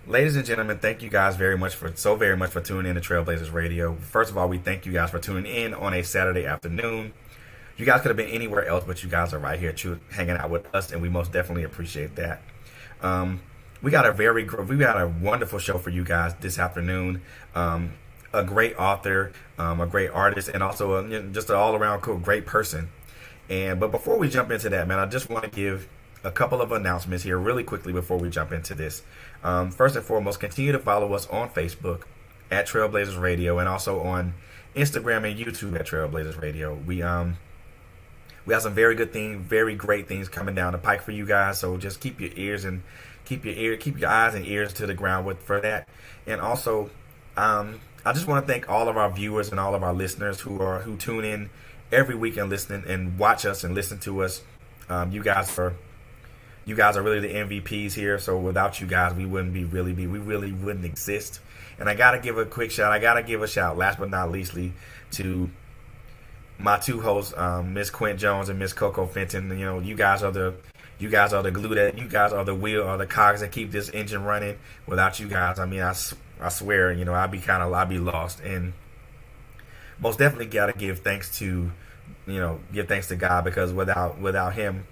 Ladies and gentlemen, thank you guys very much for tuning in to TrailBlazerz Radio. First of all, we thank you guys for tuning in on a Saturday afternoon. You guys could have been anywhere else, but you guys are right here hanging out with us, and we most definitely appreciate that. We got a wonderful show for you guys this afternoon. A great author, a great artist, and also just an all-around cool, great person. But before we jump into that, man, I just want to give a couple of announcements here really quickly before we jump into this. First and foremost, continue to follow us on Facebook at TrailBlazerz Radio, and also on Instagram and YouTube at TrailBlazerz Radio. We have some very great things coming down the pike for you guys. So just keep your eyes and ears to the ground for that. And also, I just want to thank all of our viewers and all of our listeners who tune in every week and listen and watch us and listen to us. You guys are really the MVPs here. So without you guys, we really wouldn't exist. And I gotta give a shout, last but not leastly, to my two hosts, Miss Quint Jones and Miss Coco Fenton. You guys are the glue that, you guys are the wheel or the cogs that keep this engine running. Without you guys, I mean, I swear, I'd be lost. And most definitely gotta give thanks to God, because without him,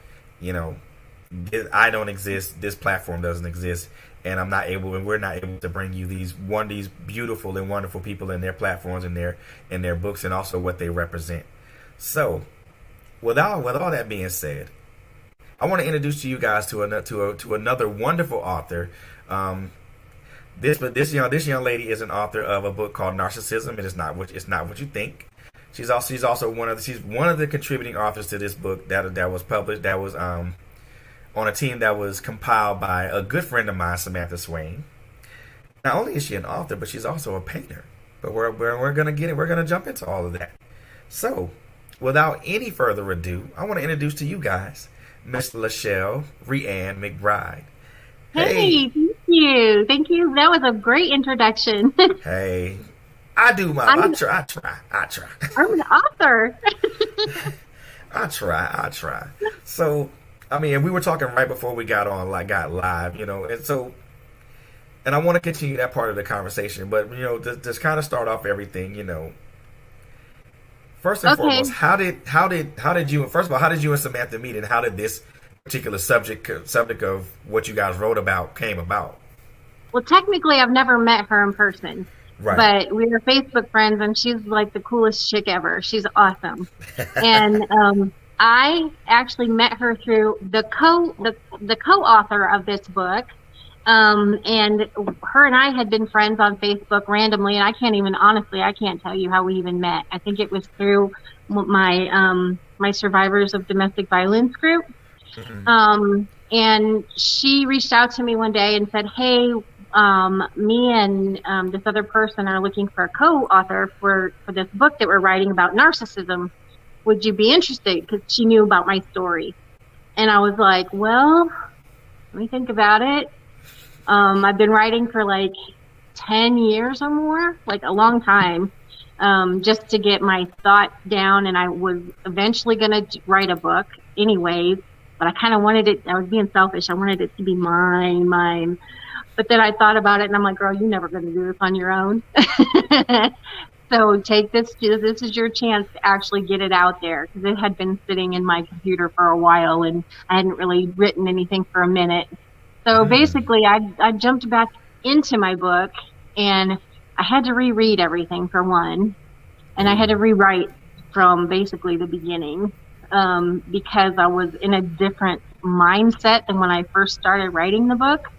I don't exist. This platform doesn't exist, and we're not able to bring you these beautiful and wonderful people and their platforms and their books and also what they represent. So, with all that being said, I want to introduce you guys to another wonderful author. This young lady is an author of a book called Narcissism. It's not what you think. She's also one of the contributing authors to this book that was published. That was on a team that was compiled by a good friend of mine, Samantha Swain. Not only is she an author, but she's also a painter. But we're gonna get it. We're gonna jump into all of that. So, without any further ado, I want to introduce to you guys Miss Lyshell ReAnn McBride. Hey, thank you. That was a great introduction. Hey, I try. I'm an author. I try. So, I mean, we were talking right before we got live, and I want to continue that part of the conversation, but just kind of start off everything, First and foremost, how did you and Samantha meet, and how did this particular subject of what you guys wrote about came about? Well, technically, I've never met her in person. Right. But we were Facebook friends, and she's like the coolest chick ever. She's awesome. And I actually met her through the co-author of this book. And her and I had been friends on Facebook randomly, and I can't tell you how we even met. I think it was through my Survivors of Domestic Violence group. Mm-hmm. And she reached out to me one day and said, hey, me and this other person are looking for a co-author for this book that we're writing about narcissism. Would you be interested? Because she knew about my story. And I was like, well, let me think about it. I've been writing for like 10 years or more, like a long time, just to get my thoughts down. And I was eventually going to write a book anyways, but I kind of wanted it, I was being selfish. I wanted it to be mine. But then I thought about it, and I'm like, girl, you're never going to do this on your own. So take this is your chance to actually get it out there, because it had been sitting in my computer for a while, and I hadn't really written anything for a minute. So basically, I jumped back into my book, and I had to reread everything for one, and I had to rewrite from basically the beginning, because I was in a different mindset than when I first started writing the book.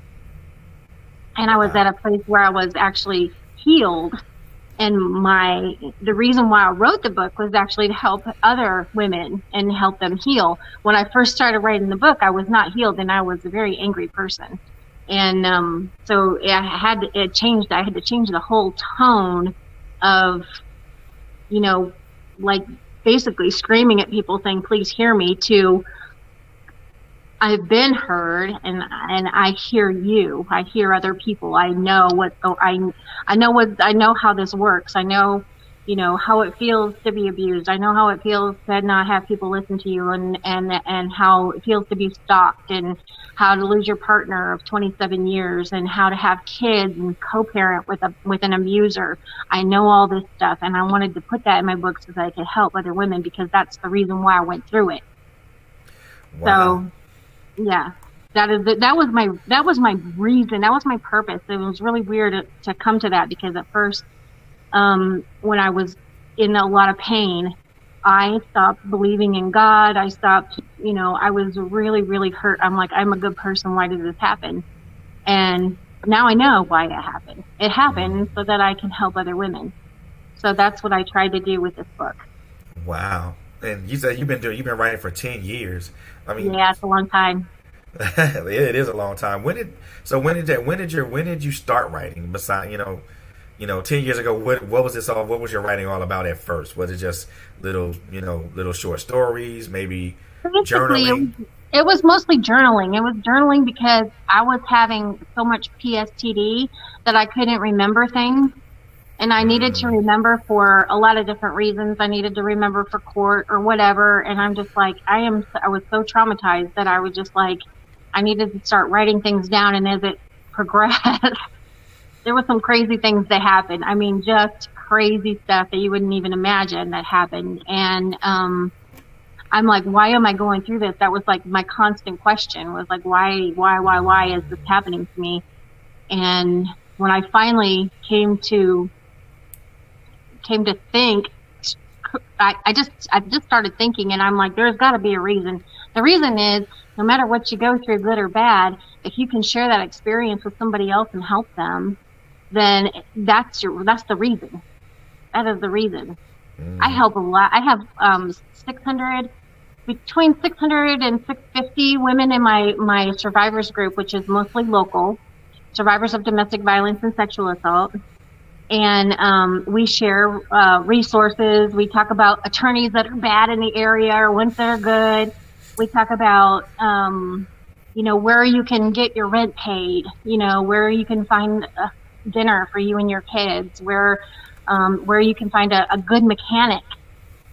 And I was at a place where I was actually healed. And the reason why I wrote the book was actually to help other women and help them heal. When I first started writing the book, I was not healed, and I was a very angry person. And so I had to change the whole tone of, like basically screaming at people saying, please hear me, to I've been heard, and I hear you. I hear other people. I know how this works. I know how it feels to be abused. I know how it feels to not have people listen to you, and how it feels to be stalked, and how to lose your partner of 27 years, and how to have kids and co-parent with an abuser. I know all this stuff, and I wanted to put that in my book so that I could help other women, because that's the reason why I went through it. Wow. So, yeah. That was my reason. That was my purpose. It was really weird to come to that, because at first, when I was in a lot of pain, I stopped believing in God. I stopped, I was really, really hurt. I'm like, I'm a good person. Why did this happen? And now I know why it happened. It happened so that I can help other women. So that's what I tried to do with this book. Wow. And you said you've been writing for 10 years. I mean, yeah, it's a long time. It is a long time. When did you start writing? Besides, 10 years ago, what was this all? What was your writing all about at first? Was it just little short stories, maybe journaling? It was mostly journaling. It was journaling because I was having so much PSTD that I couldn't remember things, and I needed to remember for a lot of different reasons. I needed to remember for court or whatever, and I'm just like, I was so traumatized that I was just like, I needed to start writing things down, and as it progressed, there were some crazy things that happened. I mean, just crazy stuff that you wouldn't even imagine that happened. And I'm like, why am I going through this? That was like my constant question, was like, why is this happening to me? And when I finally came to think, I just started thinking, and I'm like, there's got to be a reason. The reason is, no matter what you go through, good or bad, if you can share that experience with somebody else and help them, then that's the reason. That is the reason. I help a lot. I have between 600 and 650 women in my survivors group, which is mostly local, survivors of domestic violence and sexual assault. And we share resources. We talk about attorneys that are bad in the area or ones that are good. We talk about, where you can get your rent paid, where you can find dinner for you and your kids, where you can find a good mechanic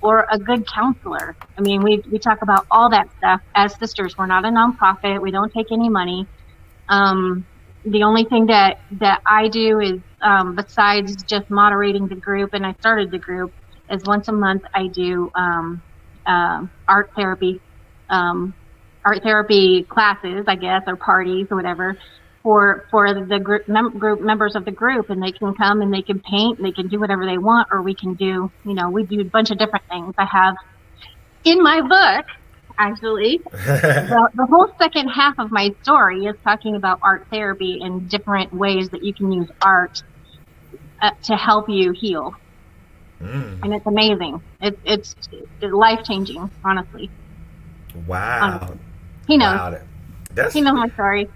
or a good counselor. I mean, we talk about all that stuff as sisters. We're not a nonprofit. We don't take any money. The only thing that I do is, besides just moderating the group, and I started the group, is once a month I do art therapy classes, I guess, or parties or whatever, for the group members of the group, and they can come and they can paint, and they can do whatever they want, or we can do, we do a bunch of different things. I have in my book, actually, the whole second half of my story is talking about art therapy and different ways that you can use art to help you heal. And it's amazing. It's life-changing, honestly. Wow. He knows. Wow. He knows my story.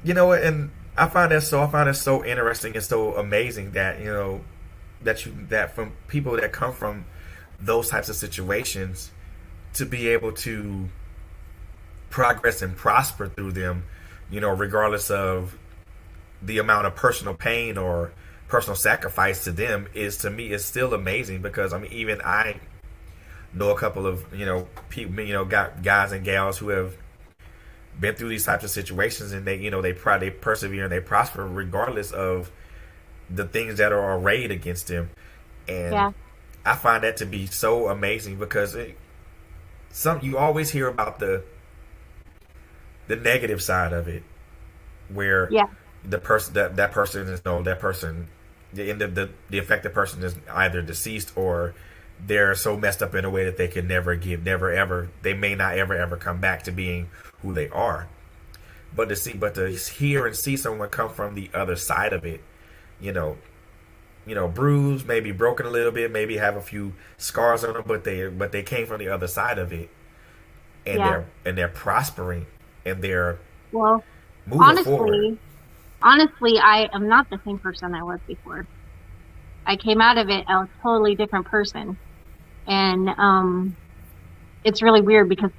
You know what? And I find that so interesting and so amazing that that from people that come from those types of situations, to be able to progress and prosper through them, regardless of the amount of personal pain or personal sacrifice to them, is still amazing. Because I mean, even I know a couple of people, got guys and gals who have been through these types of situations, and they persevere and they prosper regardless of the things that are arrayed against them. And I find that to be so amazing, because you always hear about the negative side of it, where the person the affected person is either deceased, or they're so messed up in a way that they can they may not ever come back to being who they are. But to hear and see someone come from the other side of it, bruised, maybe broken a little bit, maybe have a few scars on them, but they came from the other side of it, and they're prospering, and they're moving forward. Honestly, I am not the same person I was before. I came out of it a totally different person. And it's really weird, because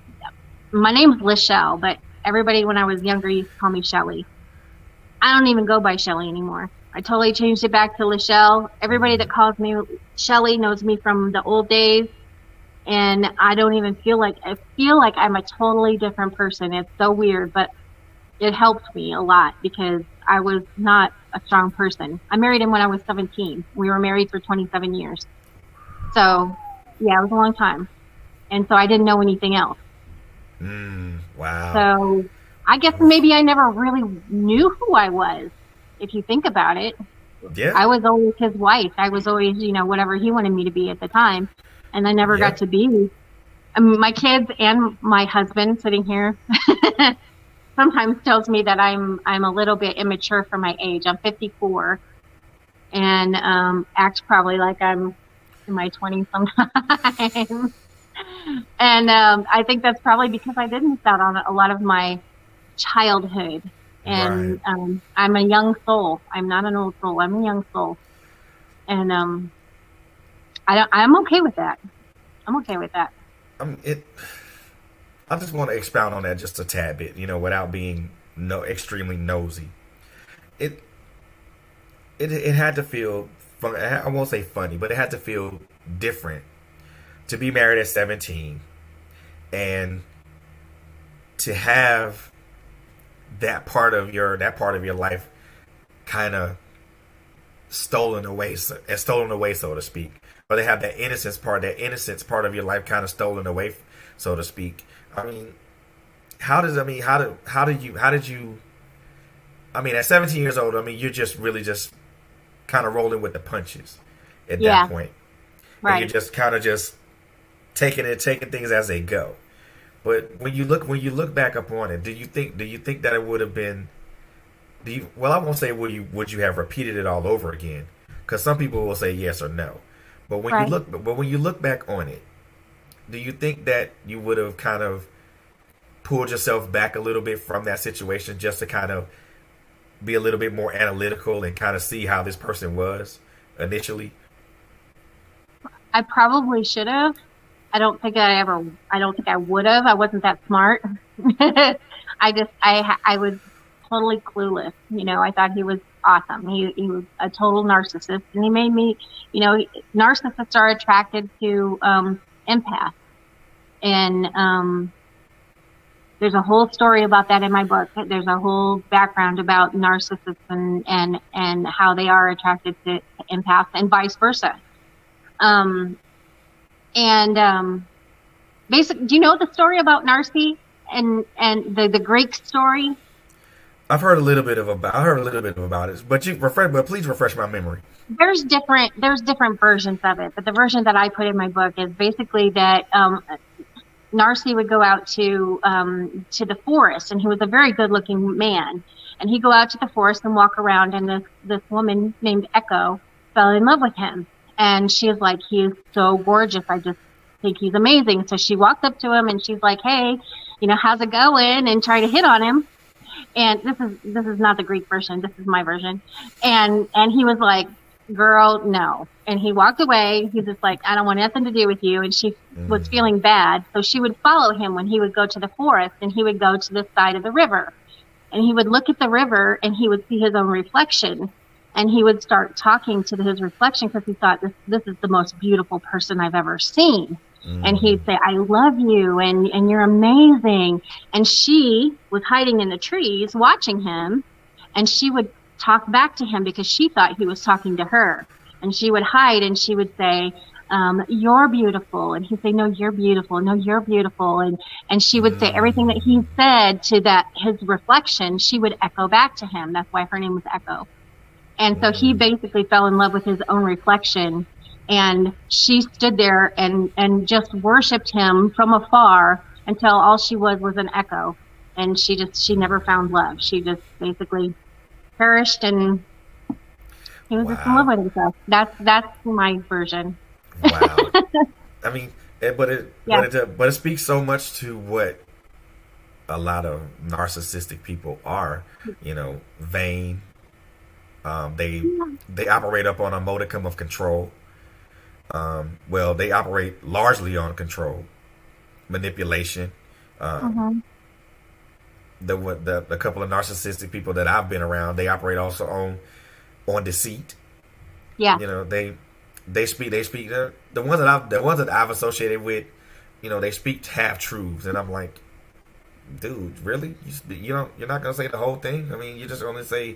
my name is Lyshell, but everybody when I was younger used to call me Shelly. I don't even go by Shelly anymore. I totally changed it back to Lyshell. Everybody that calls me Shelly knows me from the old days. And I don't even feel like I'm a totally different person. It's so weird, but it helped me a lot because I was not a strong person. I married him when I was 17. We were married for 27 years. So, yeah, it was a long time. And so I didn't know anything else. Wow. So I guess maybe I never really knew who I was, if you think about it. Yeah. I was always his wife. I was always, whatever he wanted me to be at the time. And I never got to be. My kids and my husband sitting here sometimes tells me that I'm a little bit immature for my age. I'm 54 and act probably like I'm in my 20s sometimes. And I think that's probably because I did miss out on a lot of my childhood. And right. I'm a young soul. I'm not an old soul. I'm a young soul. And I'm okay with that. I'm okay with that. I just want to expound on that just a tad bit, without being extremely nosy. It had to feel fun. I won't say funny, but it had to feel different to be married at 17 and to have that part of your life kind of stolen away, so to speak. Or they have that innocence part of your life kind of stolen away, so to speak. I mean, how did you, at 17 years old, you're just really just kind of rolling with the punches at that point. Right. And you're just kind of just taking things as they go. But when you look back upon it, do you think that it would have been, I won't say would you have repeated it all over again? Because some people will say yes or no. But when you look back on it, do you think that you would have kind of pulled yourself back a little bit from that situation just to kind of be a little bit more analytical and kind of see how this person was initially? I probably should have. I don't think I would have. I wasn't that smart. I was totally clueless. I thought he was awesome. He was a total narcissist, and he made me, narcissists are attracted to empaths. And there's a whole story about that in my book. There's a whole background about narcissists and how they are attracted to empaths and vice versa. Basically, do you know the story about Narcy and the Greek story? I've heard a little bit about it, but please refresh my memory. There's different versions of it, but the version that I put in my book is basically that Narcy would go out to the forest, and he was a very good-looking man, and he'd go out to the forest and walk around, and this woman named Echo fell in love with him, and she was like, he is so gorgeous, I just think he's amazing. So she walked up to him, and she's like, hey, how's it going, and try to hit on him. And this is not the Greek version. This is my version. And he was like, girl, no. And he walked away. He's just like, I don't want nothing to do with you. And she was feeling bad. So she would follow him when he would go to the forest, and he would go to the side of the river. And he would look at the river, and he would see his own reflection. And he would start talking to his reflection because he thought, this is the most beautiful person I've ever seen. And he'd say, I love you, and you're amazing. And she was hiding in the trees watching him, and she would talk back to him because she thought he was talking to her. And she would hide, and she would say, you're beautiful. And he'd say, no, you're beautiful. No, you're beautiful. And she would say everything that he said to his reflection, she would echo back to him. That's why her name was Echo. And so he basically fell in love with his own reflection. And she stood there and just worshipped him from afar until all she was an echo. And she never found love. She just basically perished, and he was just in love with himself. That's my version. Wow. But it speaks so much to what a lot of narcissistic people are, vain. They operate up on a modicum of control. They operate largely on control, manipulation. The couple of narcissistic people that I've been around, they operate also on deceit. Yeah. They speak the ones that I've associated with, they speak half truths, and I'm like, dude, really? You're not gonna say the whole thing? I mean, you're just gonna say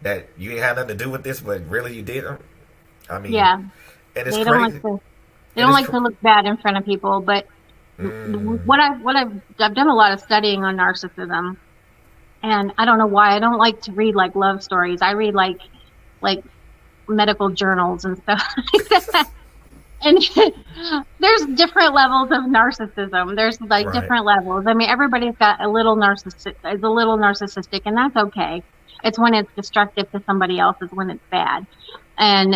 that you ain't had nothing to do with this, but really you did. I mean, yeah. And it's they crazy. They don't like to look bad in front of people, but I've done a lot of studying on narcissism, and I don't know why I don't like to read like love stories. I read like medical journals and stuff like that. And there's different levels of narcissism. There's like different levels. I mean, everybody's got a little narcissistic, and that's okay. It's when it's destructive to somebody else is when it's bad. And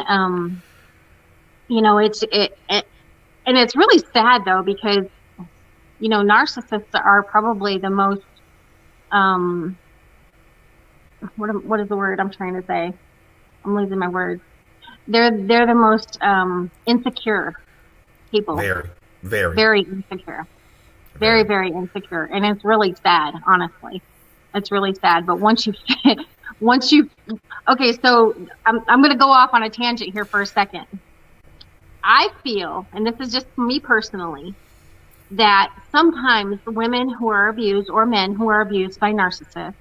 and it's really sad though, because narcissists are probably the most what is the word I'm trying to say? I'm losing my words. They're the most insecure people. Very insecure. Very, very insecure. And it's really sad, honestly. It's really sad. But once you okay, so I'm going to go off on a tangent here for a second. I feel, and this is just me personally, that sometimes women who are abused or men who are abused by narcissists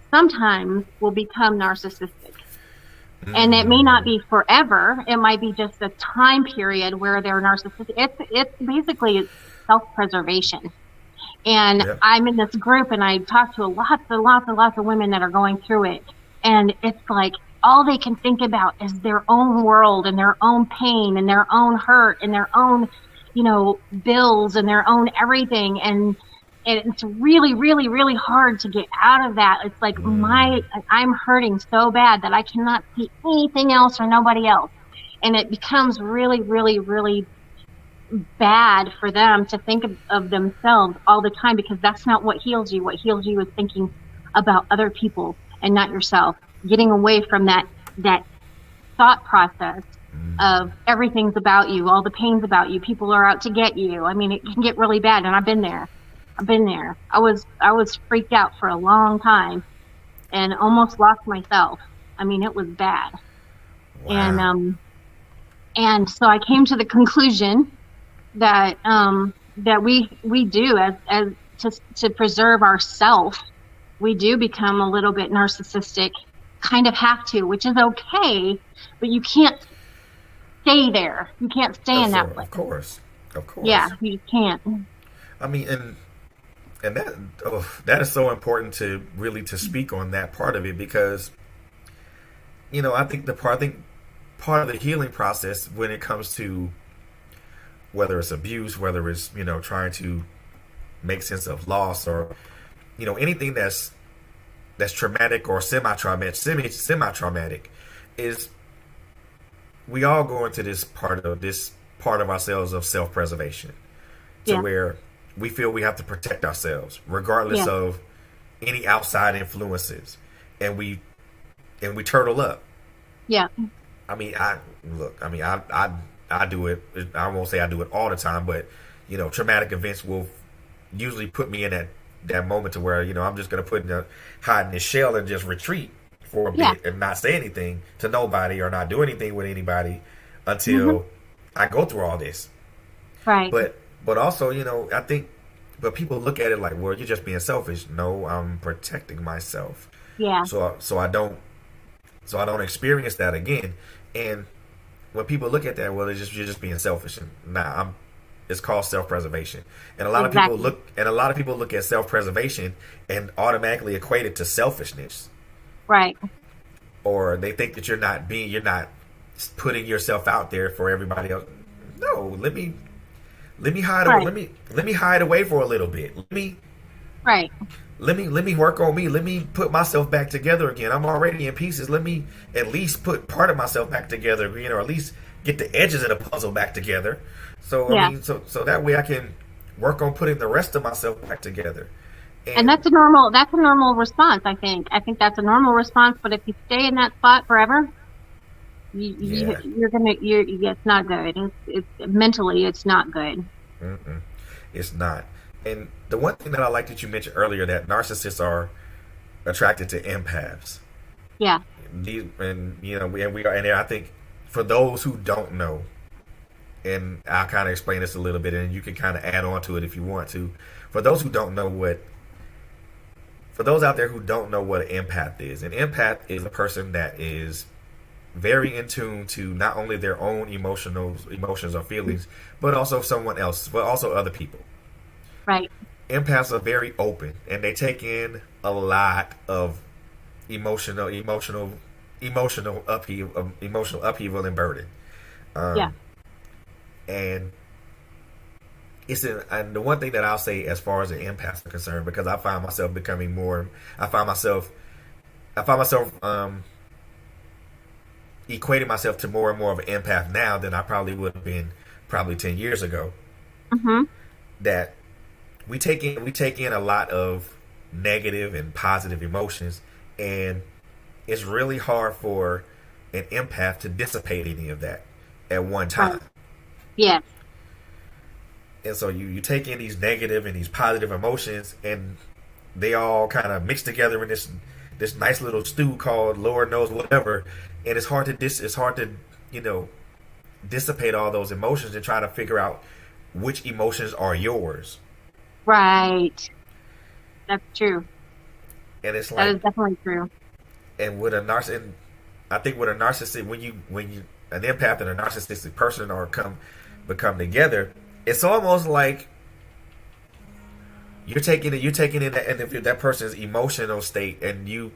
sometimes will become narcissistic. And it may not be forever. It might be just a time period where they're narcissistic. It's basically self-preservation. And I'm in this group, and I talk to lots of women that are going through it. And it's like all they can think about is their own world and their own pain and their own hurt and their own, bills and their own everything. And it's really, really, really hard to get out of that. It's like I'm hurting so bad that I cannot see anything else or nobody else. And it becomes really, really, really bad for them to think of themselves all the time, because that's not what heals you. What heals you is thinking about other people and not yourself. Getting away from that thought process of everything's about you, all the pain's about you, people are out to get you. I mean, it can get really bad, and I've been there. I was freaked out for a long time and almost lost myself. I mean, it was bad. Wow. And so I came to the conclusion that we do as to preserve ourself, we do become a little bit narcissistic, kind of have to, which is okay, but you can't stay there. You can't stay in that place. Of course. Yeah, you can't. I mean, and that is so important to speak on that part of it, because I think part of the healing process when it comes to whether it's abuse, whether it's trying to make sense of loss, or anything that's traumatic or semi-traumatic, is we all go into this part of ourselves of self-preservation, to where we feel we have to protect ourselves regardless of any outside influences, and we turtle up. Yeah. I mean, I do it. I won't say I do it all the time, but traumatic events will usually put me in that moment to where I'm just gonna hide in this shell and just retreat for a bit and not say anything to nobody or not do anything with anybody until I go through all this. Right. But also, I think, but people look at it like, well, you're just being selfish. No, I'm protecting myself. Yeah. So I don't experience that again. And when people look at that, well, you're just being selfish. And it's called self-preservation. And a lot of people look at self-preservation and automatically equate it to selfishness. Right. Or they think that you're not putting yourself out there for everybody else. No, let me hide away. Let me hide away for a little bit. Let me work on me. Let me put myself back together again. I'm already in pieces. Let me at least put part of myself back together, or at least get the edges of the puzzle back together. So I mean, so that way I can work on putting the rest of myself back together. And that's a normal response. I think that's a normal response. But if you stay in that spot forever, it's not good. It's mentally, it's not good. It's not. And the one thing that I like that you mentioned earlier, that narcissists are attracted to empaths. Yeah. and I think for those who don't know, and I'll kind of explain this a little bit, and you can kind of add on to it if you want to. For those out there who don't know what an empath is, an empath is a person that is very in tune to not only their own emotions or feelings, but also someone else, but also other people. Right. Empaths are very open, and they take in a lot of emotional upheaval and burden. And and the one thing that I'll say as far as the empaths are concerned, because I find myself equating myself to more and more of an empath now than I probably would have been 10 years ago. Mm-hmm. That we take in a lot of negative and positive emotions, and it's really hard for an empath to dissipate any of that at one time. Right. Yes. And so you take in these negative and these positive emotions, and they all kind of mix together in this nice little stew called Lord knows whatever. And it's hard to dissipate all those emotions and try to figure out which emotions are yours. Right. That's true. And it's like, that is definitely true. And with a narcissist, when an empath and a narcissistic person become together, it's almost like you're taking in that person's emotional state, and you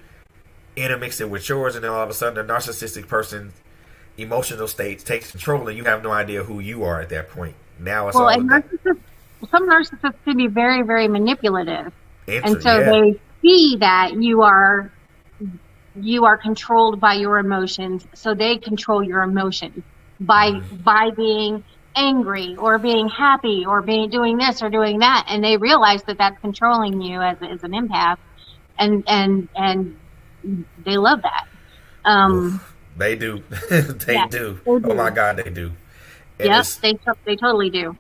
intermix it with yours, and then all of a sudden the narcissistic person's emotional state takes control, and you have no idea who you are at that point. Now it's some narcissists can be very, very manipulative, and so they see that you are controlled by your emotions, so they control your emotions by being angry or being happy or doing this or doing that, and they realize that that's controlling you as an empath, and they love that. They do. They do. Oh my God, they do. And yes, they totally do.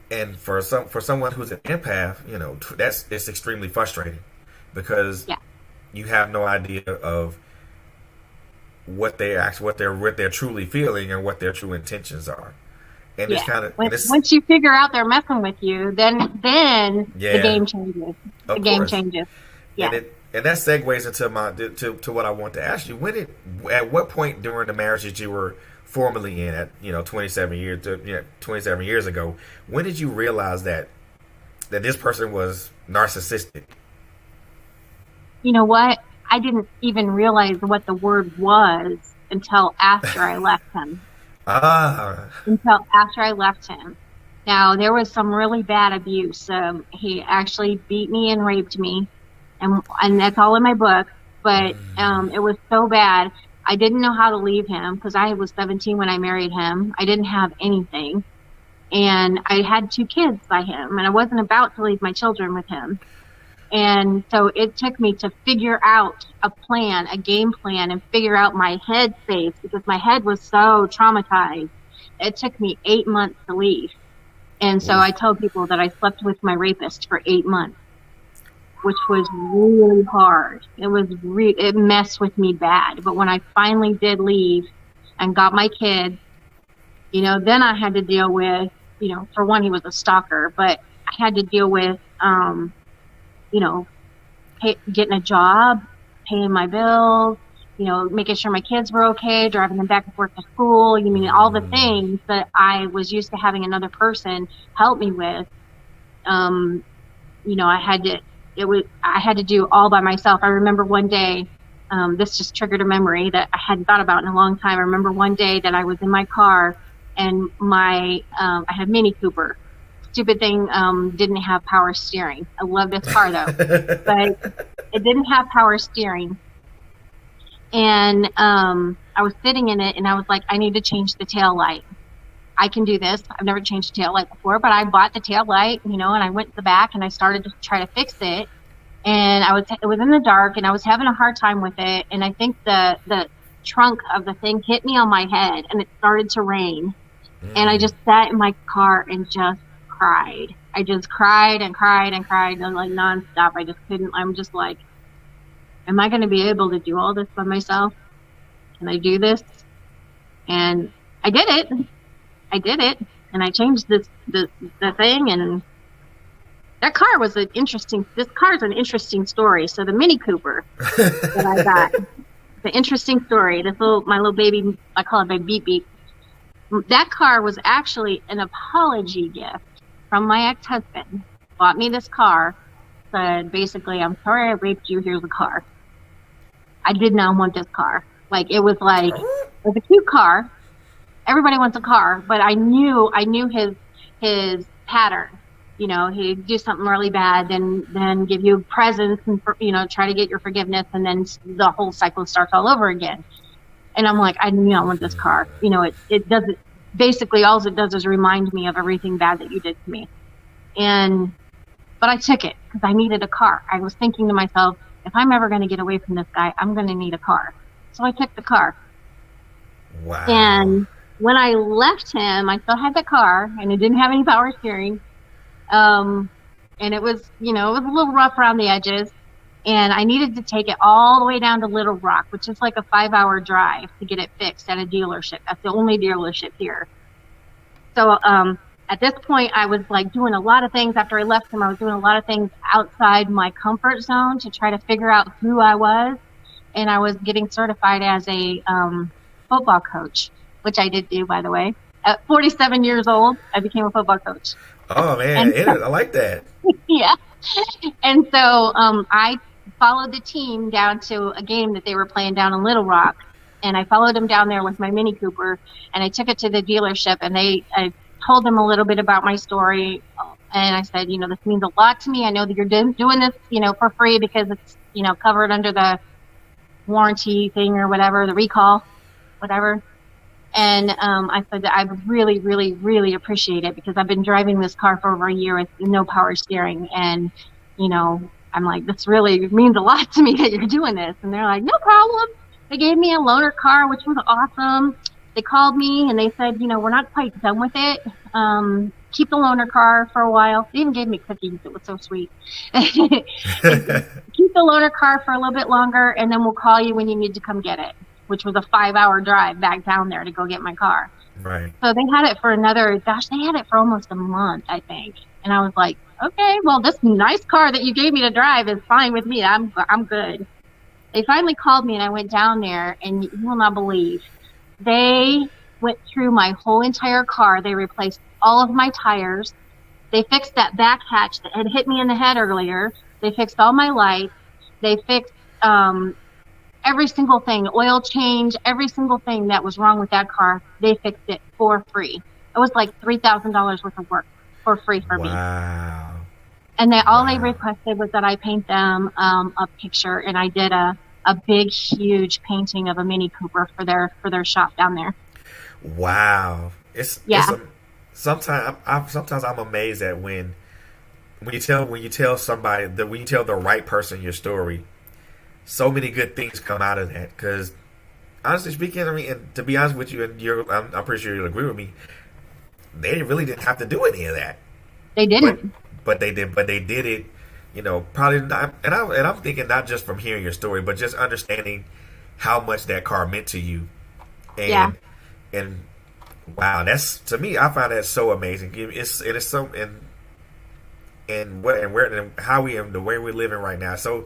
And for someone who's an empath, it's extremely frustrating, because you have no idea of what they're truly feeling and what their true intentions are. And it's kind of once you figure out they're messing with you, then the game changes. The game changes. Yeah. And that segues into to what I want to ask you. At what point during the marriage that you were formally in, at 27 years ago, when did you realize that this person was narcissistic? You know what? I didn't even realize what the word was until after I left him. Until after I left him. Now, there was some really bad abuse. He actually beat me and raped me, and that's all in my book. But it was so bad. I didn't know how to leave him, because I was 17 when I married him. I didn't have anything. And I had 2 kids by him, and I wasn't about to leave my children with him. And so it took me to figure out a game plan, and figure out my head space, because my head was so traumatized. It took me 8 months to leave. And so I tell people that I slept with my rapist for 8 months, which was really hard. It messed with me bad. But when I finally did leave and got my kids, then I had to deal with, for one, he was a stalker, but I had to deal with, getting a job, paying my bills, making sure my kids were okay, driving them back and forth to school. All the things that I was used to having another person help me with. I had to do all by myself. I remember one day, this just triggered a memory that I hadn't thought about in a long time. I remember one day that I was in my car, and I had a Mini Cooper. Stupid thing, didn't have power steering. I love this car though, but it didn't have power steering. And I was sitting in it, and I was like, I need to change the tail light. I can do this. I've never changed a tail light before, but I bought the tail light, and I went to the back and I started to try to fix it. And it was in the dark, and I was having a hard time with it. And I think the trunk of the thing hit me on my head, and it started to rain. And I just sat in my car and just cried. I just cried and cried and cried, and like nonstop. I just couldn't. I'm just like, am I going to be able to do all this by myself? can I do this? And I did it. And I changed the thing, and that car was this car's an interesting story. So the Mini Cooper that I got, the interesting story, my little baby, I call it my beep beep. That car was actually an apology gift from my ex-husband. Bought me this car, said basically, I'm sorry I raped you, here's a car. I did not want this car. It was a cute car. Everybody wants a car, but I knew his pattern. He'd do something really bad, then give you presents and, try to get your forgiveness, and then the whole cycle starts all over again. And I'm like, I do not want this car. It doesn't, basically all it does is remind me of everything bad that you did to me. But I took it because I needed a car. I was thinking to myself, if I'm ever going to get away from this guy, I'm going to need a car. So I took the car. Wow. And when I left him, I still had the car, and it didn't have any power steering. And it was, it was a little rough around the edges. And I needed to take it all the way down to Little Rock, which is like a 5-hour drive to get it fixed at a dealership. That's the only dealership here. So at this point, I was doing a lot of things. After I left him, I was doing a lot of things outside my comfort zone to try to figure out who I was. And I was getting certified as a football coach, which I did do, by the way. At 47 years old, I became a football coach. Oh, man, I like that. Yeah. And so I followed the team down to a game that they were playing down in Little Rock. And I followed them down there with my Mini Cooper, and I took it to the dealership, and I told them a little bit about my story. And I said, this means a lot to me. I know that you're doing this, for free because it's, covered under the warranty thing or whatever, the recall, whatever. And I said that I really, really, really appreciate it because I've been driving this car for over a year with no power steering. And, I'm like, this really means a lot to me that you're doing this. And they're like, no problem. They gave me a loaner car, which was awesome. They called me and they said, we're not quite done with it. Keep the loaner car for a while. They even gave me cookies. It was so sweet. Keep the loaner car for a little bit longer, and then we'll call you when you need to come get it, which was a 5-hour drive back down there to go get my car. Right. So they had it for they had it for almost a month, I think. And I was like, okay, well, this nice car that you gave me to drive is fine with me. I'm good. They finally called me, and I went down there, and you will not believe. They went through my whole entire car. They replaced all of my tires. They fixed that back hatch that had hit me in the head earlier. They fixed all my lights. They fixed every single thing, oil change, every single thing that was wrong with that car. They fixed it for free. It was like $3,000 worth of work for free for me. Wow. And all they requested was that I paint them a picture, and I did a big, huge painting of a Mini Cooper for their shop down there. Wow. Sometimes I'm amazed at when you tell somebody that when you tell the right person your story, so many good things come out of that. Because honestly speaking, I mean, and to be honest with you, and I'm pretty sure you'll agree with me, they really didn't have to do any of that. They didn't. But they did. But they did it. Probably not. And I'm thinking not just from hearing your story, but just understanding how much that car meant to you. And wow, that's, to me, I find that so amazing. It's so the way we're living right now. So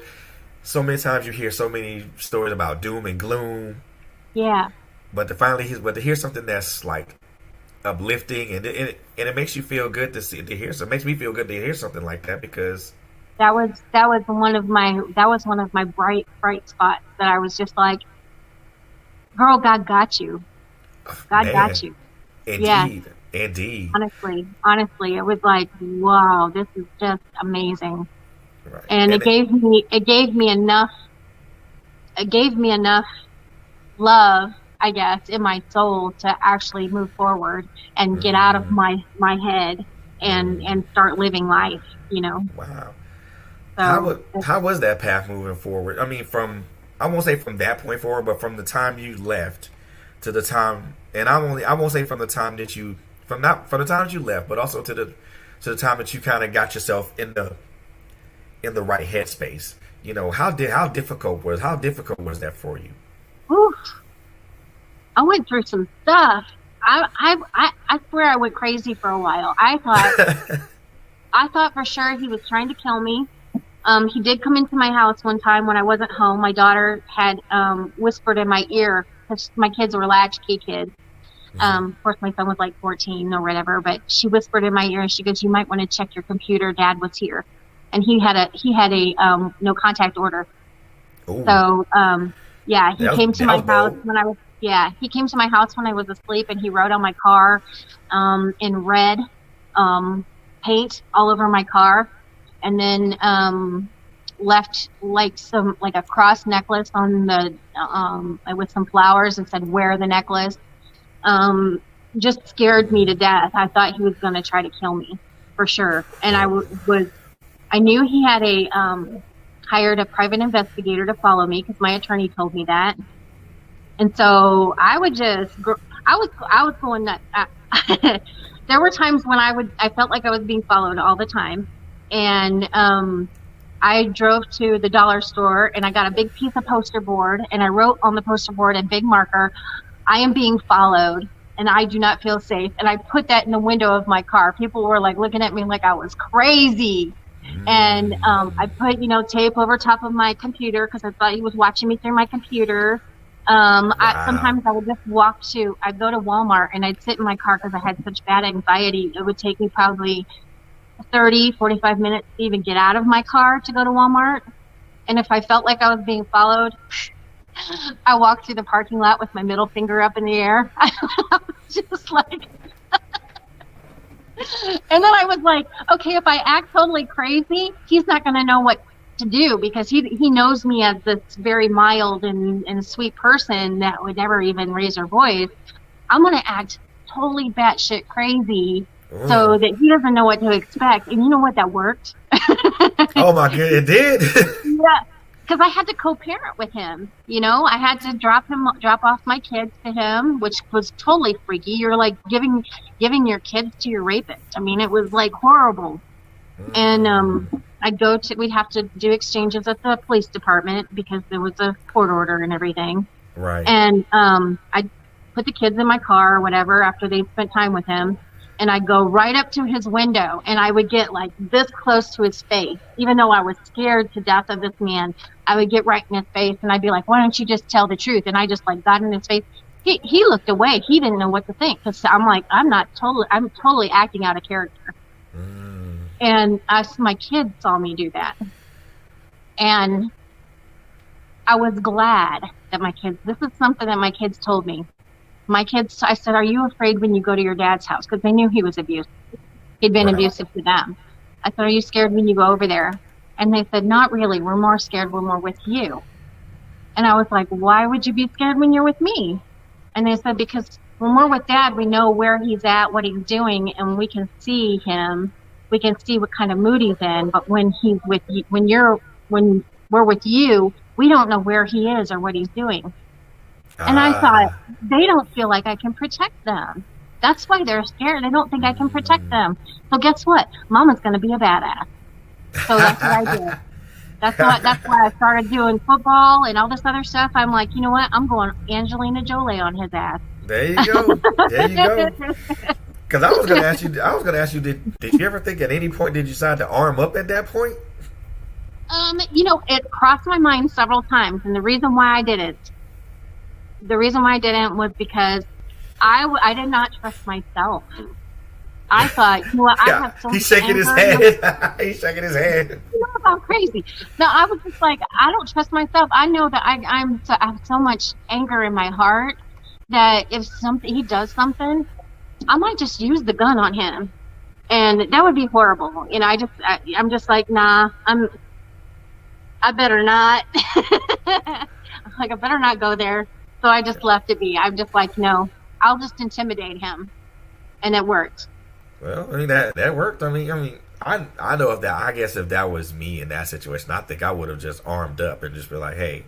many times you hear so many stories about doom and gloom. Yeah. But to hear something that's like uplifting, and it makes you feel good to hear. So it makes me feel good to hear something like that, because that was one of my bright spots that I was just like, girl, God got you. God got you. Indeed. Yeah. Indeed. Honestly, it was like, wow, this is just amazing. Right. And it gave me enough love, I guess, in my soul to actually move forward and get out of my head and start living life, Wow. So how was that path moving forward? I mean, I won't say from that point forward, but from the time you left to the time, and I won't say from the time that you from the time that you left, but also to the time that you kind of got yourself in the right headspace. How difficult was that for you? Oof. I went through some stuff. I swear I went crazy for a while. I thought for sure he was trying to kill me. He did come into my house one time when I wasn't home. My daughter had whispered in my ear, because my kids were latchkey kids. Of course, my son was like 14 or whatever, but she whispered in my ear and she goes, "You might want to check your computer. Dad was here," and he had a no contact order. Ooh. So he came to my house when I was he came to my house when I was asleep, and he wrote on my car in red paint all over my car, and then left like a cross necklace on the with some flowers and said, "Wear the necklace." Just scared me to death. I thought he was going to try to kill me for sure. And I knew he had hired a private investigator to follow me, because my attorney told me that. And so I was going nuts. There were times when I felt like I was being followed all the time. And, I drove to the dollar store and I got a big piece of poster board, and I wrote on the poster board in big marker, "I am being followed and I do not feel safe." And I put that in the window of my car. People were like looking at me like I was crazy. And I put, tape over top of my computer because I thought he was watching me through my computer. Wow. Sometimes I would just I'd go to Walmart and I'd sit in my car because I had such bad anxiety. It would take me probably 30, 45 minutes to even get out of my car to go to Walmart. And if I felt like I was being followed, I walked through the parking lot with my middle finger up in the air. I was just like, and then I was like, okay, if I act totally crazy, he's not going to know what to do, because he knows me as this very mild and sweet person that would never even raise her voice. I'm going to act totally batshit crazy so that he doesn't know what to expect. And you know what? That worked. Oh my God, it did. Yeah. Because I had to co-parent with him, I had to drop off my kids to him, which was totally freaky. You're like giving your kids to your rapist. I mean, it was like horrible. And we'd have to do exchanges at the police department because there was a court order and everything. Right. And I'd put the kids in my car or whatever after they spent time with him. And I'd go right up to his window, and I would get like this close to his face. Even though I was scared to death of this man, I would get right in his face, and I'd be like, "Why don't you just tell the truth?" And I just like got in his face. He looked away. He didn't know what to think, because I'm like, I'm totally acting out of character. And my kids saw me do that. And I was glad that this is something that my kids told me. I said, "Are you afraid when you go to your dad's house?" Because they knew he was abusive. He'd been abusive to them. I said, "Are you scared when you go over there?" And they said, "Not really. We're more scared when we're with you." And I was like, "Why would you be scared when you're with me?" And they said, "Because when we're with Dad, we know where he's at, what he's doing, and we can see him. We can see what kind of mood he's in. But when he's with you, when we're with you, we don't know where he is or what he's doing." And I thought, they don't feel like I can protect them. That's why they're scared. They don't think I can protect them. So guess what? Mama's going to be a badass. So that's what I did. That's why I started doing football and all this other stuff. I'm like, you know what? I'm going Angelina Jolie on his ass. There you go. Because I was going to ask you, did you ever think at any point did you decide to arm up at that point? It crossed my mind several times, and the reason why I didn't was because I did not trust myself. I thought, I have so much He's shaking his head. He's shaking his head. I'm crazy. No, I was just like, I don't trust myself. I know that I have so much anger in my heart that if he does something, I might just use the gun on him, and that would be horrible. I'm just like, nah, I better not. Like, I better not go there. So I just left it be. I'm just like, no, I'll just intimidate him, and it worked. Well, I mean that worked. I know if that was me in that situation, I think I would have just armed up and just be like, "Hey,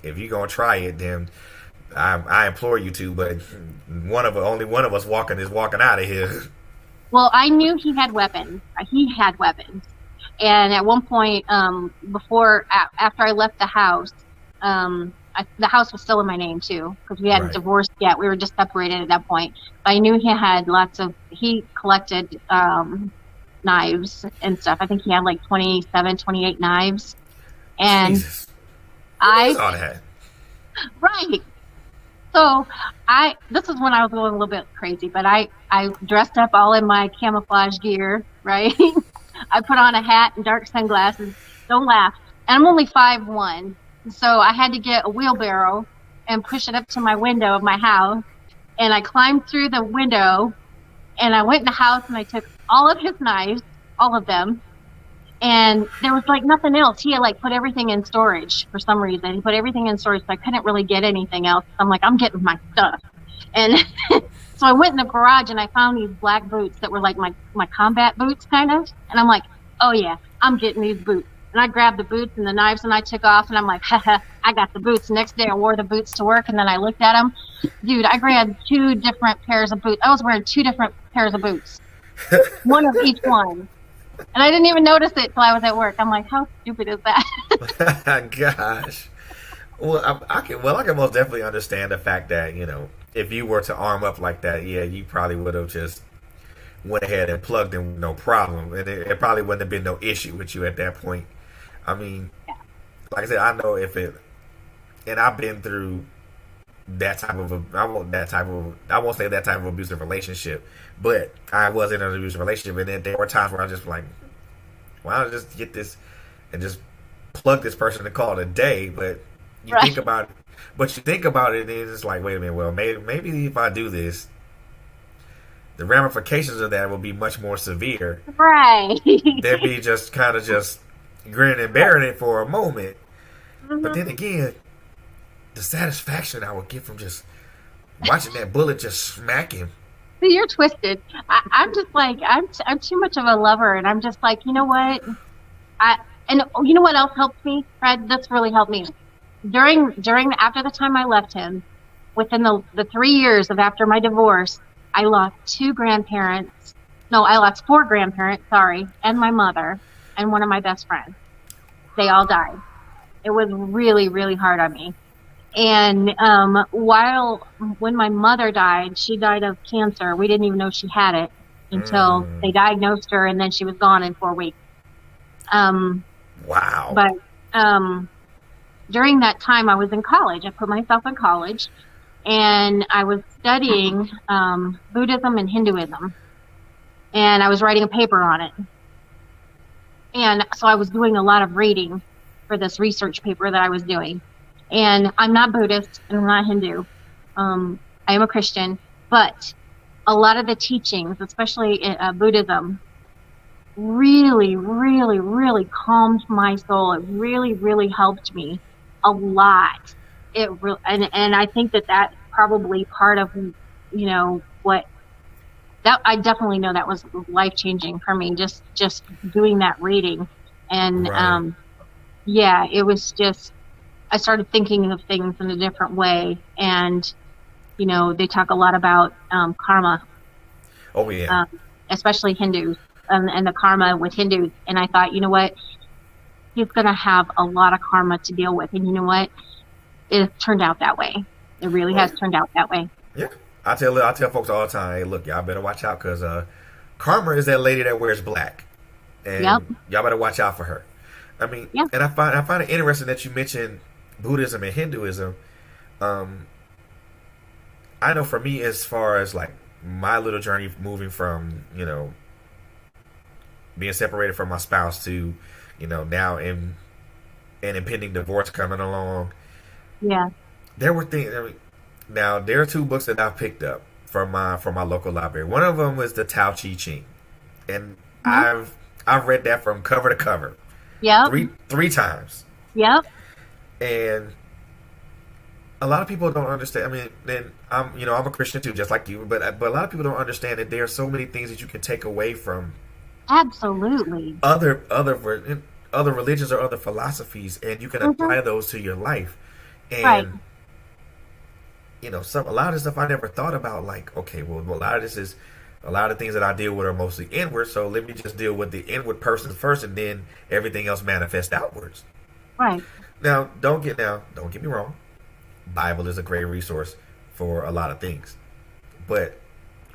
if you're gonna try it, then I implore you to." But only one of us walking out of here. Well, I knew he had weapons. And at one point, after I left the house, the house was still in my name too, because we hadn't Right. divorced yet. We were just separated at that point. But I knew he collected knives and stuff. I think he had like 27, 28 knives. And Jesus. Who does all I, that? right. So this is when I was going a little bit crazy, but I dressed up all in my camouflage gear, right? I put on a hat and dark sunglasses. Don't laugh. And I'm only 5'1", so I had to get a wheelbarrow and push it up to my window of my house. And I climbed through the window, and I went in the house, and I took all of his knives, all of them. And there was like nothing else. He had like put everything in storage for some reason. He put everything in storage, so I couldn't really get anything else. I'm like, I'm getting my stuff. And so I went in the garage and I found these black boots that were like my combat boots kind of. And I'm like, oh yeah, I'm getting these boots. And I grabbed the boots and the knives and I took off, and I'm like, haha, I got the boots. Next day I wore the boots to work, and then I looked at them. Dude, I grabbed 2 different pairs of boots. I was wearing 2 different pairs of boots. One of each one. And I didn't even notice it till I was at work. I'm like, how stupid is that? Gosh. Well, I can most definitely understand the fact that, if you were to arm up like that, yeah, you probably would have just went ahead and plugged in with no problem. And it probably wouldn't have been no issue with you at that point. I mean, like I said, I know and I've been through I won't say that type of abusive relationship, but I was in an abusive relationship, and then there were times where I just like, why don't I just get this and just plug this person and call it a day? But you think about it, and it's like, wait a minute, well, maybe if I do this, the ramifications of that will be much more severe. Right. Than me just kind of just grinning and bearing it for a moment. Mm-hmm. But then again, the satisfaction I would get from just watching that bullet just smack him. See, you're twisted. I'm just like, I'm too much of a lover, and I'm just like, you know what? And you know what else helped me, Fred? That's really helped me. After the time I left him, within the 3 years of after my divorce, I lost 2 grandparents. No, I lost 4 grandparents, and my mother, and one of my best friends. They all died. It was really, really hard on me. And when my mother died, she died of cancer. We didn't even know she had it until they diagnosed her, and then she was gone in 4 weeks. Wow. But during that time, I was in college. I put myself in college, and I was studying Buddhism and Hinduism, and I was writing a paper on it. And so I was doing a lot of reading for this research paper that I was doing. And I'm not Buddhist, and I'm not Hindu. I am a Christian, but a lot of the teachings, especially in Buddhism, really, really, really calmed my soul. It really, really helped me a lot. And I think that's probably part of, what that I definitely know that was life-changing for me. Just doing that reading, and right. It was just. I started thinking of things in a different way, and they talk a lot about karma. Oh yeah. Especially Hindus, and the karma with Hindus. And I thought, you know what, he's going to have a lot of karma to deal with, and you know what, it turned out that way. It really has turned out that way. Yeah, I tell folks all the time, hey, look, y'all better watch out, because karma is that lady that wears black, and y'all better watch out for her. I mean, and I find it interesting that you mentioned Buddhism and Hinduism. I know for me, as far as like my little journey moving from, being separated from my spouse to, now an impending divorce coming along. Yeah. There were things. Now there are 2 books that I've picked up from my local library. One of them was the Tao Te Ching, and I've read that from cover to cover. Yeah. Three times. Yep. And a lot of people don't understand. I mean, then I'm a Christian too, just like you. But a lot of people don't understand that there are so many things that you can take away from. Absolutely. Other religions or other philosophies, and you can apply those to your life. And a lot of the stuff I never thought about. Like, okay, well, a lot of the things that I deal with are mostly inward. So let me just deal with the inward person first, and then everything else manifests outwards. Right. Now, don't get me wrong. Bible is a great resource for a lot of things. But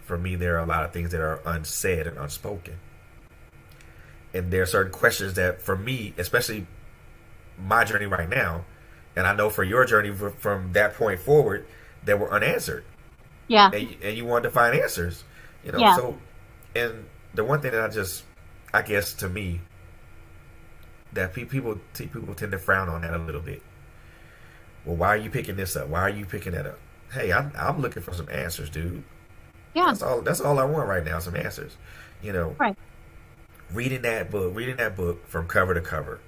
for me, there are a lot of things that are unsaid and unspoken. And there are certain questions that, for me, especially my journey right now, and I know for your journey from that point forward, that were unanswered. Yeah. And you wanted to find answers. Yeah. So, and the one thing that I guess to me, that people tend to frown on that a little bit. Well, why are you picking this up? Why are you picking that up? Hey, I'm looking for some answers, dude. Yeah. That's all I want right now, some answers. Right. Reading that book from cover to cover.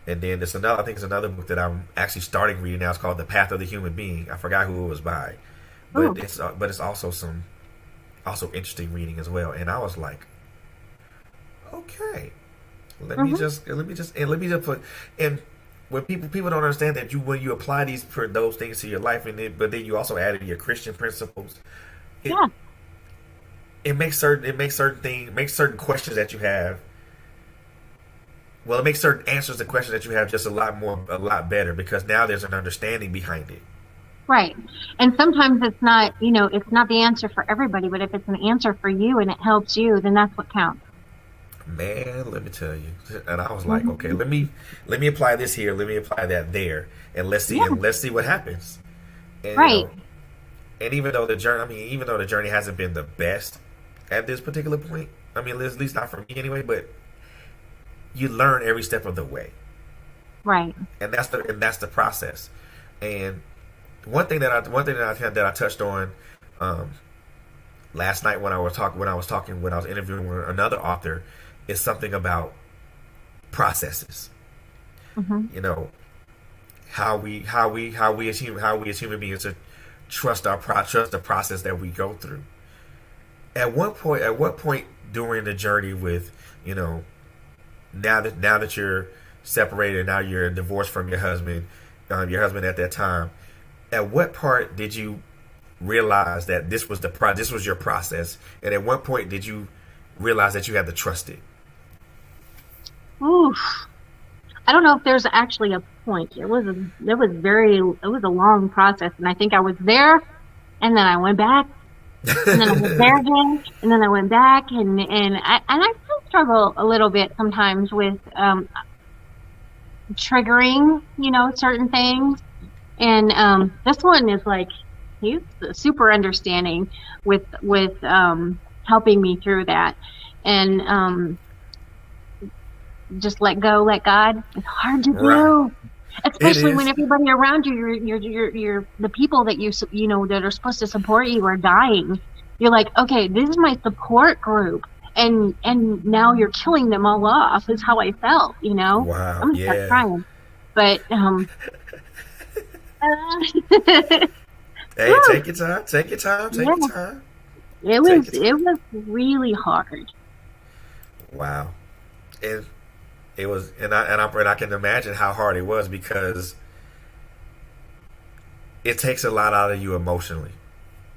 And then I think it's another book that I'm actually starting reading now. It's called The Path of the Human Being. I forgot who it was by. But it's also interesting reading as well. And I was like, okay. Let me just put, and when people don't understand that when you apply those things to your life, but then you also added your Christian principles. It makes certain questions that you have. Well, it makes certain answers to questions that you have just a lot better, because now there's an understanding behind it. Right. And sometimes it's not the answer for everybody, but if it's an answer for you and it helps you, then that's what counts. Man, let me tell you. And I was like, okay, let me apply this here, let me apply that there, and let's see what happens. And, right. And even though the journey hasn't been the best at this particular point, at least not for me anyway, but you learn every step of the way. Right. And that's the process. And one thing that I touched on last night when I was interviewing another author, is something about processes. Mm-hmm. How we as human beings to trust the process that we go through. At what point during the journey with, now that you're separated, now you're divorced from your husband at that time, at what part did you realize that this was your process, and at what point did you realize that you had to trust it? Oof. I don't know if there's actually a point. It was a long process, and I think I was there, and then I went back, and then I was there again, and then I went back, and I still struggle a little bit sometimes with triggering, certain things. And this one is like, he's super understanding with helping me through that, and just let go, let God. It's hard to do, especially when everybody around you, you're the people that that are supposed to support you are dying. You're like, okay, this is my support group, and now you're killing them all off. Is how I felt. Wow. I'm gonna start crying, but Hey, take your time. Take your time. It was really hard. Wow. And it was, and I can imagine how hard it was, because it takes a lot out of you emotionally,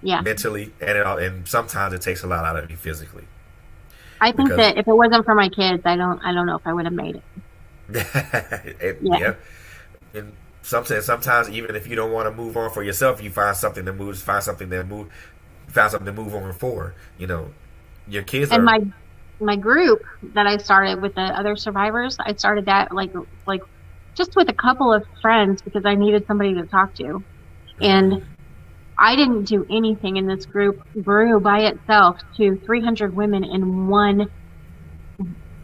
mentally, and sometimes it takes a lot out of you physically. I think that if it wasn't for my kids, I don't know if I would have made it. Yeah. And sometimes even if you don't want to move on for yourself, you find something to move on for. Your kids and my group that I started with the other survivors, I started that like just with a couple of friends, because I needed somebody to talk to. And I didn't do anything, and this group grew by itself to 300 women in one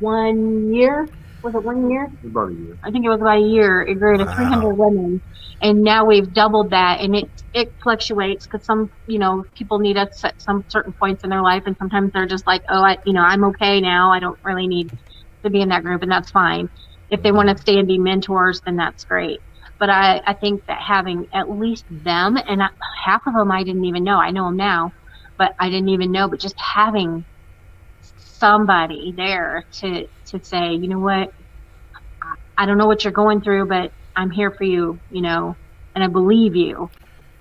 year. Was it 1 year? About a year. I think it was about a year. It grew to 300 women, and now we've doubled that. And it fluctuates, because some people need us at some certain points in their life, and sometimes they're just like, oh, I'm okay now. I don't really need to be in that group, and that's fine. If they want to stay and be mentors, then that's great. But I think that having at least them, and half of them I didn't even know. I know them now, but I didn't even know. But just having somebody there to say, you know what, I don't know what you're going through, but I'm here for you, and I believe you.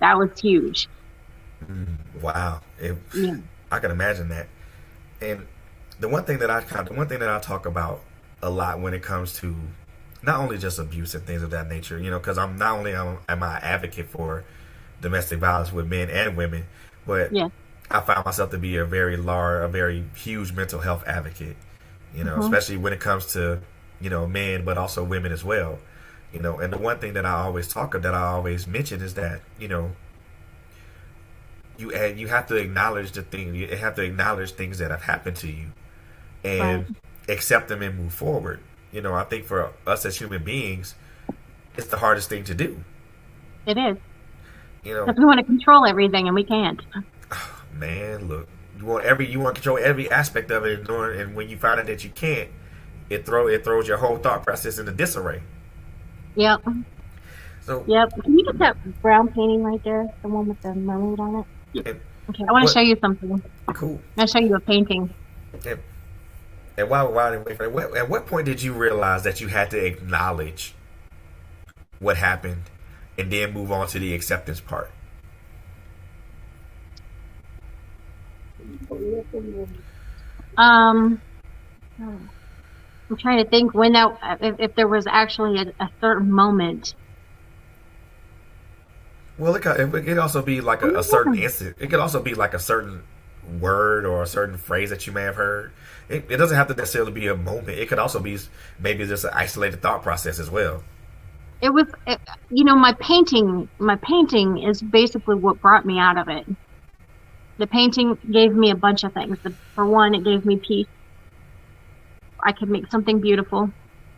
That was huge. Wow. I can imagine that. And the one thing that I talk about a lot when it comes to not only just abuse and things of that nature, because I'm not only am I an advocate for domestic violence with men and women, but Yeah. I find myself to be a very huge mental health advocate, especially when it comes to, men, but also women as well. And the one thing that I always mention is that, you have to acknowledge you have to acknowledge things that have happened to you and accept them and move forward. I think for us as human beings, it's the hardest thing to do. It is. Because we want to control everything and we can't. Man, look, you want to control every aspect of it, and when you find out that you can't, it throws your whole thought process into disarray. Yep. So. Yep. Can you get that brown painting right there, the one with the mermaid on it? Okay, I want to show you something. Cool. I'm going to show you a painting. And at what point did you realize that you had to acknowledge what happened and then move on to the acceptance part? I'm trying to think when if there was actually a certain moment. Well, it could also be like a certain instant. It could also be like a certain word or a certain phrase that you may have heard. It doesn't have to necessarily be a moment. It could also be maybe just an isolated thought process as well. It was, my painting is basically what brought me out of it. The painting gave me a bunch of things. For one, it gave me peace. I could make something beautiful.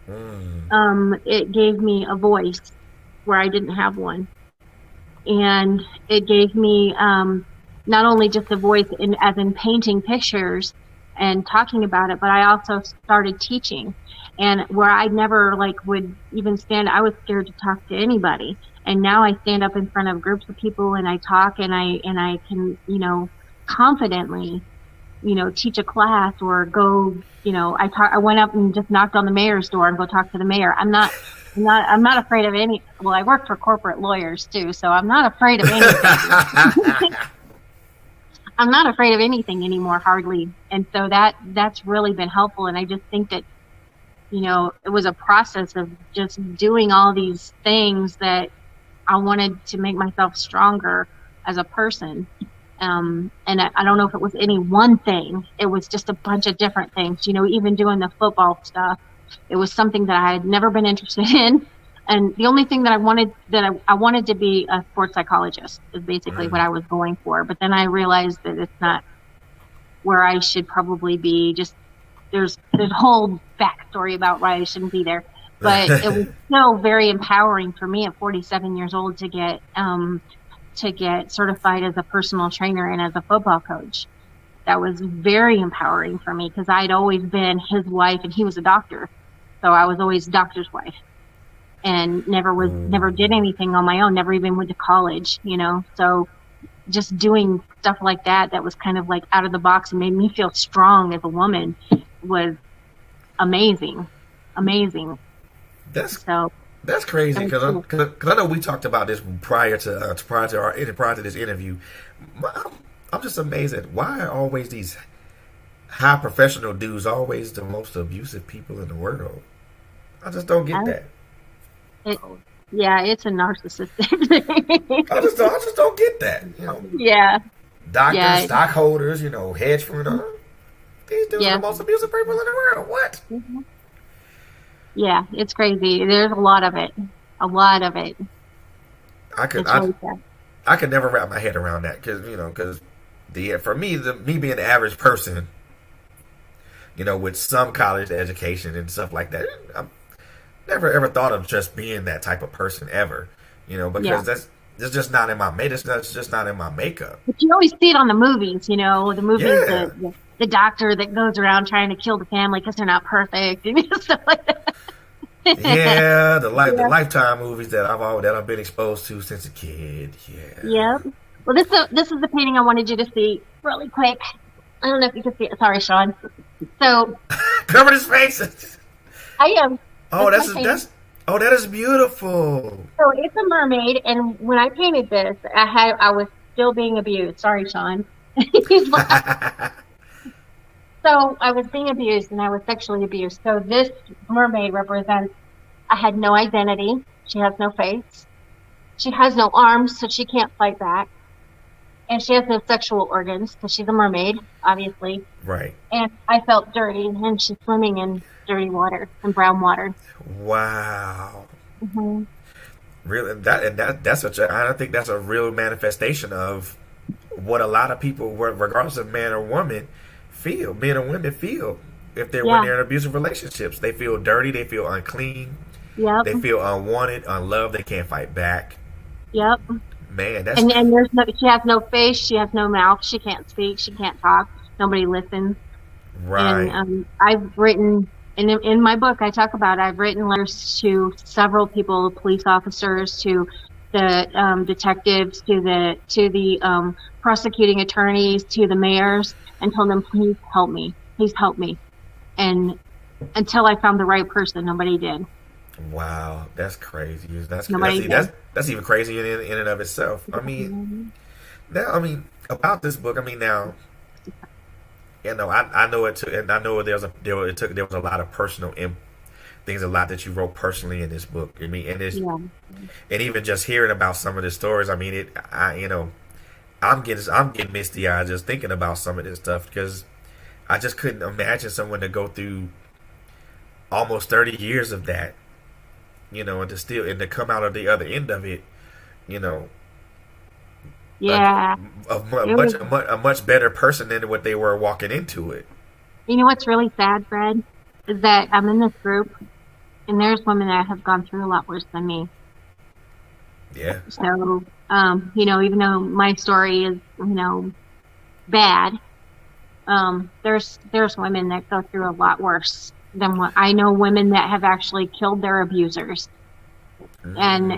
It gave me a voice where I didn't have one. And it gave me not only just a voice as in painting pictures and talking about it, but I also started teaching. And where I never would even stand, I was scared to talk to anybody. And now I stand up in front of groups of people and I talk and I can, confidently, teach a class or go, I went up and just knocked on the mayor's door and go talk to the mayor. I'm not afraid of any. Well, I work for corporate lawyers too, so I'm not afraid of anything. I'm not afraid of anything anymore, hardly. And so that's really been helpful. And I just think that, it was a process of just doing all these things that I wanted to make myself stronger as a person. And I don't know if it was any one thing. It was just a bunch of different things. Even doing the football stuff, it was something that I had never been interested in. And the only thing that I wanted to be a sports psychologist is basically what I was going for. But then I realized that it's not where I should probably be. Just there's a whole backstory about why I shouldn't be there. But it was still very empowering for me at 47 years old to get certified as a personal trainer and as a football coach. That was very empowering for me because I'd always been his wife and he was a doctor. So I was always doctor's wife and never did anything on my own, never even went to college, So just doing stuff like that was kind of like out of the box and made me feel strong as a woman was amazing. That's crazy because I know we talked about this prior to this interview. I'm just amazed at why are always these high professional dudes always the most abusive people in the world. I just don't get that. It's a narcissistic thing. I just don't get that. Yeah. Doctors, stockholders, hedge funds. These dudes are the most abusive people in the world. What? Mm-hmm. Yeah, it's crazy. There's a lot of it. I could never wrap my head around that because for me being the average person, with some college education and stuff like that, I never ever thought of just being that type of person ever, because that's just not in my that's just not in my makeup. But you always see it on the movies, the doctor that goes around trying to kill the family because they're not perfect and stuff like that. Yeah, the Lifetime movies that I've been exposed to since a kid. Yeah. Yep. Well, this is the painting I wanted you to see really quick. I don't know if you can see it. Sorry, Sean. So covered his face. I am. Oh, that is beautiful. So it's a mermaid, and when I painted this, I was still being abused. Sorry, Sean. So I was being abused and I was sexually abused. So this mermaid represents I had no identity. She has no face. She has no arms, so she can't fight back. And she has no sexual organs because she's a mermaid, obviously. Right. And I felt dirty, and she's swimming in dirty water and brown water. Wow. Mm-hmm. Really, that's such a. I think that's a real manifestation of what a lot of people, regardless of man or woman, feel. Men or women feel when they're in abusive relationships. They feel dirty. They feel unclean. Yep. They feel unwanted, unloved. They can't fight back. Yep. Man, that's and there's no. She has no face. She has no mouth. She can't speak. She can't talk. Nobody listens. right. And I've written. In my book, I talk about I've written letters to several people, police officers, to the detectives, to the prosecuting attorneys, to the mayors, and told them, please help me, and until I found the right person, nobody did. Wow, that's crazy. That's even crazy in and of itself. I mean, about this book. I mean, now, you know, I know it took, and I know there was a lot of personal things, a lot that you wrote personally in this book. I mean, and even just hearing about some of the stories. I mean, I'm getting misty eyed just thinking about some of this stuff, because I just couldn't imagine someone to go through almost 30 years of that, you know, and to come out of the other end of it, you know. Yeah. A much better person than what they were walking into it. You know what's really sad, Fred, is that I'm in this group, and there's women that have gone through a lot worse than me. Yeah. So, you know, even though my story is, you know, bad, there's women that go through a lot worse than what I know. Women that have actually killed their abusers, and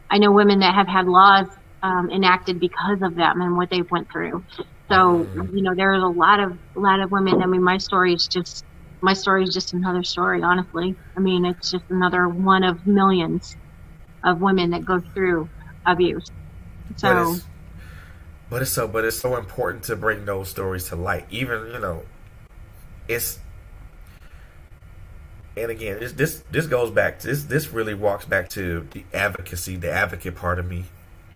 I know women that have had laws enacted because of them and what they've went through. So, you know, there's a lot of women. I mean, my story is just another story, honestly. I mean, it's just another one of millions of women that go through abuse. So, but it's so important to bring those stories to light. Even, you know, and again, this goes back to this really walks back to the advocate part of me.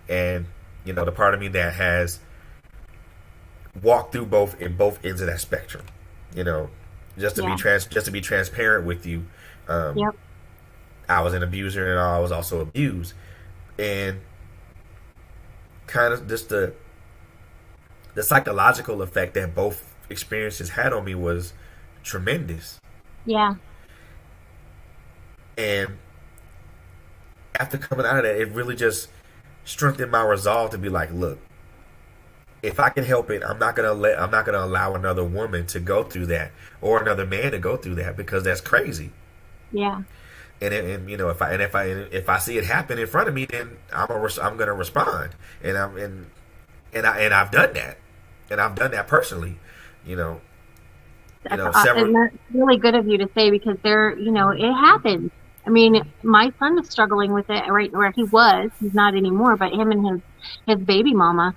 And, you know, the part of me that has walked through both ends of that spectrum, you know, just to be transparent with you. Yep. I was an abuser, and I was also abused, and kind of just the psychological effect that both experiences had on me was tremendous. Yeah. And after coming out of that, it really just strengthened my resolve to be like, look, if I can help it, I'm not gonna allow another woman to go through that, or another man to go through that, because that's crazy. Yeah. And you know, if I see it happen in front of me, then I'm gonna respond, and I've done that, and I've done that personally, you know. And that's really good of you to say, because you know, it happens. I mean, my son is struggling with it right where he was. He's not anymore, but him and his baby mama,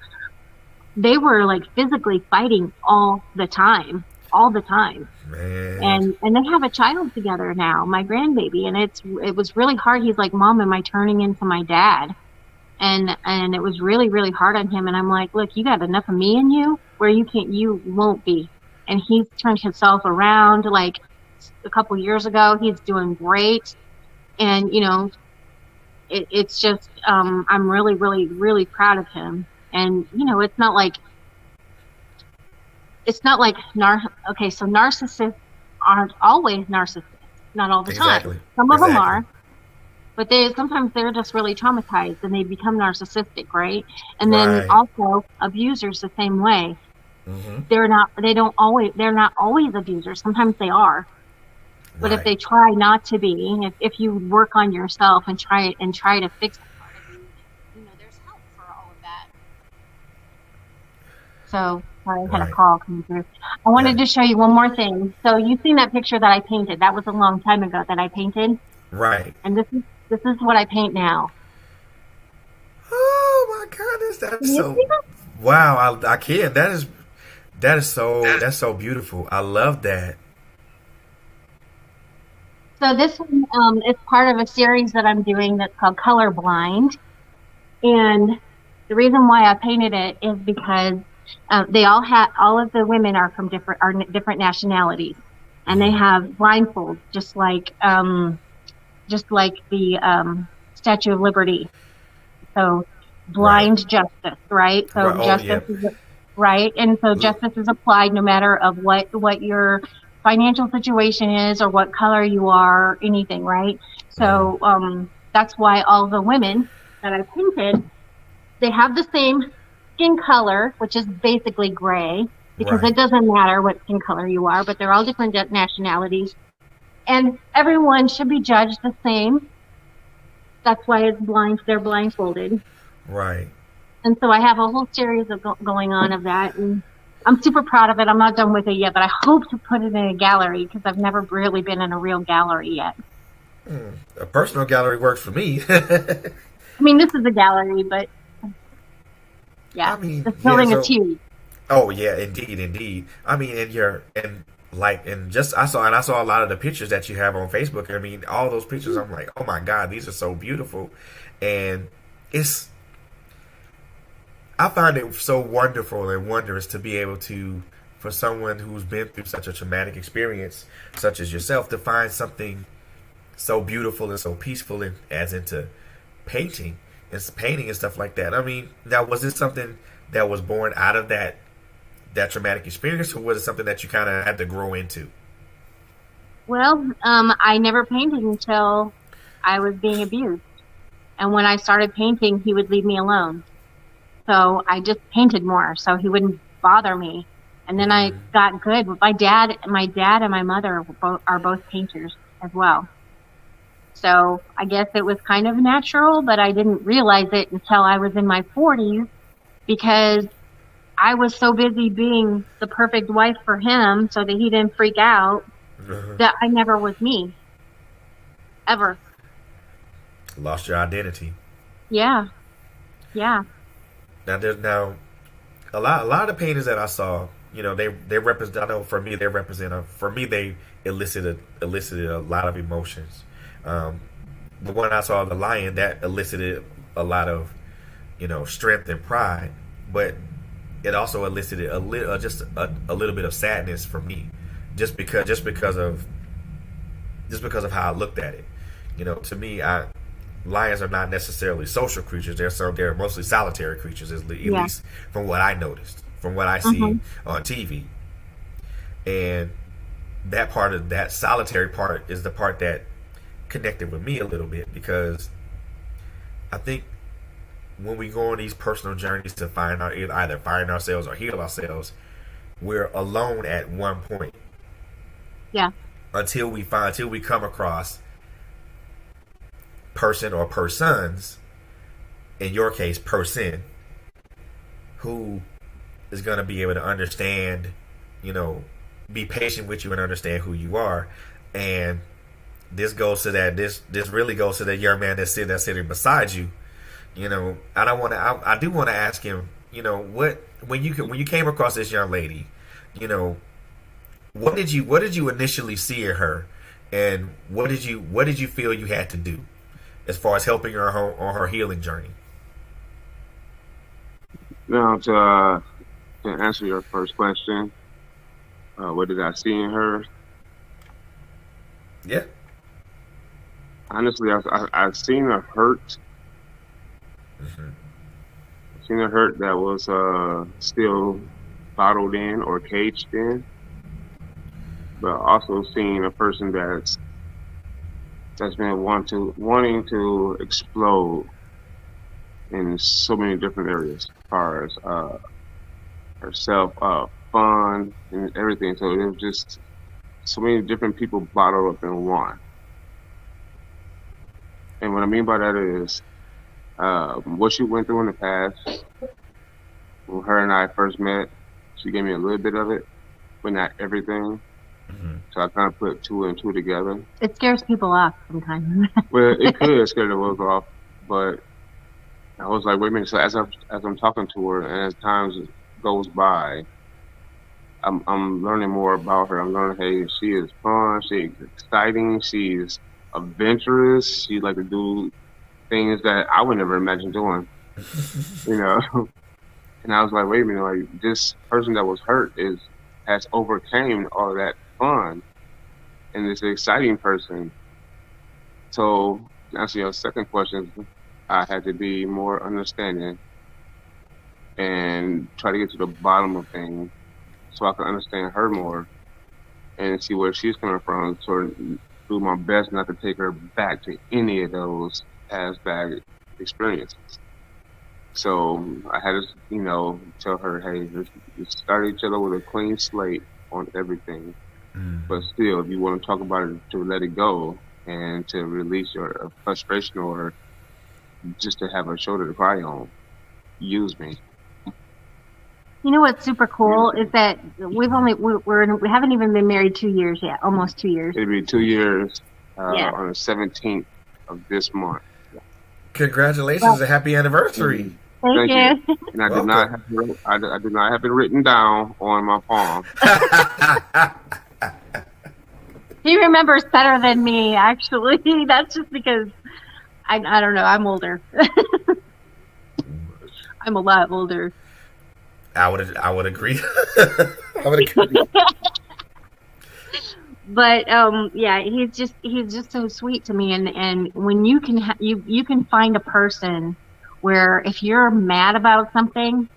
they were like physically fighting all the time. Man. And they have a child together now, my grandbaby, and it was really hard. He's like, Mom, am I turning into my dad? And it was really, really hard on him. And I'm like, look, you got enough of me in you where you won't be. And he's turned himself around. Like a couple years ago, he's doing great. And, you know, it's just, I'm really, really, really proud of him. And, you know, it's not like so narcissists aren't always narcissists, not all the time. Some of them are, but sometimes they're just really traumatized and they become narcissistic, right? And then also abusers the same way. Mm-hmm. They're not always abusers. Sometimes they are. But if they try not to be, if you work on yourself and try to fix it, you know, there's help for all of that. So, sorry, I had a call coming through. I wanted to show you one more thing. So, you've seen that picture that I painted. That was a long time ago that I painted. Right. And this is what I paint now. Oh my goodness, that's so wow! I can't. That's so beautiful. I love that. So this one is part of a series that I'm doing that's called Colorblind. And the reason why I painted it is because all of the women are from different nationalities, and they have blindfolds, just like the Statue of Liberty. So blind justice, right? So justice is right, and so justice is applied no matter of what your financial situation is or what color you are, or anything, right? So that's why all the women that I painted, they have the same skin color, which is basically gray, because it doesn't matter what skin color you are, but they're all different nationalities, and everyone should be judged the same. That's why they're blindfolded. Right. And so I have a whole series of going on of that, and I'm super proud of it. I'm not done with it yet, but I hope to put it in a gallery, because I've never really been in a real gallery yet. A personal gallery works for me. I mean, this is a gallery, but yeah, I mean, this building is huge. Oh yeah, indeed. I mean, I saw a lot of the pictures that you have on Facebook. I mean, all those pictures, I'm like, oh my God, these are so beautiful, and I find it so wonderful and wondrous to be able to, for someone who's been through such a traumatic experience, such as yourself, to find something so beautiful and so peaceful as into painting and stuff like that. I mean, now, was it something that was born out of that traumatic experience, or was it something that you kind of had to grow into? Well, I never painted until I was being abused. And when I started painting, he would leave me alone. So I just painted more so he wouldn't bother me. And then I got good. My dad and my mother are both painters as well. So I guess it was kind of natural, but I didn't realize it until I was in my 40s, because I was so busy being the perfect wife for him so that he didn't freak out, that I never was me. Ever. Lost your identity. Yeah. Yeah. Now, a lot of the paintings that I saw, you know, they represent. I know for me, they elicited a lot of emotions. The one I saw, the lion, that elicited a lot of, you know, strength and pride, but it also elicited a little bit of sadness for me, just because of how I looked at it. You know, to me, lions are not necessarily social creatures. They're mostly solitary creatures, at least from what I noticed, from what I see on TV. And that solitary part is the part that connected with me a little bit, because I think when we go on these personal journeys to either find ourselves or heal ourselves, we're alone at one point. Yeah. Until we come across person or persons, in your case, person, who is going to be able to understand, you know, be patient with you and understand who you are. And this really goes to that young man that's sitting beside you. You know, I do want to ask him, you know, when you came across this young lady, you know, what did you initially see in her, and what did you feel you had to do as far as helping her on her healing journey? Now, to answer your first question, what did I see in her? Yeah. Honestly, I've seen her hurt. I've seen a hurt that was still bottled in or caged in, but also seen a person that's been wanting to explode in so many different areas, as far as herself, fun, and everything. So it was just so many different people bottled up in one. And what I mean by that is what she went through in the past. When her and I first met, she gave me a little bit of it, but not everything. So I kind of put two and two together. It scares people off sometimes. Well, it could scare the world off, but I was like, wait a minute. So as I'm talking to her, and as time goes by, I'm learning more about her. I'm learning, hey, she is fun, she's exciting, she's adventurous, she like to do things that I would never imagine doing, you know. And I was like, wait a minute, like this person that was hurt has overcame all that fun and this exciting person. So to answer your second question, I had to be more understanding and try to get to the bottom of things so I can understand her more and see where she's coming from. So do my best not to take her back to any of those past bad experiences. So I had to, you know, tell her, hey, let's start each other with a clean slate on everything. But still, if you want to talk about it, to let it go and to release your frustration or just to have a shoulder to cry on, use me. You know what's super cool is that we haven't even been married 2 years yet, almost 2 years. It'll be 2 years on the 17th of this month. Congratulations and happy anniversary. Thank you. And I did not have it written down on my palm. He remembers better than me, actually. That's just because I don't know. I'm older. I'm a lot older. I would agree. I would agree. But yeah, he's just so sweet to me. And when you can you can find a person where if you're mad about something,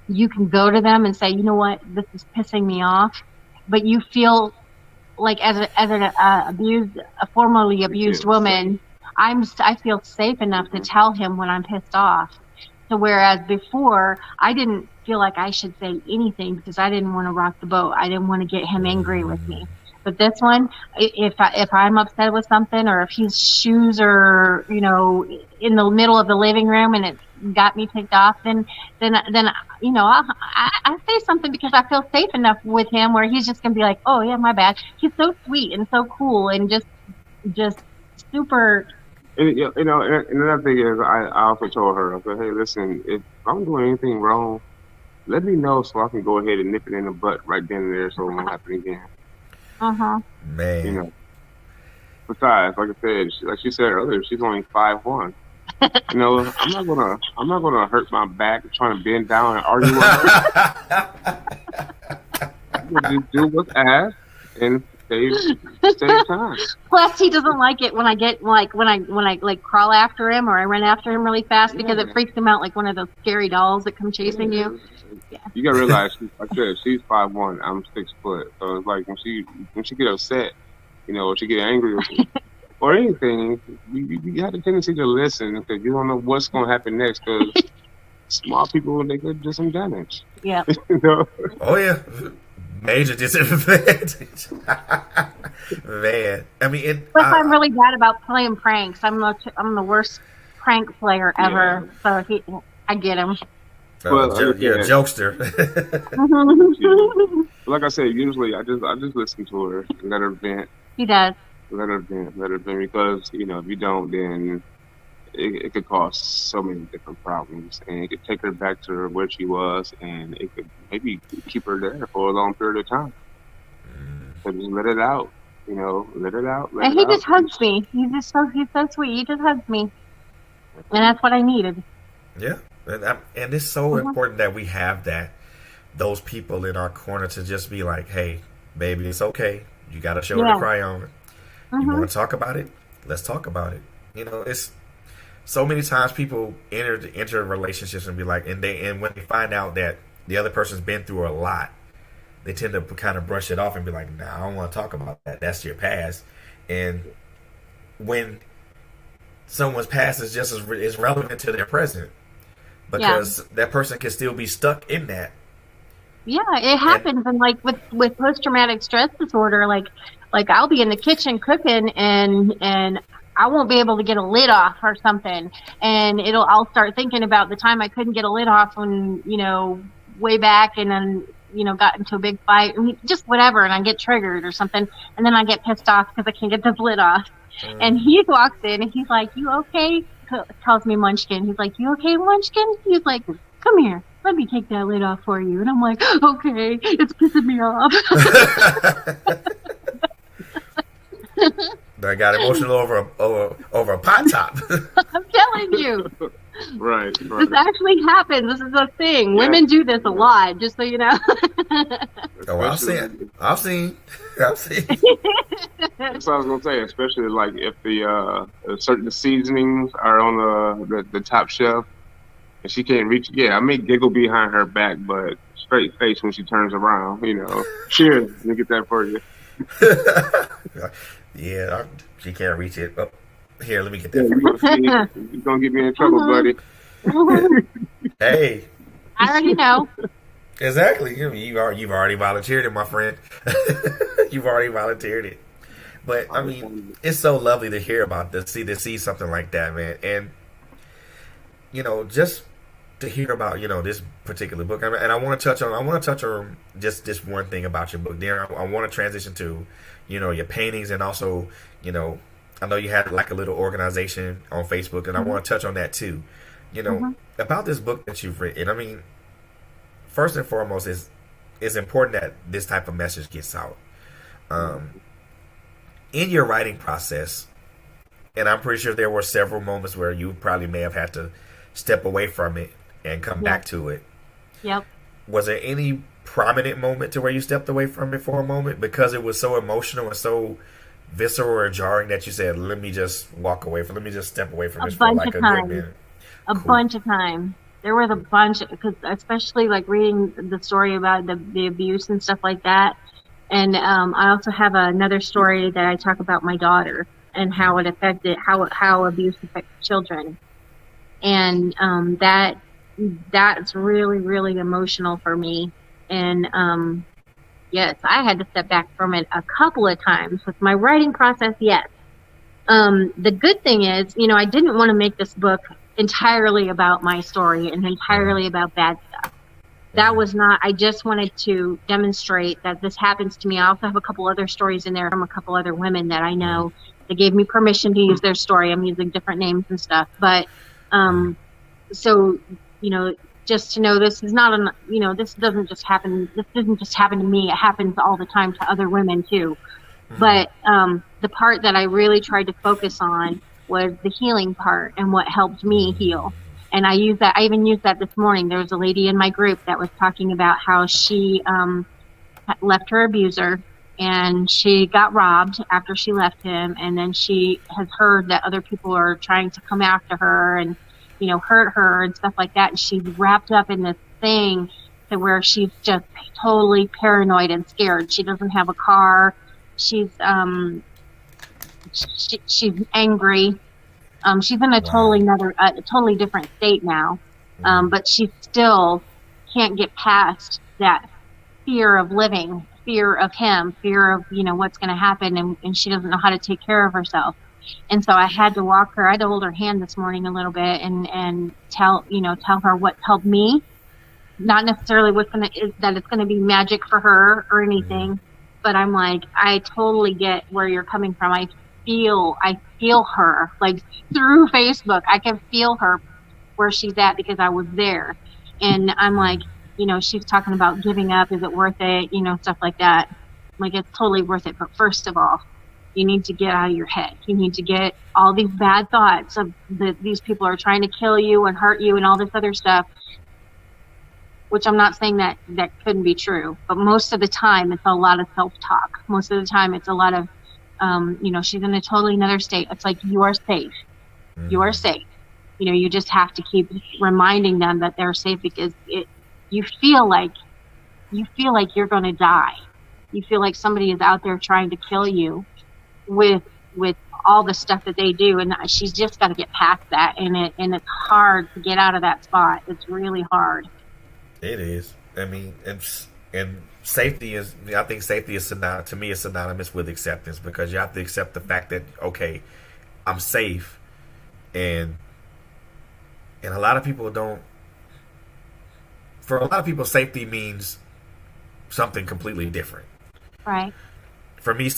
you can go to them and say, you know what, this is pissing me off. But you feel like as a formerly abused woman, I feel safe enough to tell him when I'm pissed off. So whereas before I didn't feel like I should say anything because I didn't want to rock the boat. I didn't want to get him angry with me. But this one, if I'm upset with something, or if his shoes are, you know, in the middle of the living room and it got me ticked off, then you know, I say something because I feel safe enough with him where he's just gonna be like, oh yeah, my bad. He's so sweet and so cool and just super. And, you know, and another thing is, I also told her, I said, hey, listen, if I'm doing anything wrong, let me know so I can go ahead and nip it in the butt right then and there so it won't happen again. Man. You know. Besides, like I said, like she said earlier, she's only 5'1". You know, I'm not gonna hurt my back trying to bend down and argue with her. Just do what's asked and save time. Plus, he doesn't like it when I get when I crawl after him or I run after him really fast because it freaks him out like one of those scary dolls that come chasing you. Yeah. You gotta realize, like I said, she's 5'1", I'm 6 foot. So it's like when she get upset, you know, or she get angry or anything, you have the tendency to listen because you don't know what's gonna happen next. Because small people, they could do some damage. Yeah. You know? Oh yeah, major disadvantage. Man, I mean, Plus, I'm really bad about playing pranks. I'm the worst prank player ever. Yeah. So I get him. You're a jokester. Like I said, usually I just listen to her and let her vent. He does. Let her vent because, you know, if you don't, then it could cause so many different problems, and it could take her back to where she was, and it could maybe keep her there for a long period of time. So just let it out, you know, let it out. And he just hugs me. He's so sweet. He just hugs me, and that's what I needed. Yeah. And it's so important that we have those people in our corner to just be like, hey, baby, it's okay. You got a shoulder to cry on. You want to talk about it? Let's talk about it. You know, it's so many times people enter relationships and be like, and when they find out that the other person's been through a lot, they tend to kind of brush it off and be like, nah, I don't want to talk about that. That's your past. And when someone's past is just as relevant to their present. Because that person can still be stuck in that. Yeah, it happens. And like with post-traumatic stress disorder, like I'll be in the kitchen cooking and I won't be able to get a lid off or something. And I'll start thinking about the time I couldn't get a lid off when, you know, way back, and then, you know, got into a big fight, just whatever, and I get triggered or something. And then I get pissed off because I can't get this lid off. And he walks in and he's like, you okay? Tells me Munchkin. He's like, you okay, Munchkin? He's like, come here, let me take that lid off for you. And I'm like, okay, it's pissing me off. I got emotional over a pot top. I'm telling you. Right. This actually happens. This is a thing. Yeah. Women do this a lot, just so you know. Oh, I've seen. That's what I was gonna say. Especially like if the certain seasonings are on the top shelf, and she can't reach. Yeah, I may giggle behind her back, but straight face when she turns around. Cheers. Let me get that for you. Yeah, she can't reach it. Oh, here, let me get that for you. You're going to get me in trouble, buddy. Hey. I already know. Exactly. You've already volunteered it, my friend. You've already volunteered it. But, I mean, it's so lovely to hear about this, to see something like that, man. And, just to hear about, this particular book. And I want to touch on just this one thing about your book. Then I want to transition to, your paintings, and also, I know you had like a little organization on Facebook, and I want to touch on that too. About this book that you've written. I mean, first and foremost, it's important that this type of message gets out. In your writing process, and I'm pretty sure there were several moments where you probably may have had to step away from it and come back to it. Yep. Was there any prominent moment to where you stepped away from it for a moment because it was so emotional and so visceral and jarring that you said, let me just step away from this for like a good minute? A bunch of times. There was a bunch, because especially like reading the story about the abuse and stuff like that. And I also have another story that I talk about my daughter and how it affected, how abuse affects children. And that's really, really emotional for me. And yes, I had to step back from it a couple of times with my writing process. Yes. The good thing is, I didn't want to make this book entirely about my story and entirely about bad stuff. That was not, I just wanted to demonstrate that this happens to me. I also have a couple other stories in there from a couple other women that I know. They gave me permission to use their story. I'm using different names and stuff. But, so, just to know this is not, this doesn't just happen. This doesn't just happen to me. It happens all the time to other women too. But the part that I really tried to focus on was the healing part and what helped me heal. And I even used that this morning. There was a lady in my group that was talking about how she left her abuser and she got robbed after she left him. And then she has heard that other people are trying to come after her and, hurt her and stuff like that. And she's wrapped up in this thing to where she's just totally paranoid and scared. She doesn't have a car. She's she's angry. She's in a totally different state now. But she still can't get past that fear of living, fear of him, fear of, what's going to happen. And she doesn't know how to take care of herself. And so I had to walk her. I had to hold her hand this morning a little bit and tell her what helped me. Not necessarily that it's going to be magic for her or anything, but I'm like, I totally get where you're coming from. I feel her, like through Facebook. I can feel her where she's at because I was there. And I'm like, she's talking about giving up. Is it worth it? Stuff like that. I'm like, it's totally worth it. But first of all, you need to get out of your head. You need to get all these bad thoughts of these people are trying to kill you and hurt you and all this other stuff, which I'm not saying that couldn't be true. But most of the time, it's a lot of self-talk. Most of the time, it's a lot of, she's in a totally another state. It's like, you are safe. You are safe. You just have to keep reminding them that they're safe because you feel like you're going to die. You feel like somebody is out there trying to kill you with all the stuff that they do, and she's just got to get past that, and it's hard to get out of that spot. It's really hard. It is. I mean, and safety is. I think safety is synonymous with acceptance, because you have to accept the fact that, okay, I'm safe, and a lot of people don't. For a lot of people, safety means something completely different. Right. For me,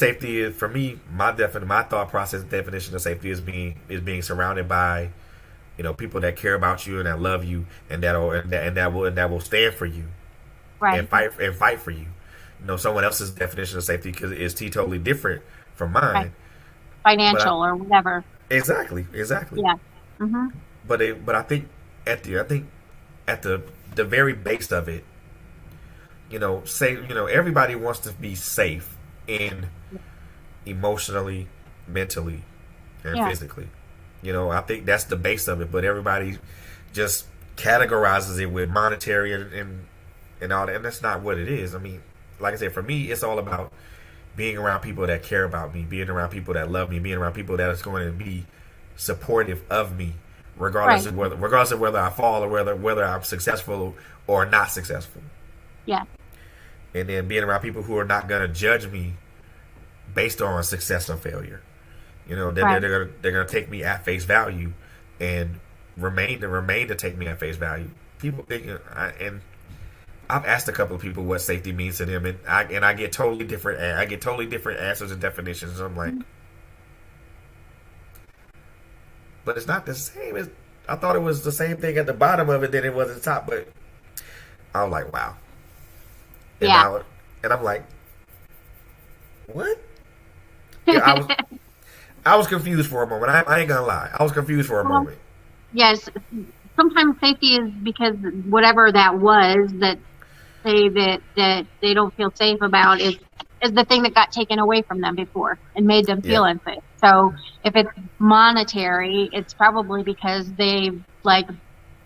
my thought process definition of safety is being surrounded by people that care about you and that love you and that will stand for you Right. and fight for you. Someone else's definition of safety is totally different from mine. Right. Financial or whatever. Exactly. Yeah. Mm-hmm. But I think at the very base of it, everybody wants to be safe in emotionally, mentally, and physically. I think that's the base of it. But everybody just categorizes it with monetary and all that, and that's not what it is. I mean, like I said, for me, it's all about being around people that care about me, being around people that love me, being around people that is going to be supportive of me, regardless of whether I fall or whether I'm successful or not successful. Yeah. And then being around people who are not going to judge me based on success or failure. They're gonna take me at face value and remain to take me at face value. People think, and I've asked a couple of people what safety means to them, and I get totally different. I get totally different answers and definitions. I'm like, but it's not the same. I thought it was the same thing at the bottom of it than it was at the top. But I was like, wow. And I'm like, what? Yeah, I was confused for a moment. I ain't gonna lie. I was confused for a moment. Yes. Sometimes safety is because whatever that was that they don't feel safe about is the thing that got taken away from them before and made them feel unsafe. So if it's monetary, it's probably because they've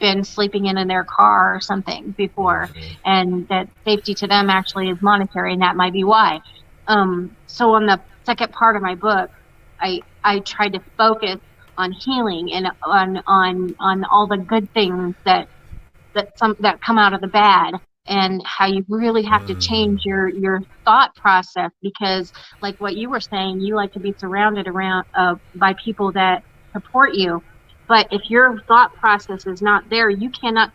been sleeping in their car or something before, and that safety to them actually is monetary, and that might be why. So on the second part of my book, I tried to focus on healing and on all the good things that come out of the bad, and how you really have to change your thought process, because like what you were saying, you like to be surrounded by people that support you. But if your thought process is not there, you cannot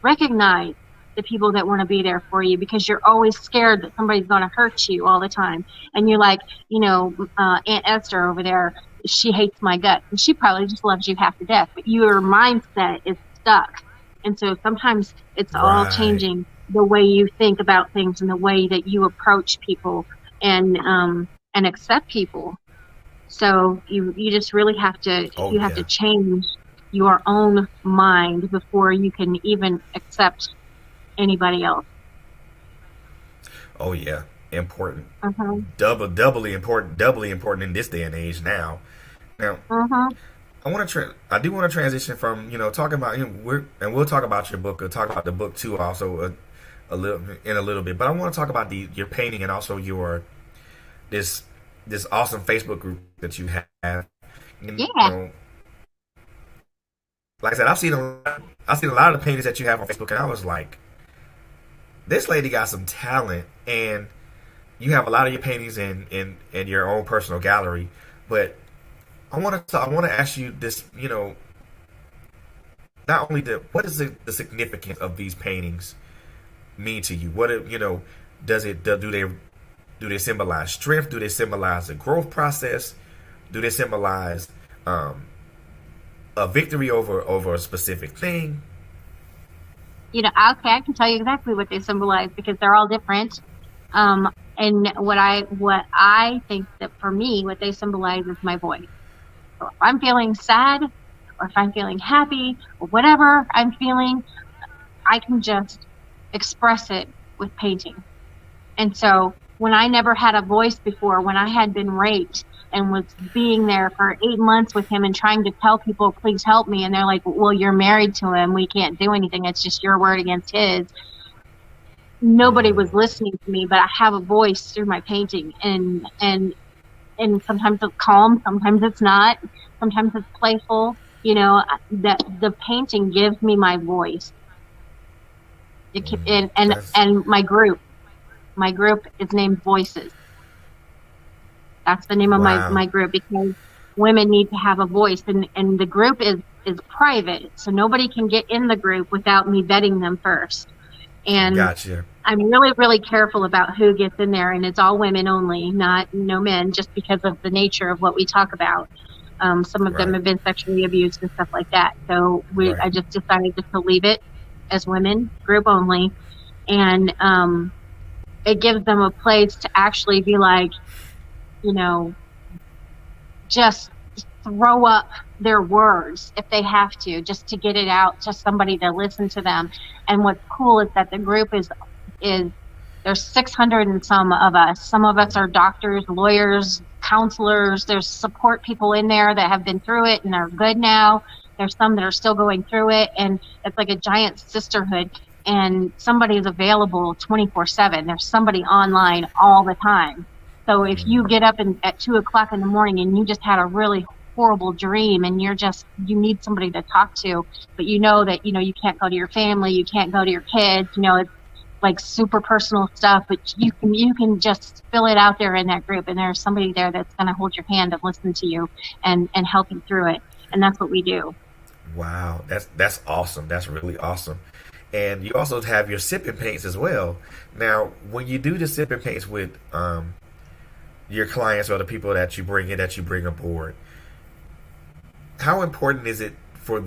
recognize the people that want to be there for you, because you're always scared that somebody's going to hurt you all the time. And you're like, Aunt Esther over there, she hates my guts, and she probably just loves you half to death, but your mindset is stuck. And so sometimes it's all changing the way you think about things and the way that you approach people and accept people. So you just really have to have to change your own mind before you can even accept anybody else. Oh yeah, important. Doubly important in this day and age now. Now, I do want to transition from talking about we'll talk about your book. We'll talk about the book too, also a little bit. But I want to talk about your painting and also this awesome Facebook group that you have. Like I said, I've seen a lot of the paintings that you have on Facebook, and I was like, this lady got some talent, and you have a lot of your paintings in your own personal gallery. But I want to ask you this, not only what is the significance of these paintings mean to you? What do they symbolize strength? Do they symbolize a growth process? Do they symbolize a victory over a specific thing? I can tell you exactly what they symbolize, because they're all different. And what I think that for me, what they symbolize is my voice. So if I'm feeling sad, or if I'm feeling happy, or whatever I'm feeling, I can just express it with painting. And so when I never had a voice before, when I had been raped and was being there for 8 months with him and trying to tell people, please help me, and they're like, well, you're married to him, we can't do anything, it's just your word against his. Nobody was listening to me, but I have a voice through my painting, and sometimes it's calm, sometimes it's not, sometimes it's playful. That the painting gives me my voice. And my group is named Voices. That's the name of my group, because women need to have a voice, and the group is private, so nobody can get in the group without me vetting them first. And gotcha. I'm really, really careful about who gets in there, and it's all women only, no men, just because of the nature of what we talk about. Some of them Right. have been sexually abused and stuff like that. So Right. I just decided just to leave it as women, group only. And it gives them a place to actually be like, just throw up their words if they have to, just to get it out to somebody to listen to them. And what's cool is that the group is there's 600 and some of us. Some of us are doctors, lawyers, counselors. There's support people in there that have been through it and are good now. There's some that are still going through it, and it's like a giant sisterhood. And somebody is available 24/7. There's somebody online all the time. So if you get up at 2:00 in the morning and you just had a really horrible dream and you need somebody to talk to, but you know that you can't go to your family, you can't go to your kids, it's like super personal stuff, but you can just fill it out there in that group, and there's somebody there that's going to hold your hand and listen to you and help you through it. And that's what we do. Wow, that's awesome. That's really awesome. And you also have your sip and paints as well. Now, when you do the sip and paints with your clients or the people that you bring aboard, how important is it for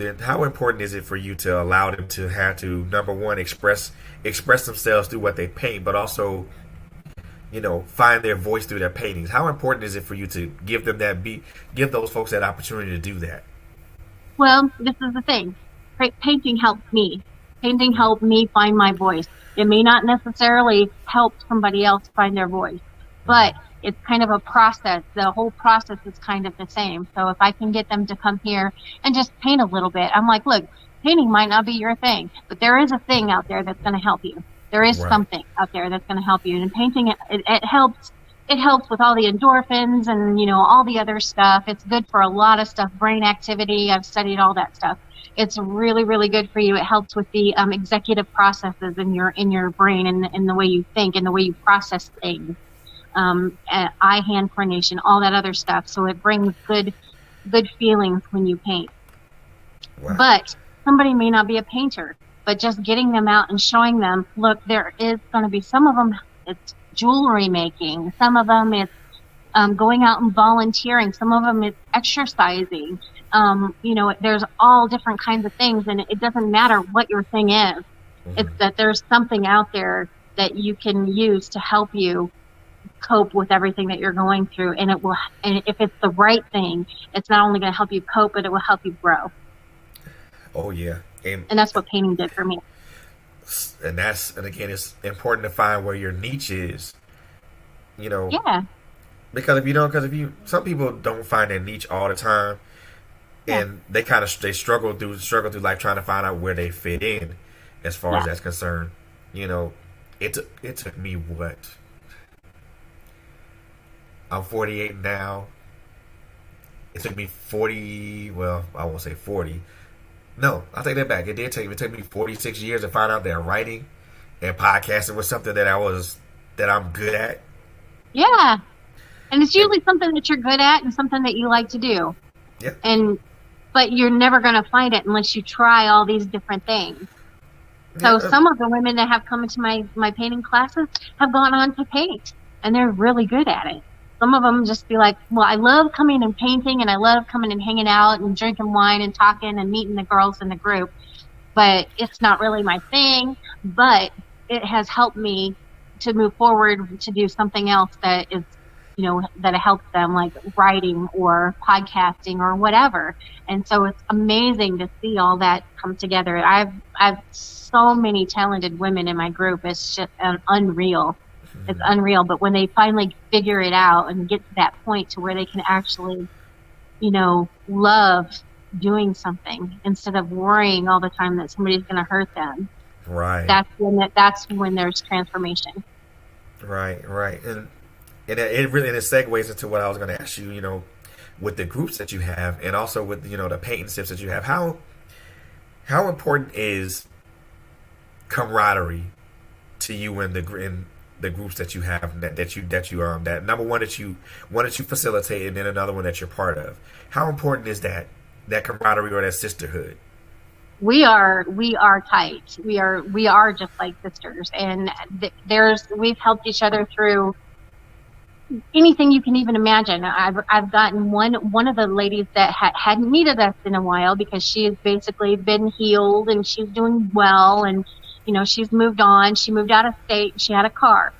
you to allow them to have to, number one, express themselves through what they paint, but also find their voice through their paintings? How important is it for you to give those folks that opportunity to do that? Well, this is the thing. Painting helps me. Painting helped me find my voice. It may not necessarily help somebody else find their voice, but it's kind of a process. The whole process is kind of the same. So if I can get them to come here and just paint a little bit, I'm like, look, painting might not be your thing, but there is a thing out there that's going to help you. There is something out there that's going to help you. And painting, it helps. It helps with all the endorphins and, all the other stuff. It's good for a lot of stuff, brain activity. I've studied all that stuff. It's really, really good for you. It helps with the executive processes in your brain and in the way you think and the way you process things. Eye-hand coordination, all that other stuff. So it brings good feelings when you paint. Wow. But somebody may not be a painter, but just getting them out and showing them, look, there is going to be some of them, it's jewelry making. Some of them it's going out and volunteering. Some of them it's exercising. There's all different kinds of things, and it doesn't matter what your thing is. Mm-hmm. It's that there's something out there that you can use to help you cope with everything that you're going through, and if it's the right thing, it's not only going to help you cope, but it will help you grow. Oh yeah, and that's what painting did for me. And again, it's important to find where your niche is. Yeah. Because some people don't find their niche all the time, and they struggle through life trying to find out where they fit in, as far as that's concerned. It took me what? I'm 48 now. It took me 40. Well, I won't say 40. No, I'll take that back. It took me 46 years to find out that writing and podcasting was something that I'm good at. Yeah. And it's usually something that you're good at and something that you like to do. Yeah. But you're never going to find it unless you try all these different things. So some of the women that have come into my painting classes have gone on to paint, and they're really good at it. Some of them just be like, well, I love coming and painting, and I love coming and hanging out and drinking wine and talking and meeting the girls in the group, but it's not really my thing. But it has helped me to move forward to do something else that is, that helps them, like writing or podcasting or whatever. And so it's amazing to see all that come together. I've so many talented women in my group. It's just unreal. It's unreal. But when they finally figure it out and get to that point to where they can actually, love doing something instead of worrying all the time that somebody's going to hurt them. Right. That's when there's transformation. Right. And it really segues into what I was going to ask you, with the groups that you have, and also with, the painting sips that you have. How important is camaraderie to you in the groups that you have, that number one that you facilitate, and then another one that you're part of? How important is that camaraderie or that sisterhood? We are tight. We are just like sisters, and we've helped each other through anything you can even imagine. I've gotten one of the ladies that hadn't needed us in a while, because she has basically been healed and she's doing well, and she's moved on. She moved out of state. She had a car.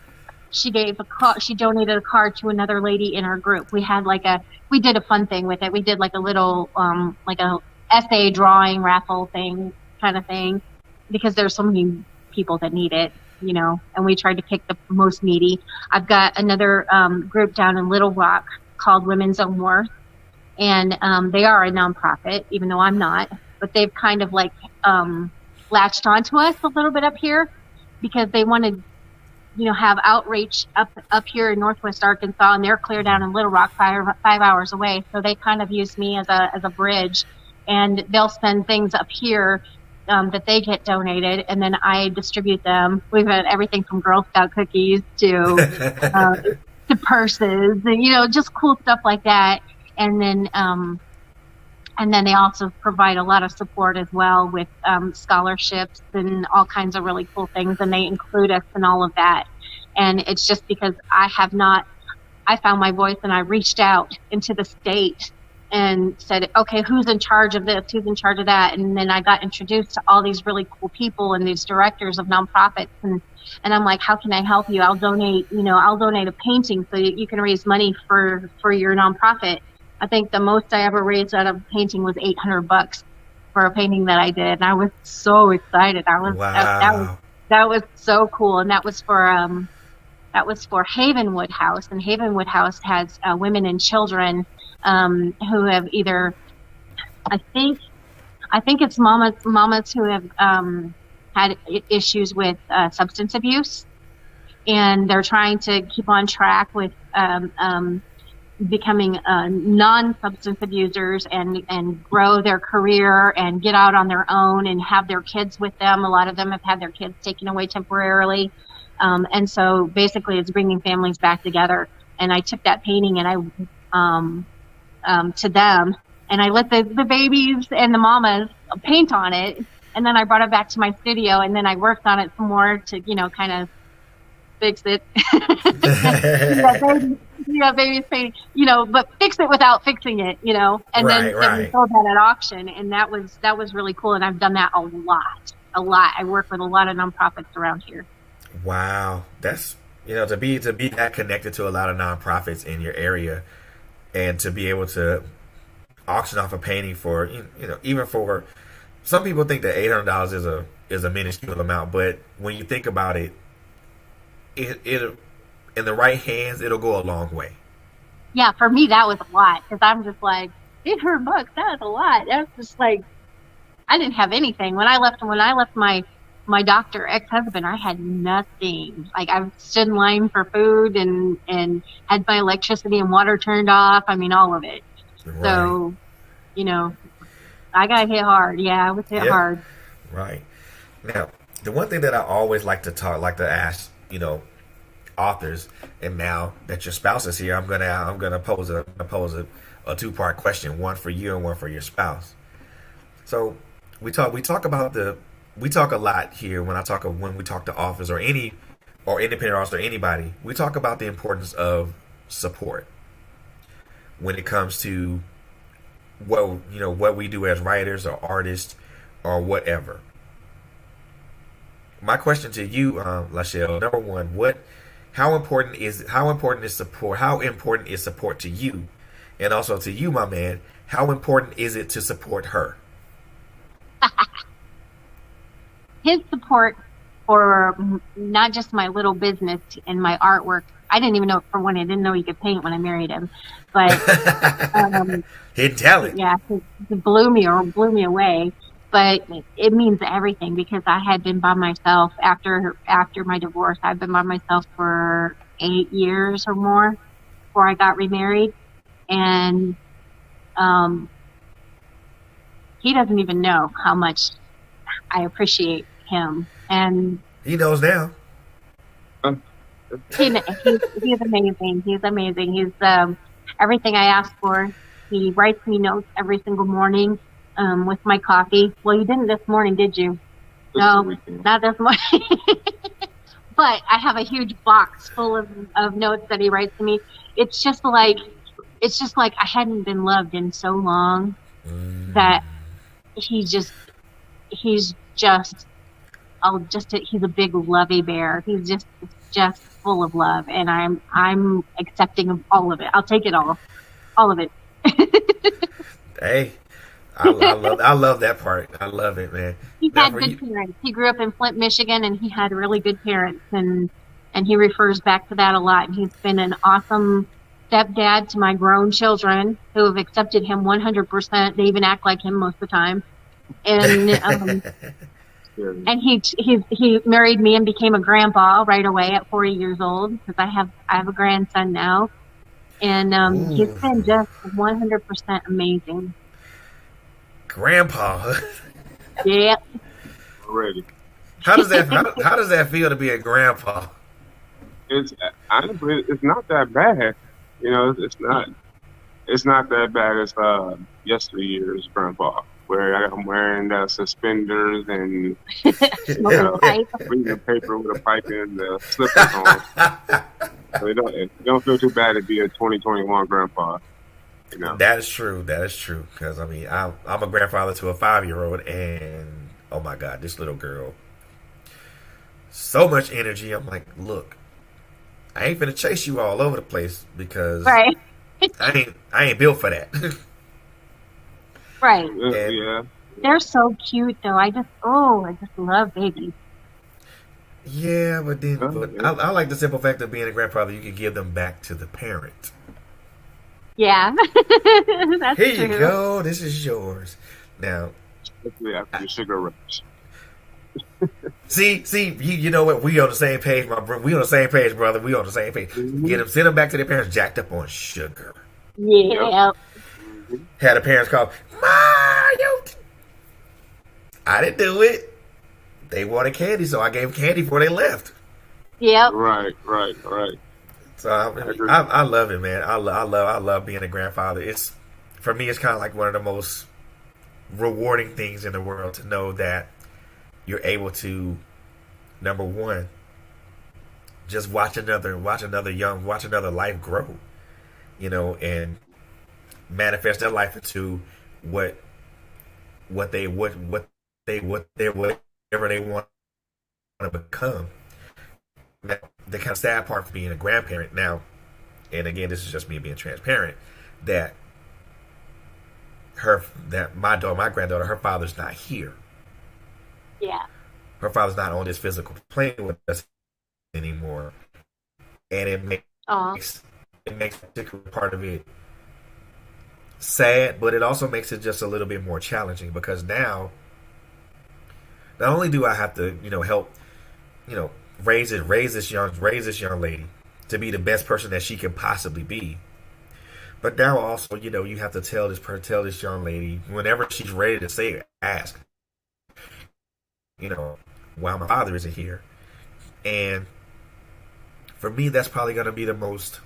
She donated a car to another lady in our group. We did a fun thing with it. We did like a little like a essay drawing raffle thing kind of thing, because there's so many people that need it. And we tried to pick the most needy. I've got another group down in Little Rock called Women's Own Worth, and they are a nonprofit, even though I'm not. But they've kind of like latched onto us a little bit up here, because they wanted, have outreach up here in Northwest Arkansas, and they're clear down in Little Rock, 5 hours away. So they kind of use me as a bridge, and they'll send things up here that they get donated, and then I distribute them. We've had everything from Girl Scout cookies to purses, and just cool stuff like that. And then they also provide a lot of support as well with scholarships and all kinds of really cool things, and they include us in all of that. And it's just because I found my voice, and I reached out into the state and said, okay, who's in charge of this? Who's in charge of that? And then I got introduced to all these really cool people and these directors of nonprofits. And I'm like, how can I help you? I'll donate a painting so that you can raise money for your nonprofit. I think the most I ever raised out of a painting was $800 for a painting that I did. And I was so excited. Wow. That was so cool. And that was for Havenwood House. And Havenwood House has women and children who have either, I think it's mamas who have had issues with substance abuse, and they're trying to keep on track with becoming non-substance abusers and grow their career and get out on their own and have their kids with them. A lot of them have had their kids taken away temporarily, and so basically it's bringing families back together. And I took that painting and I to them, and I let the babies and the mamas paint on it, and then I brought it back to my studio, and then I worked on it some more to kind of fix it. Babies paint, but fix it without fixing it, and then we sold that at auction, and that was really cool. And I've done that a lot. I work with a lot of nonprofits around here. Wow, that's to be that connected to a lot of nonprofits in your area. And to be able to auction off a painting for, even for some people think that $800 is a minuscule amount, but when you think about it, it in the right hands, it'll go a long way. Yeah, for me that was a lot, because I'm just like, $800, that was a lot. That's just like, I didn't have anything when I left my doctor ex-husband. I had nothing. Like, I stood in line for food and had my electricity and water turned off. I mean, all of it. Right. So, I got hit hard. Yeah, I was hit hard. Right. Now, the one thing that I always like to ask, authors, and now that your spouse is here, I'm gonna pose a two-part question, one for you and one for your spouse. So we talk a lot here when we talk to authors or independent artists or anybody. We talk about the importance of support when it comes to what we do as writers or artists or whatever. My question to you, Lyshell, number one, how important is support? How important is support to you? And also to you, my man, how important is it to support her? His support for not just my little business and my artwork. I didn't even know, for one, I didn't know he could paint when I married him. But hidden talent. Yeah, it blew me away. But it means everything, because I had been by myself after my divorce. I've been by myself for 8 years or more before I got remarried, and he doesn't even know how much I appreciate him. And he knows now. He's amazing. He's amazing. He's everything I ask for. He writes me notes every single morning with my coffee. Well, you didn't this morning, did you? No, not this morning. but I have a huge box full of notes that he writes to me. It's just like I hadn't been loved in so long that he's just he's a big lovey bear. He's just full of love, and I'm accepting of all of it. I'll take it all of it. Hey, I love that part. I love it, man. He had good parents. He grew up in Flint, Michigan, and he had really good parents, and he refers back to that a lot. He's been an awesome stepdad to my grown children who have accepted him 100%. They even act like him most of the time, and and he married me and became a grandpa right away at 40 years old, because I have a grandson now, and he's been just 100% amazing. Grandpa. Yeah. Already. How does that feel to be a grandpa? It's honestly, it's not that bad. You know, it's not that bad as yesteryear's grandpa, where I'm wearing suspenders and reading the paper with a pipe in the slippers on. So it don't feel too bad to be a 2021 grandpa. You know? That is true. Because I mean, I'm a grandfather to a 5-year-old, and oh my God, this little girl, so much energy. I'm like, look, I ain't finna chase you all over the place, because right. I ain't built for that. Right. Yeah. They're so cute, though. I just love babies. Yeah, but I like the simple fact of being a grandfather. You can give them back to the parent. Yeah. That's Here true. you go. This is yours. Now, Especially after the sugar rush. see, you know what? We on the same page, my brother. We on the same page, brother. We on the same page. Send them back to their parents, jacked up on sugar. Yeah. Had the parents call, Mario. I didn't do it. They wanted candy, so I gave them candy before they left. Yep. Right. So I love it, man. I love being a grandfather. It's, for me, it's kind of like one of the most rewarding things in the world to know that you're able to, number one, just watch another life grow, you know, and manifest their life into whatever they want to become. Now, the kind of sad part for being a grandparent now, and again, this is just me being transparent, that my granddaughter, her father's not here. Yeah. Her father's not on this physical plane with us anymore, and it makes a particular part of it sad, but it also makes it just a little bit more challenging, because now not only do I have to, help, raise this young lady to be the best person that she can possibly be, but now also, you have to tell this young lady, whenever she's ready to say it, ask, why my father isn't here. And for me, that's probably going to be the most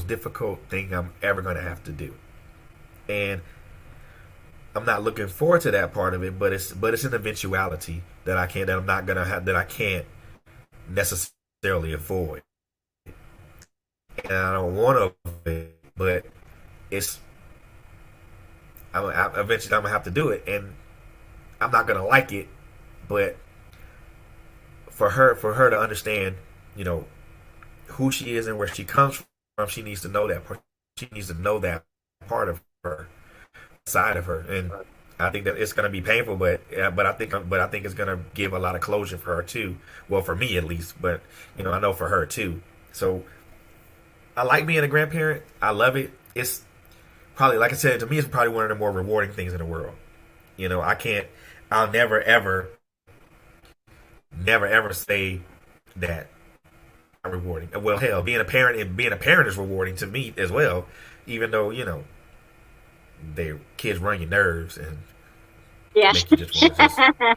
difficult thing I'm ever going to have to do. And I'm not looking forward to that part of it, but it's an eventuality that I can't necessarily avoid. And I don't want to avoid it, but eventually I'm gonna have to do it, and I'm not gonna like it, but for her to understand, who she is and where she comes from, she needs to know that part. She needs to know that part of her, side of her, and I think that it's going to be painful, but I think it's going to give a lot of closure for her too. Well, for me at least, but I know for her too. So I like being a grandparent. I love it. It's probably, like I said, to me, it's probably one of the more rewarding things in the world. I'll never ever say that I'm rewarding. Well, hell, being a parent is rewarding to me as well, even though their kids run your nerves and make you just want to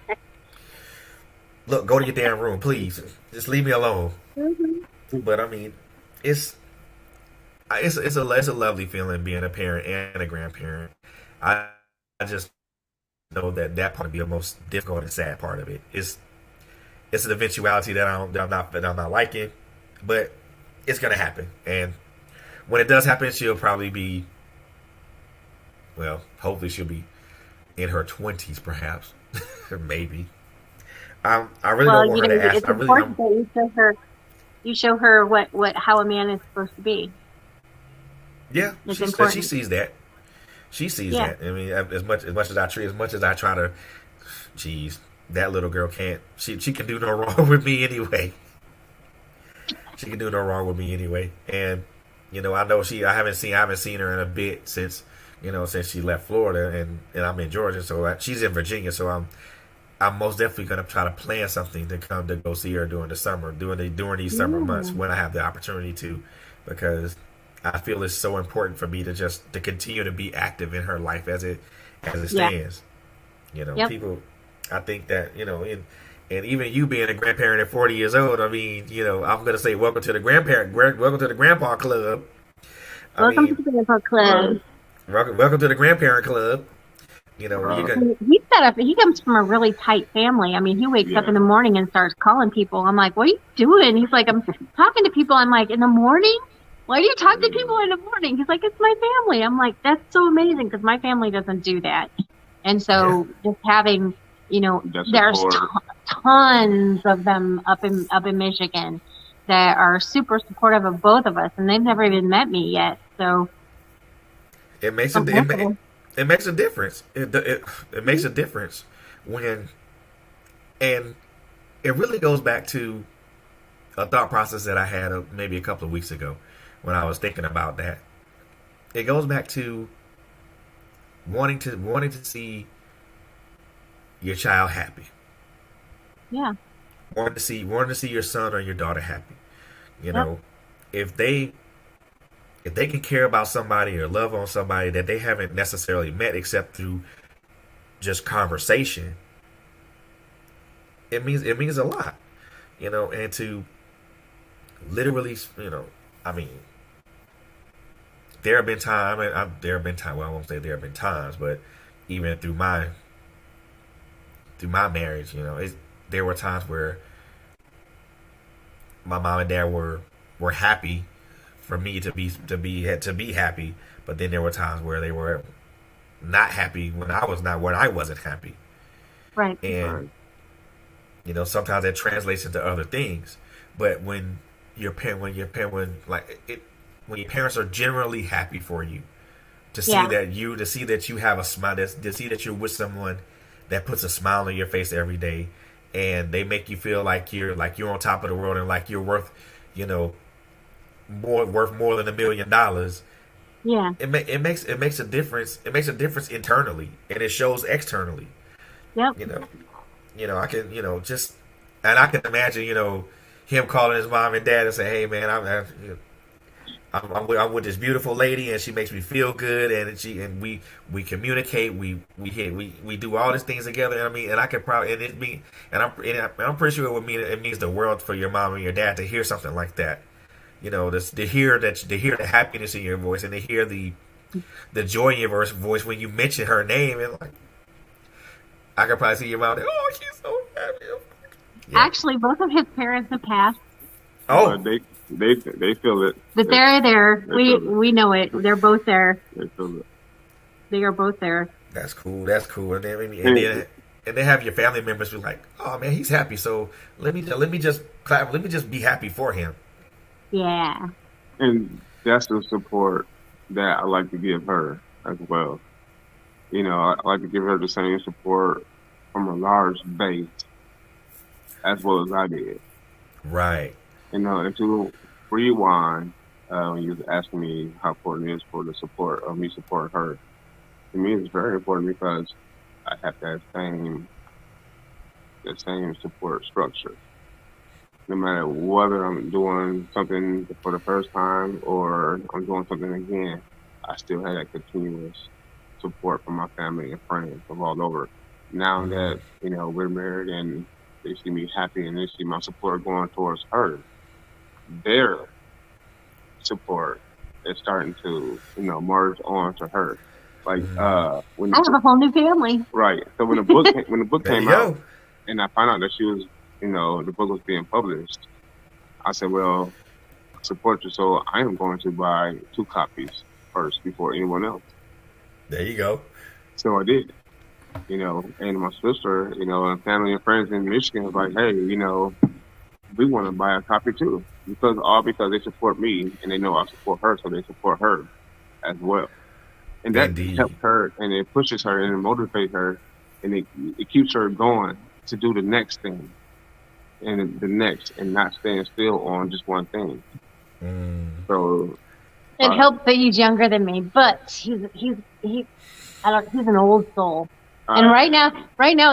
look, go to your damn room, please. Just leave me alone. Mm-hmm. But I mean, it's a lovely feeling being a parent and a grandparent. I just know that part would be the most difficult and sad part of it. it's an eventuality that I'm not liking, but it's gonna happen. And when it does happen, she'll probably be, well, hopefully she'll be in her 20s, perhaps, or maybe. I really don't want her to ask. It's important that you show her how a man is supposed to be. Yeah, she sees that. She sees that. I mean, as much as I try to, geez, that little girl can't. She can do no wrong with me anyway. She can do no wrong with me anyway. And I know I haven't seen her in a bit since she left Florida, and I'm in Georgia, so she's in Virginia. So I'm most definitely gonna try to plan something to come to go see her during the summer, during these summer months when I have the opportunity to, because I feel it's so important for me to continue to be active in her life as it stands. People, I think that and even you being a grandparent at 40 years old, I mean, I'm gonna say welcome to the grandpa club. Welcome to the grandpa club. Welcome to the grandparent club. He comes from a really tight family. I mean, he wakes up in the morning and starts calling people. I'm like, what are you doing? He's like, I'm talking to people. I'm like, in the morning? Why do you talk to people in the morning? He's like, it's my family. I'm like, that's so amazing, because my family doesn't do that. And so just having, there's tons of them up in Michigan that are super supportive of both of us, and they've never even met me yet. So it makes a difference. It makes a difference. It makes a difference and it really goes back to a thought process that I had maybe a couple of weeks ago when I was thinking about that. It goes back to wanting to see your child happy. Yeah. Wanting to see your son or your daughter happy. If they can care about somebody or love on somebody that they haven't necessarily met except through just conversation, it means a lot, and to literally, I mean, there have been times, well, I won't say there have been times, but even through my marriage, there were times where my mom and dad were happy for me to be happy, but then there were times where they were not happy when I wasn't happy. Right. And sometimes that translates into other things. But when your parents are generally happy for you, to see that you have a smile, to see that you're with someone that puts a smile on your face every day, and they make you feel like you're on top of the world and like you're worth more than $1 million. Yeah. It makes a difference. It makes a difference internally, and it shows externally. Yep. I can and I can imagine him calling his mom and dad and say, "Hey man, I'm with this beautiful lady, and she makes me feel good, and we communicate, we do all these things together." I mean, and I could probably I'm pretty sure it means the world for your mom and your dad to hear something like that. To hear the happiness in your voice, and to hear the joy in your voice when you mention her name, and like, I could probably see your mom. Oh, she's so happy. Yeah. Actually, both of his parents have passed. Oh, they feel it. But they're there. We know it. They're both there. They feel it. They are both there. That's cool. And then have your family members be like, "Oh man, he's happy. So let me just clap. Let me just be happy for him." Yeah. And that's the support that I like to give her as well. I like to give her the same support from a large base as well as I did. Right. And to rewind, when you was asking me how important it is for the support of me supporting her, to me it's very important because I have that same support structure. No matter whether I'm doing something for the first time or I'm doing something again, I still have that continuous support from my family and friends from all over. Now that, we're married and they see me happy and they see my support going towards her, their support is starting to, merge on to her. Like, when I have a whole new family. Right. So when the book came out, and I found out that she was the book was being published. I said, well, I support you, so I am going to buy 2 copies first before anyone else. There you go. So I did, and my sister, and family and friends in Michigan was like, hey, we want to buy a copy too, because they support me and they know I support her, so they support her as well. And that helps her, and it pushes her, and it motivates her, and it keeps her going to do the next thing, and the next, and not staying still on just one thing. So it helps that he's younger than me, but he's an old soul. And right now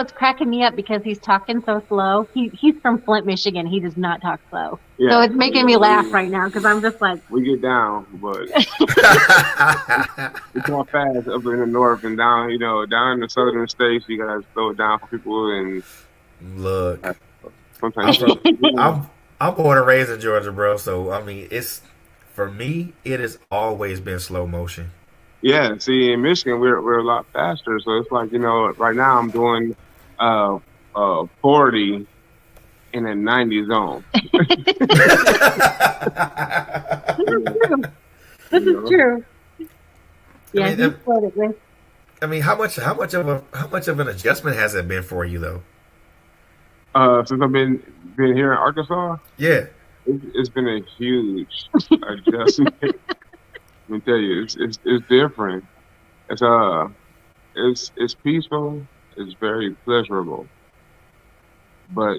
it's cracking me up because he's talking so slow. He's from Flint, Michigan. He does not talk slow. Yeah, so it's making me laugh right now because I'm just like... We get down, but it's more fast up in the north and down, down in the southern states, you guys slow it down for people. And look, sometimes I'm born and raised in Georgia, bro. So, I mean, for me, it has always been slow motion. Yeah, see, in Michigan, we're a lot faster. So it's like, right now I'm doing 40 in a 90 zone. This is true. Yeah, I mean, how much of an adjustment has it been for you, though? Since I've been here in Arkansas? Yeah. It's been a huge adjustment. Let me tell you, it's different. It's peaceful. It's very pleasurable, but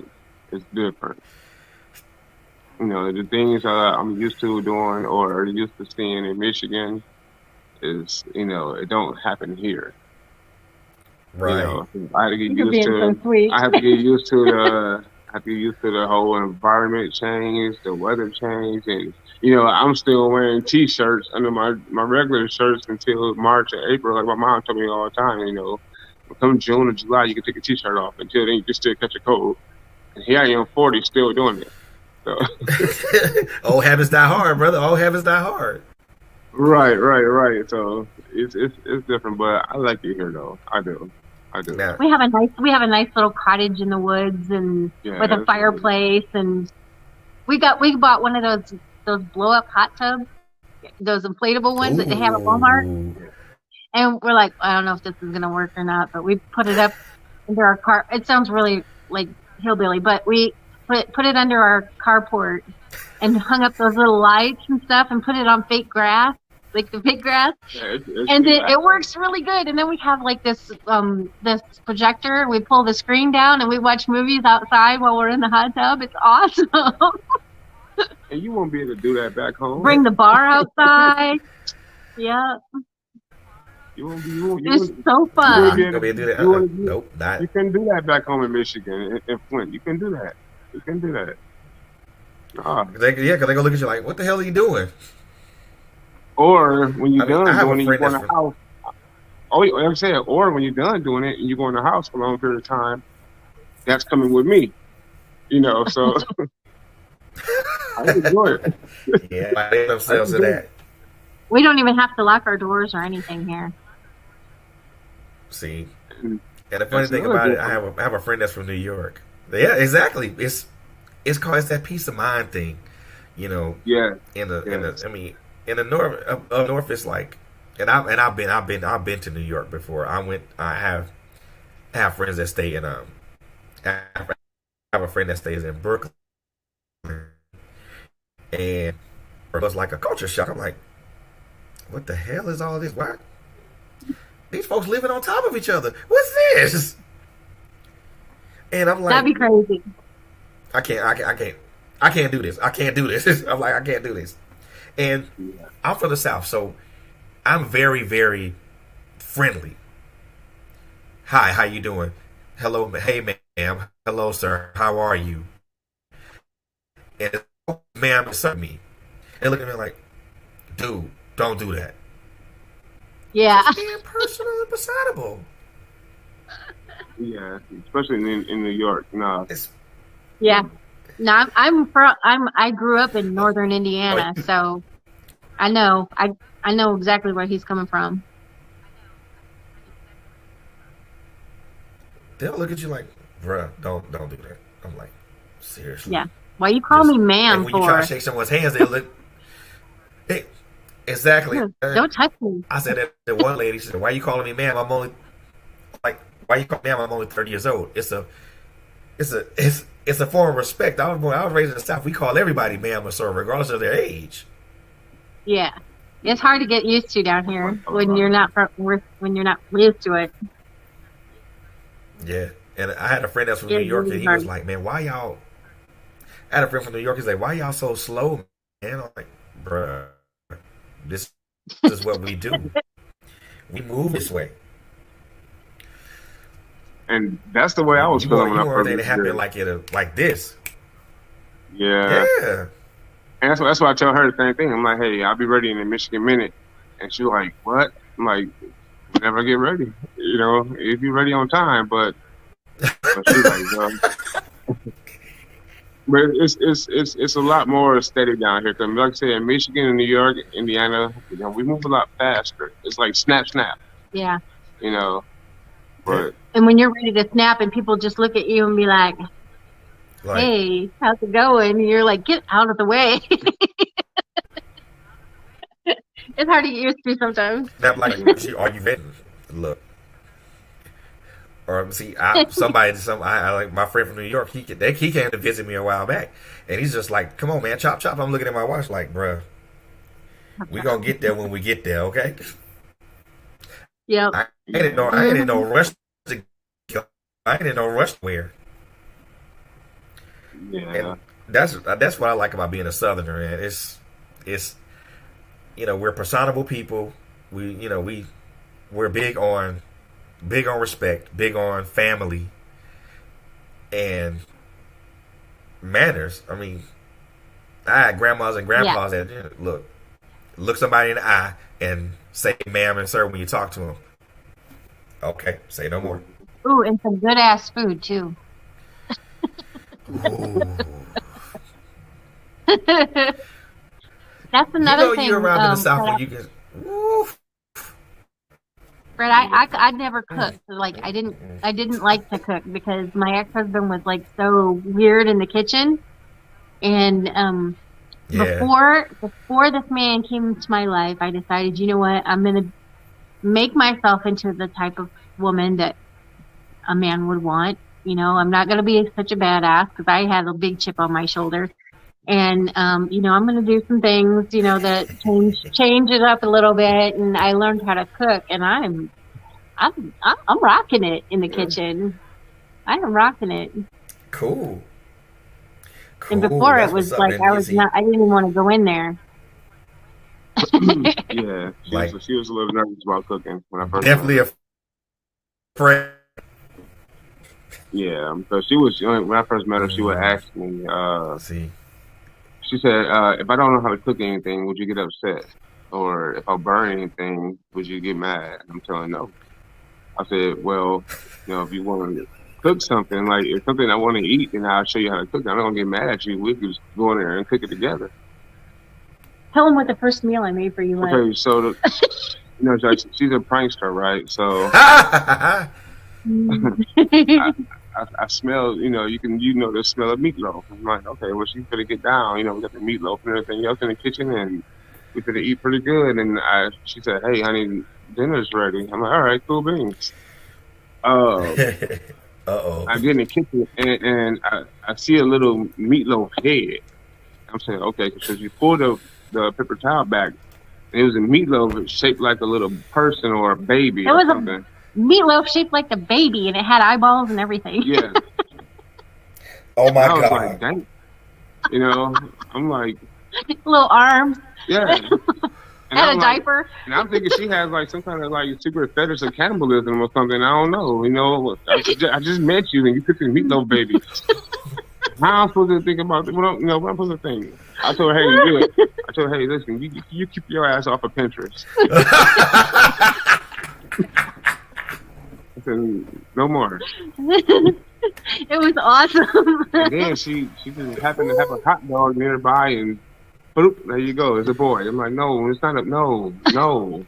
it's different. The things I'm used to doing or used to seeing in Michigan is, it don't happen here. Right. I have to get used to. I have to get used to the whole environment change, the weather change, and I'm still wearing T-shirts under my regular shirts until March or April. Like my mom told me all the time, come June or July, you can take a T-shirt off. Until then, you can still catch a cold. And here I am, 40, still doing it. So. Old habits die hard, brother. Old habits die hard. Right. So it's different, but I like it here, though. I do. Yeah. We have a nice little cottage in the woods and with a fireplace, and we bought one of those blow up hot tubs, those inflatable ones that they have at Walmart. And we're like, I don't know if this is gonna work or not, but we put it up under our car. It sounds really like hillbilly, but we put it under our carport and hung up those little lights and stuff and put it on fake grass. Like the fake grass, and it works really good. And then we have like this projector. We pull the screen down and we watch movies outside while we're in the hot tub. It's awesome. And you won't be able to do that back home. Bring the bar outside. Yeah. It's so fun. You be able to do that? Nope, not. You can do that back home in Michigan, in Flint. You can do that. Because they gonna look at you like, what the hell are you doing? Or when you're done doing it, you go in the house. Oh, I'm saying, or when you're done doing it and you go in the house for a long period of time, that's coming with me. So I enjoy it. Yeah, they themselves to that. We don't even have to lock our doors or anything here. See, and the funny thing about it, I have a friend that's from New York. Yeah, exactly. It's that peace of mind thing, Yeah. In the north, it's like, and I've been to New York before. I have friends that stay in I have a friend that stays in Brooklyn, and it was like a culture shock. I'm like, what the hell is all this? Why these folks living on top of each other? What's this? And I'm like, that'd be crazy. I can't do this. I can't do this. I'm like, I can't do this. And I'm from the South, so I'm very, very friendly. Hi, how you doing? Hello, hey, ma'am. Hello, sir. How are you? And ma'am, it's me. They look at me like, dude, don't do that. Yeah. It's being personal and personable. Yeah, especially in New York. No. Yeah. No, I grew up in northern Indiana, so I know exactly where he's coming from. They'll look at you like, bruh, don't do that. I'm like, Seriously. Yeah. Why you call me ma'am when you try to shake someone's hands, they look. Exactly. Don't touch me. I said that one lady said, "Why are you calling me ma'am? I'm only why you call me ma'am? I'm only 30 years old." It's a form of respect. I was raised in the South. We call everybody ma'am or sir, regardless of their age. Yeah, it's hard to get used to down here when you're not used to it. Yeah, and I had a friend that's from New York, and he was like, "Man, why y'all?" I had a friend from New York. He's like, "Why y'all so slow, man?" I'm like, "Bruh, this is what we do. We move this way." And that's the way I was feeling when I first moved. It happened like this. Yeah. Yeah. And that's why I tell her the same thing. I'm like, "Hey, I'll be ready in a Michigan minute." And she's like, "What?" I'm like, "Whenever I get ready, if you're ready on time." But she's like, but it's a lot more steady down here. Cause like I said, in Michigan and New York, Indiana, we move a lot faster. It's like snap. Yeah. But and when you're ready to snap, and people just look at you and be like, "Hey, how's it going?" And you're like, "Get out of the way." It's hard to get used to sometimes. Not like, are you ready? Look. Or see, I like my friend from New York. He came to visit me a while back, and he's just like, "Come on, man, chop." I'm looking at my watch like, "Bruh, we gonna get there when we get there, okay?" Yeah. I ain't in no rush to go. I ain't in no rush where. Yeah. And that's what I like about being a Southerner, man. It's we're personable people. We're big on respect, big on family and manners. I mean, I had grandmas and grandpas that look somebody in the eye and say ma'am and sir when you talk to them. Okay, say no more. Ooh, and some good ass food too. That's another thing. You're around in the South when you get. Fred, I never cooked. Like I didn't like to cook because my ex-husband was like so weird in the kitchen, and before this man came into my life, I decided, you know what, I'm gonna make myself into the type of woman that a man would want. I'm not gonna be such a badass because I had a big chip on my shoulder, and I'm gonna do some things, that change it up a little bit. And I learned how to cook, and I'm rocking it in the kitchen. I am rocking it. Cool. And before it was like I didn't even want to go in there. Yeah, she was a little nervous about cooking when I first. Definitely a friend. Yeah, so she was when I first met her. She would ask me. She said, "If I don't know how to cook anything, would you get upset? Or if I burn anything, would you get mad?" I'm telling her no. I said, "Well, if you want to cook something, like it's something I want to eat, then I'll show you how to cook it. I'm not gonna get mad at you. We could just go in there and cook it together." Tell them what the first meal I made for you was. Okay, so she's a prankster, right? So I smell, you know the smell of meatloaf. I'm like, okay, well, she's gonna get down. We got the meatloaf and everything else in the kitchen, and we could eat pretty good. And she said, "Hey, honey, dinner's ready." I'm like, "All right, cool beans." I get in the kitchen and I see a little meatloaf head. I'm saying, okay, because you pull the paper towel back, and it was a meatloaf shaped like a little person or a baby or something. Meatloaf shaped like the baby, and it had eyeballs and everything. Yeah. Oh my God! Like, dang. I'm like little arms. Yeah. And had a diaper. And I'm thinking she has like some kind of like secret fetish of cannibalism or something. I don't know. I just met you and you cooking meatloaf baby. How am I supposed to think about it? What I'm supposed to think? I told her, hey, do it. I told her, hey, listen, you keep your ass off of Pinterest. I said, no more. It was awesome. And then she just happened to have a hot dog nearby, and boop, there you go. It's a boy. I'm like, no, it's not a no. You know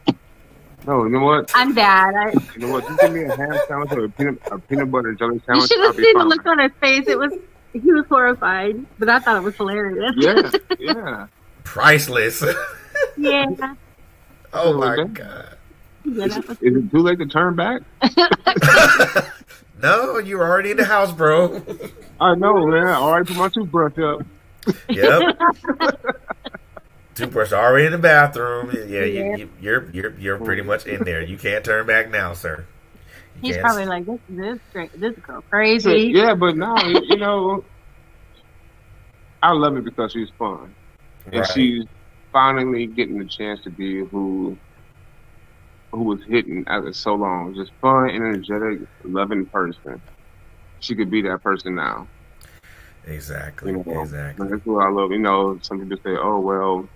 what? I'm bad. You know what? Just give me a ham sandwich or a peanut butter jelly sandwich. You should have seen the look on his face. It was He was horrified, but I thought it was hilarious. Yeah. Priceless. Yeah. Oh my God. Yeah, Is it too late to turn back? No, you're already in the house, bro. I know, man. I already put my toothbrush up. Yep. Toothbrush already in the bathroom. Yeah, you're pretty much in there. You can't turn back now, sir. He's probably like, this girl crazy. Yeah, but no, I love it because she's fun. And she's finally getting the chance to be who was hidden after so long. Just fun, energetic, loving person. She could be that person now. Exactly. Exactly. That's what I love. Some people say, oh, well,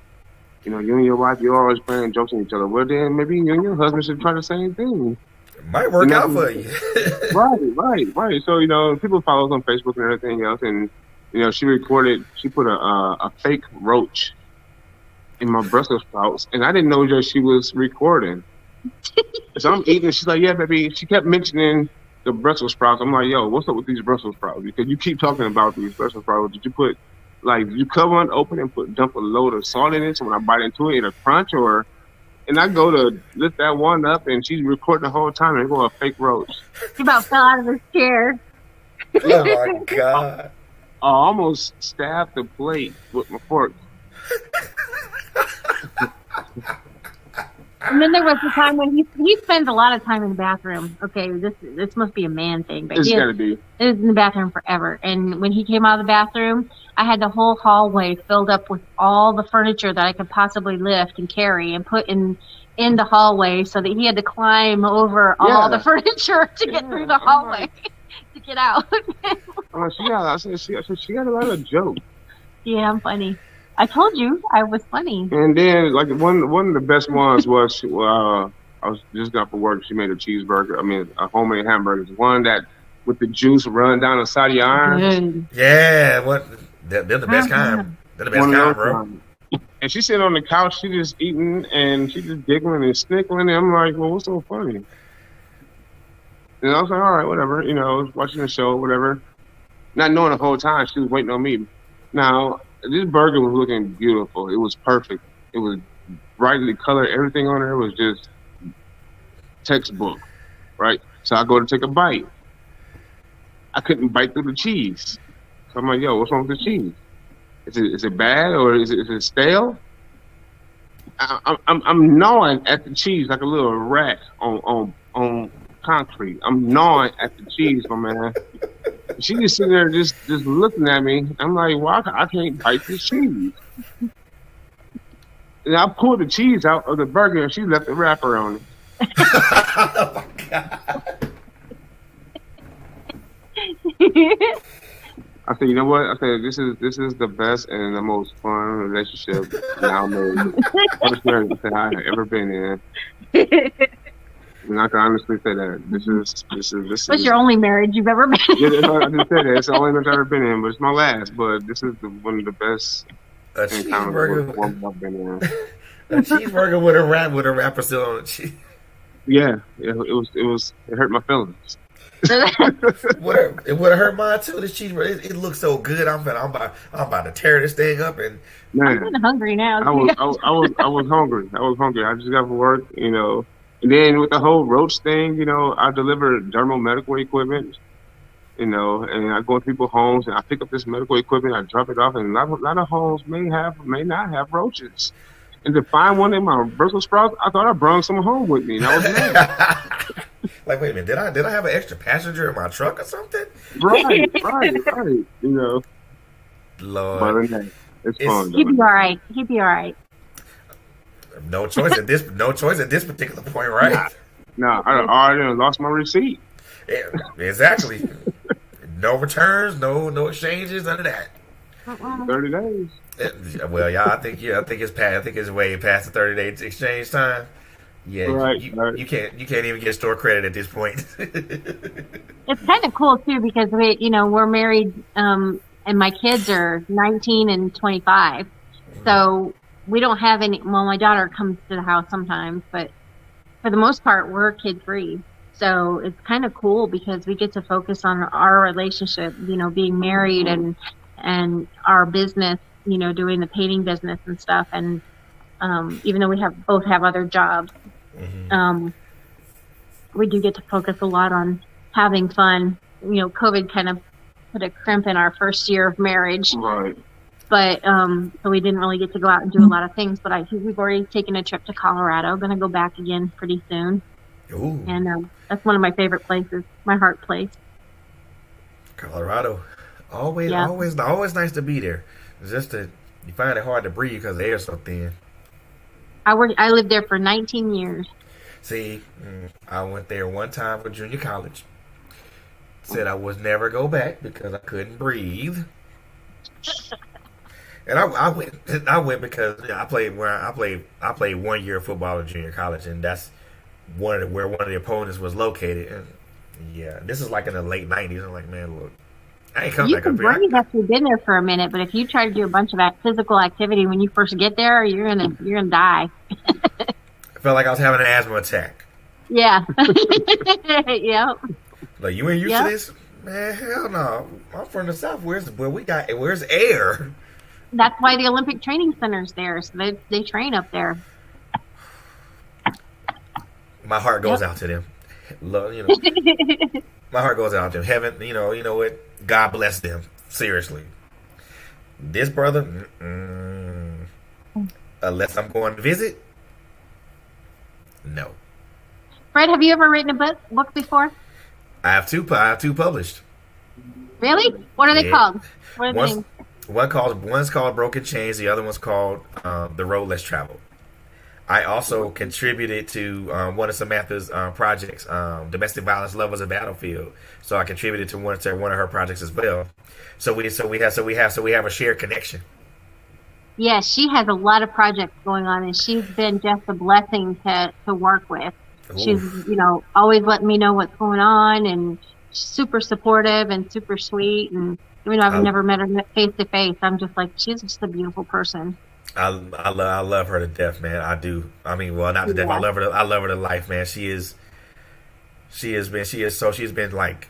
you and your wife, you're always playing jokes on each other. Well, then maybe you and your husband should try the same thing. It might work out for you. Right. So, people follow us on Facebook and everything else. And, she put a fake roach in my Brussels sprouts. And I didn't know that she was recording. So I'm eating. She's like, yeah, baby. She kept mentioning the Brussels sprouts. I'm like, yo, what's up with these Brussels sprouts? Because you keep talking about these Brussels sprouts. Did you cut one open and dump a load of salt in it so when I bite into it, it'll crunch? And I go to lift that one up and she's recording the whole time and go a fake roach. He about fell out of his chair. Oh my God. I almost stabbed the plate with my fork. And then there was the time when he spends a lot of time in the bathroom. Okay, this must be a man thing, but It's gotta be. He is in the bathroom forever. And when he came out of the bathroom, I had the whole hallway filled up with all the furniture that I could possibly lift and carry and put in the hallway, so that he had to climb over all the furniture to get through the hallway to get out. I said she got a lot of jokes. Yeah, I'm funny. I told you I was funny. And then, like, one of the best ones was, I was just got for work. She made a cheeseburger. I mean, a homemade hamburger. One that with the juice run down the side of your arm. Yeah, they're the best kind. They're the best kind, bro. And she's sitting on the couch. She just eating and she just giggling and snickling. And I'm like, well, what's so funny? And I was like, all right, whatever. Watching the show, whatever. Not knowing the whole time she was waiting on me. Now, this burger was looking beautiful. It was perfect. It was brightly colored. Everything on there was just textbook, right? So I go to take a bite. I couldn't bite through the cheese. So I'm like, yo, what's wrong with the cheese? Is it bad or is it stale? I'm gnawing at the cheese like a little rat on concrete. I'm gnawing at the cheese, my man. She just sitting there just looking at me. I'm like, well, I can't bite this cheese. And I pulled the cheese out of the burger and she left the wrapper on it. Oh my God. I said, you know what? I said, this is the best and the most fun relationship now made I've ever been in. And I can honestly say that this is. What's your only marriage you've ever been in? Yeah, I just said that. It's the only marriage I've ever been in, but it's my last. But this is one of the best encounters I've been in. A cheeseburger with a wrapper still on it. Yeah, it hurt my feelings. It would have hurt mine too. This cheeseburger, it looks so good. I'm about to tear this thing up and. Man, I'm hungry now. I was hungry. I just got from work, And then with the whole roach thing, I deliver dermal medical equipment, and I go to people's homes and I pick up this medical equipment, I drop it off, and a lot of homes may not have roaches. And to find one in my Brussels sprouts, I thought I brought some home with me, and I was mad. Like, wait a minute, did I have an extra passenger in my truck or something? Right. Lord, but it's fun. He'd be all right. No choice at this particular point, right? Nah, I already lost my receipt. Yeah, exactly. No returns, no exchanges, none of that. 30 days. Well, yeah, I think it's past. I think it's way past the 30-day exchange time. Yeah, right, you can't even get store credit at this point. It's kind of cool too because we're married, and my kids are 19 and 25, so we don't have any. Well, my daughter comes to the house sometimes, but for the most part, we're kid free. So it's kind of cool because we get to focus on our relationship, being married and our business, doing the painting business and stuff. And even though we both have other jobs, we do get to focus a lot on having fun. COVID kind of put a crimp in our first year of marriage. Right. But so we didn't really get to go out and do a lot of things. But we've already taken a trip to Colorado. Going to go back again pretty soon. Ooh. And that's one of my favorite places, my heart place. Colorado, always nice to be there. It's just that you find it hard to breathe because the air's so thin. I lived there for 19 years. See, I went there one time for junior college. Said I would never go back because I couldn't breathe. And I went because I played 1 year of football in junior college, and that's where one of the opponents was located. And yeah, this is like in the late 90s. I'm like, man, look, I ain't coming back up here. You can breathe after you've been there for a minute, but if you try to do a bunch of physical activity when you first get there, you're gonna die. I felt like I was having an asthma attack. Yeah. Yep. Like, you ain't used to this? Man, hell no. I'm from the South. Where's air? That's why the Olympic Training Center's there. So they train up there. My heart goes out to them. My heart goes out to them. Heaven, you know what? God bless them. Seriously. This brother, unless I'm going to visit, no. Fred, have you ever written a book before? I have two published. Really? What are they called? What are the names? One's called Broken Chains. The other one's called The Road Less Traveled. I also contributed to one of Samantha's projects, Domestic Violence Love Was a Battlefield. So I contributed to one of her projects as well. So we have a shared connection. Yeah, she has a lot of projects going on, and she's been just a blessing to work with. Oof. She's always letting me know what's going on, and super supportive and super sweet. And even though I've never met her face to face, I'm just like, she's just a beautiful person. I love her to death, man. I do. I mean, well, not to death. I love her to life, man. She's been like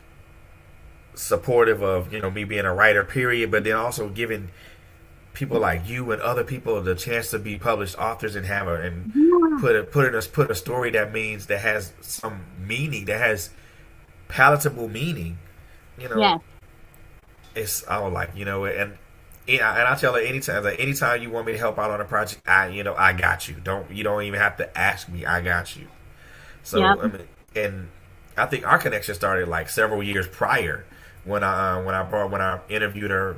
supportive of me being a writer, period. But then also giving people like you and other people the chance to be published authors and put a story that has some meaning, that has palatable meaning. Yes. It's and I tell her anytime you want me to help out on a project, I got you. You don't even have to ask me. I got you. So and I think our connection started like several years prior when I interviewed her,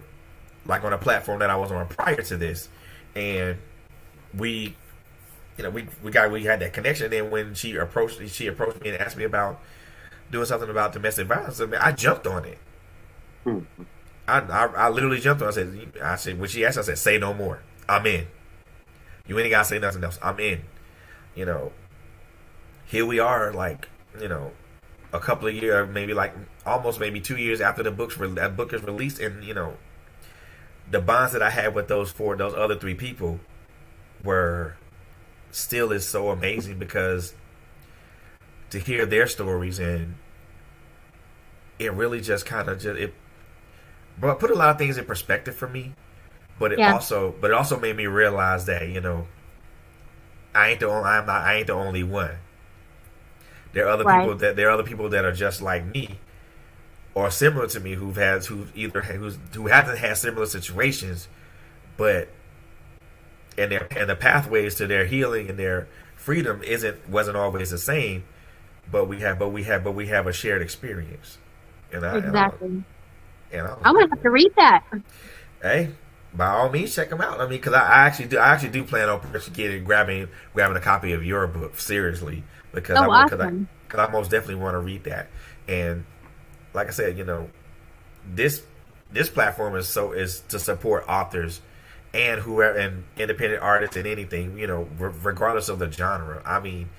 like on a platform that I was on prior to this, and we had that connection. And then when she approached me and asked me about doing something about domestic violence, I jumped on it. I literally jumped on it. I said when she asked, I said, say no more. I'm in. You ain't gotta say nothing else. I'm in. Here we are, like, a couple of years, maybe like almost maybe 2 years after that book is released, and the bonds that I had with those other three people is so amazing, because to hear their stories, and it really just kind of but put a lot of things in perspective for me, but it also made me realize that I ain't the only one. There are other people that are just like me or similar to me who haven't had similar situations, but and the pathways to their healing and their freedom wasn't always the same, but we have a shared experience. Exactly. I'm gonna have to read that. Hey, by all means, check them out. I mean, because I actually do plan on grabbing a copy of your book, seriously, because awesome. I most definitely want to read that. And like I said, this platform is to support authors and whoever, and independent artists and anything, regardless of the genre. I mean,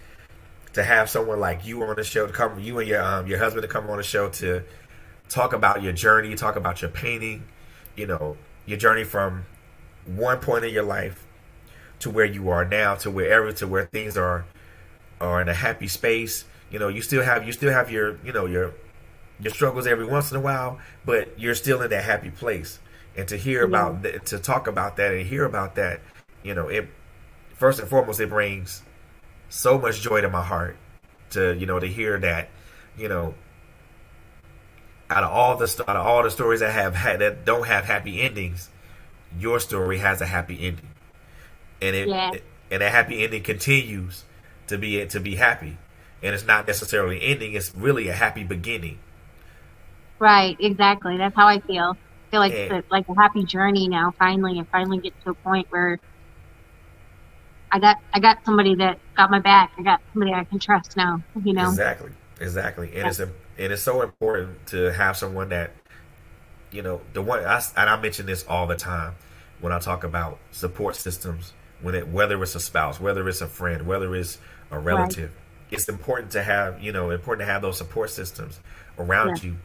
to have someone like you on the show, you and your husband to come on the show to talk about your journey, talk about your painting, your journey from one point in your life to where you are now, to where things are in a happy space, You still have your your struggles every once in a while, but you're still in that happy place. And to hear about to talk about that and hear about that, it first and foremost, it brings so much joy to my heart to to hear that, out of all the stories that that don't have happy endings, your story has a happy ending, and and that happy ending continues to be happy, and it's not necessarily ending; it's really a happy beginning. Right, exactly. That's how I feel. I feel like it's like a happy journey now. Finally get to a point where I got somebody that got my back. I got somebody I can trust now. Exactly, and it's so important to have someone that the one and I mention this all the time when I talk about support systems. Whether it's a spouse, whether it's a friend, whether it's a relative, it's important to have those support systems around you.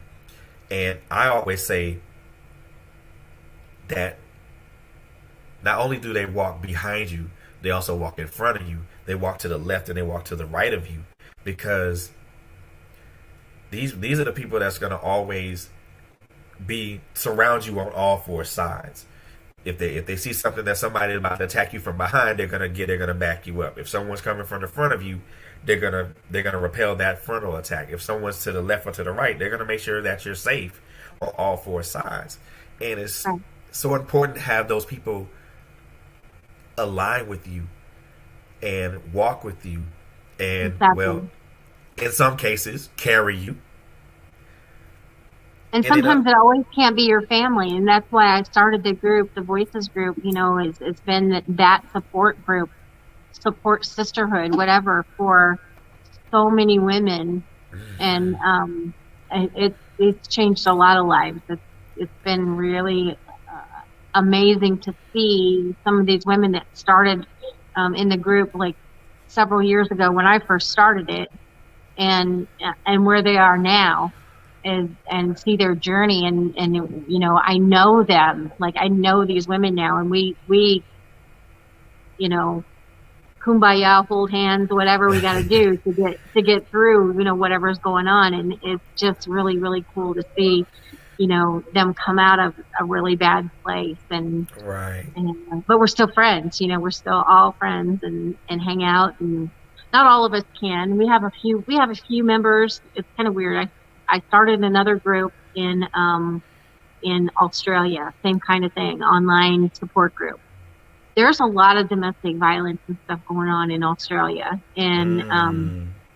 And I always say that not only do they walk behind you, they also walk in front of you. They walk to the left and they walk to the right of you, because these are the people that's going to always surround you on all four sides. If they see something that somebody is about to attack you from behind, they're gonna back you up. If someone's coming from the front of you, they're gonna repel that frontal attack. If someone's to the left or to the right, they're gonna make sure that you're safe on all four sides. And it's so important to have those people align with you and walk with you, and well, in some cases, carry you. And sometimes it always can't be your family, and that's why I started the group, the Voices group. It's been that support group, support sisterhood, whatever, for so many women, and it's changed a lot of lives. It's been really amazing to see some of these women that started in the group like several years ago when I first started it, and where they are now. And see their journey, and I know them, like I know these women now, and we kumbaya, hold hands, whatever we got to do to get through whatever's going on. And it's just really, really cool to see them come out of a really bad place, and but we're still friends. We're still all friends and hang out, and not all of us can. We have a few members. It's kind of weird. I started another group in Australia, same kind of thing, online support group. There's a lot of domestic violence and stuff going on in Australia, and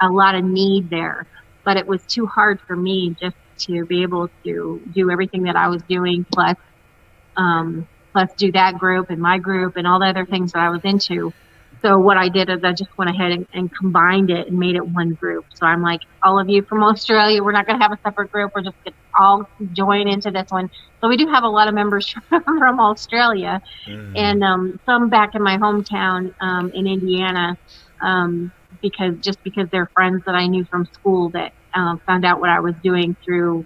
a lot of need there. But it was too hard for me just to be able to do everything that I was doing, plus do that group and my group and all the other things that I was into. So what I did is I just went ahead and combined it and made it one group. So I'm like, all of you from Australia, we're not going to have a separate group. We're just going to all join into this one. So we do have a lot of members from Australia, and some back in my hometown in Indiana, because they're friends that I knew from school that found out what I was doing through,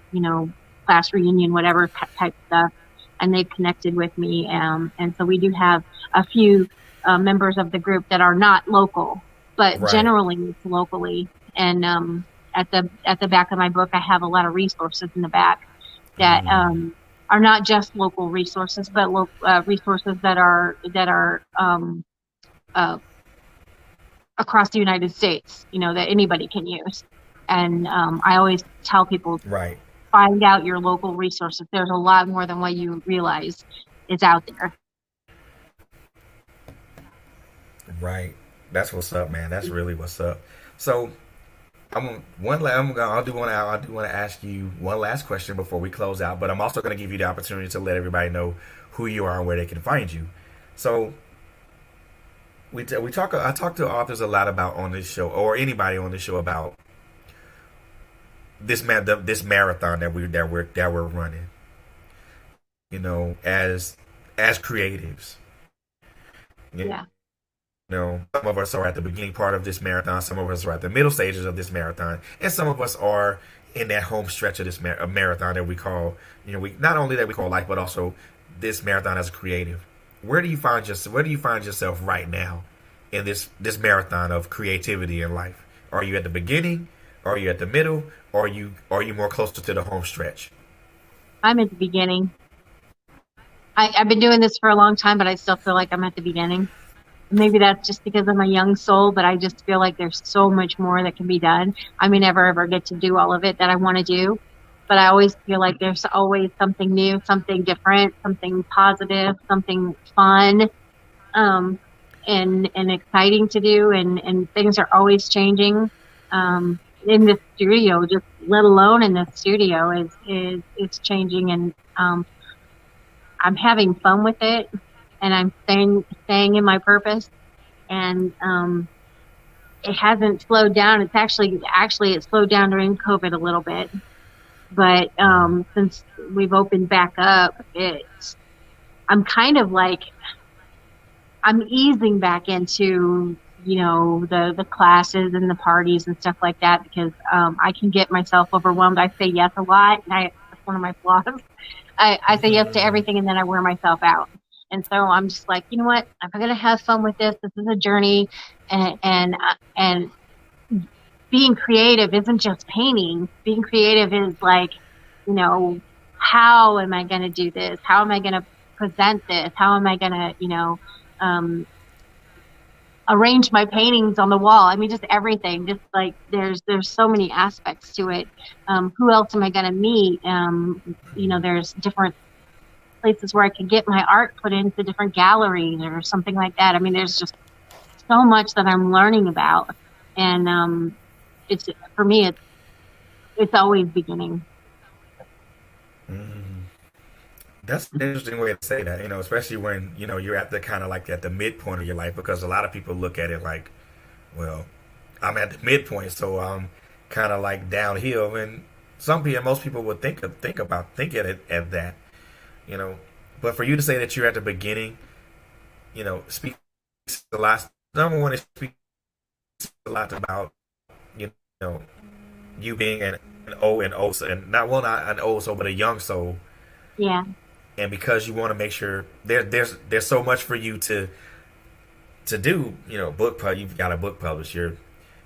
class reunion, whatever type stuff, and they've connected with me. And so we do have a few members of the group that are not local, but generally it's locally. And at the back of my book, I have a lot of resources in the back that are not just local resources, but resources that are across the United States, that anybody can use. And I always tell people, find out your local resources. There's a lot more than what you realize is out there. Right. That's what's up, man. That's really what's up. So I do want to ask you one last question before we close out, but I'm also going to give you the opportunity to let everybody know who you are and where they can find you. So I talk to authors a lot about on this show, or anybody on this show, about this marathon that we're running. As creatives. Yeah. Some of us are at the beginning part of this marathon. Some of us are at the middle stages of this marathon, and some of us are in that home stretch of this marathon that we call, not only that we call life, but also this marathon as a creative. Where do you find yourself right now in this marathon of creativity in life? Are you at the beginning? Are you at the middle, or are you more closer to the home stretch? I'm at the beginning. I've been doing this for a long time, but I still feel like I'm at the beginning. Maybe that's just because I'm a young soul, but I just feel like there's so much more that can be done. I may never ever get to do all of it that I want to do, but I always feel like there's always something new, something different, something positive, something fun, and exciting to do, and things are always changing. In the studio, just let alone in the studio, is changing, and I'm having fun with it, and I'm staying in my purpose, and it hasn't slowed down. It's actually it slowed down during COVID a little bit, but since we've opened back up, I'm kind of like I'm easing back into the classes and the parties and stuff like that, because I can get myself overwhelmed. I say yes a lot, and that's one of my flaws. I say yes to everything, and then I wear myself out. And so I'm just like, you know what? I'm going to have fun with this. This is a journey, and being creative isn't just painting. Being creative is like, how am I going to do this? How am I going to present this? How am I going to, arrange my paintings on the wall? I mean, just everything. Just like there's so many aspects to it. Who else am I going to meet? There's different places where I can get my art put into different galleries or something like that. I mean, there's just so much that I'm learning about, and it's for me, it's always beginning. That's an interesting way to say that, especially when, you're at the kind of like at the midpoint of your life, because a lot of people look at it like, well, I'm at the midpoint, so I'm kind of like downhill. And most people would think of it as that, but for you to say that you're at the beginning, speaks a lot. Number one, it speaks a lot about, you being an old soul, but a young soul. Yeah. And because you want to make sure there's so much for you to do, you've got a book published,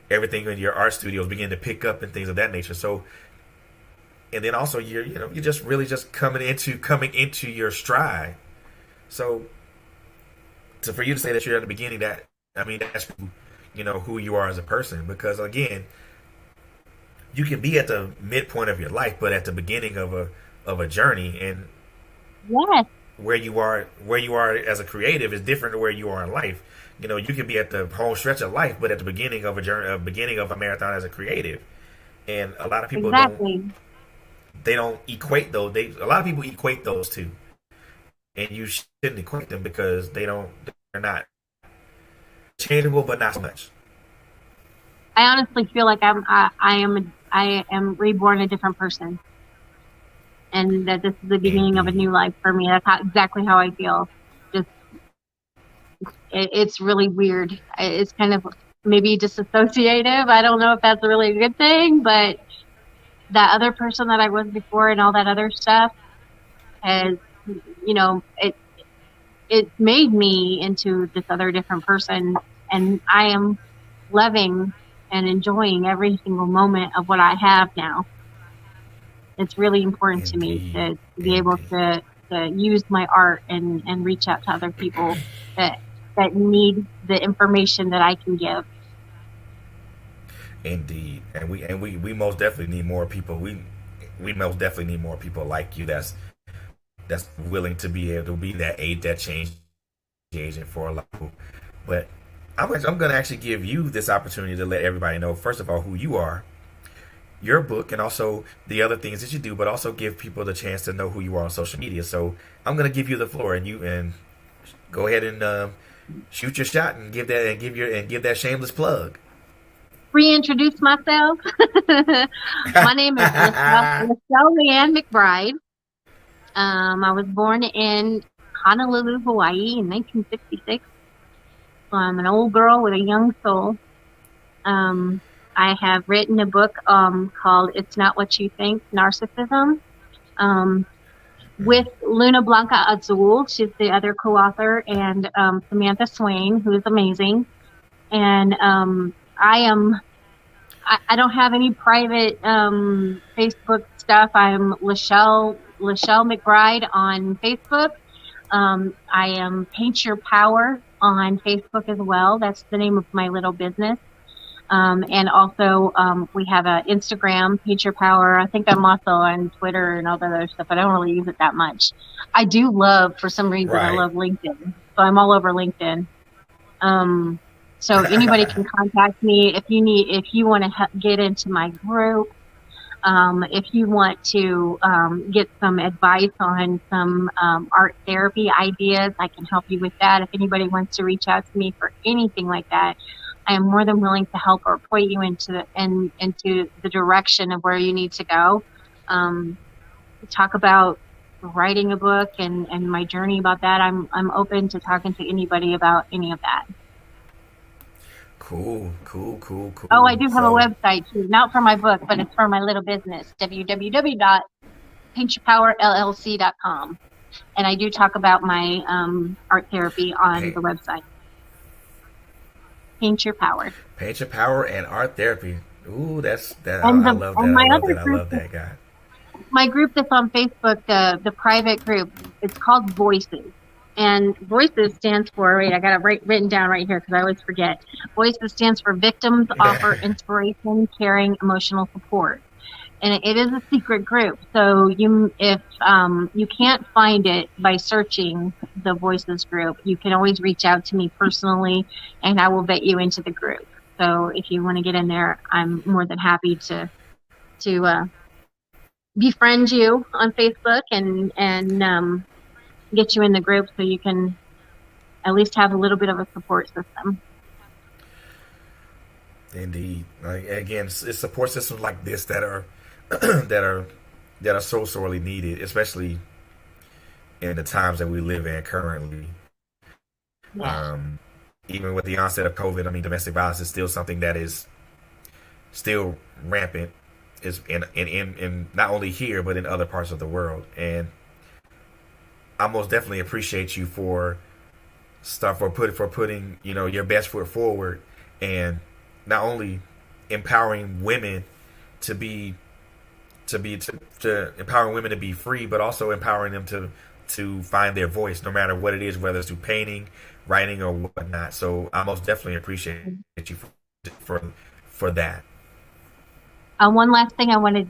everything in your art studios begin to pick up and things of that nature. So, and then also you're just really just coming into your stride. So, for you to say that you're at the beginning, that's who you are as a person, because again, you can be at the midpoint of your life, but at the beginning of a journey. And yes, where you are as a creative is different to where you are in life. You can be at the home stretch of life, but at the beginning of a journey, beginning of a marathon as a creative. And a lot of people don't equate those. A lot of people equate those two, and you shouldn't equate them, because they're not changeable, but not so much. I honestly feel like I am reborn a different person, and that this is the beginning of a new life for me. That's exactly how I feel. Just it's really weird. It's kind of maybe disassociative. I don't know if that's really a good thing, but that other person that I was before and all that other stuff has, it made me into this other different person, and I am loving and enjoying every single moment of what I have now. It's really important to me to be able to use my art and reach out to other people that need the information that I can give. Indeed, and we most definitely need more people. We most definitely need more people like you that's willing to be able to be that change agent for a lot of people. But I'm going to actually give you this opportunity to let everybody know, first of all, who you are, your book, and also the other things that you do, but also give people the chance to know who you are on social media. So I'm going to give you the floor, and go ahead and shoot your shot and give that shameless plug. Reintroduce myself. My name is Lyshell ReAnn McBride. I was born in Honolulu, Hawaii in 1966. So I'm an old girl with a young soul. I have written a book called It's Not What You Think, Narcissism, with Luna Blanca Azul. She's the other co-author, and Samantha Swain, who is amazing. And I don't have any private Facebook stuff. I'm Lyshell McBride on Facebook. I am Paint Your Power on Facebook as well. That's the name of my little business. And also, we have an Instagram, Paint Your Power. I think I'm also on Twitter and all that other stuff. I don't really use it that much. I do love, for some reason, I love LinkedIn. So I'm all over LinkedIn. So anybody can contact me if you want to get into my group. If you want to get some advice on some art therapy ideas, I can help you with that. If anybody wants to reach out to me for anything like that, I am more than willing to help or point you into the direction of where you need to go. Talk about writing a book and my journey about that. I'm open to talking to anybody about any of that. Cool. Oh, I do have a website too, not for my book, but it's for my little business, www.paintyourpowerllc.com. And I do talk about my art therapy on the website. Paint Your Power. Paint Your Power and art therapy. Ooh, that's that. And I love that. I love that guy. My group that's on Facebook, the private group, it's called Voices. And Voices stands for, wait, I got it written down right here because I always forget. Voices stands for Victims Offer Inspiration, Caring, Emotional Support. And it is a secret group. So if you can't find it by searching the Voices group, you can always reach out to me personally and I will vet you into the group. So if you want to get in there, I'm more than happy to befriend you on Facebook and get you in the group so you can at least have a little bit of a support system. Indeed. Again, it's support systems like this that are that are so sorely needed, especially in the times that we live in currently. Yeah. Even with the onset of COVID, I mean, domestic violence is still something that is still rampant, is in not only here but in other parts of the world. And I most definitely appreciate you for putting your best foot forward, and not only empowering women to empowering women to be free, but also empowering them to find their voice, no matter what it is, whether it's through painting, writing, or whatnot. So I most definitely appreciate you for that. One last thing I wanted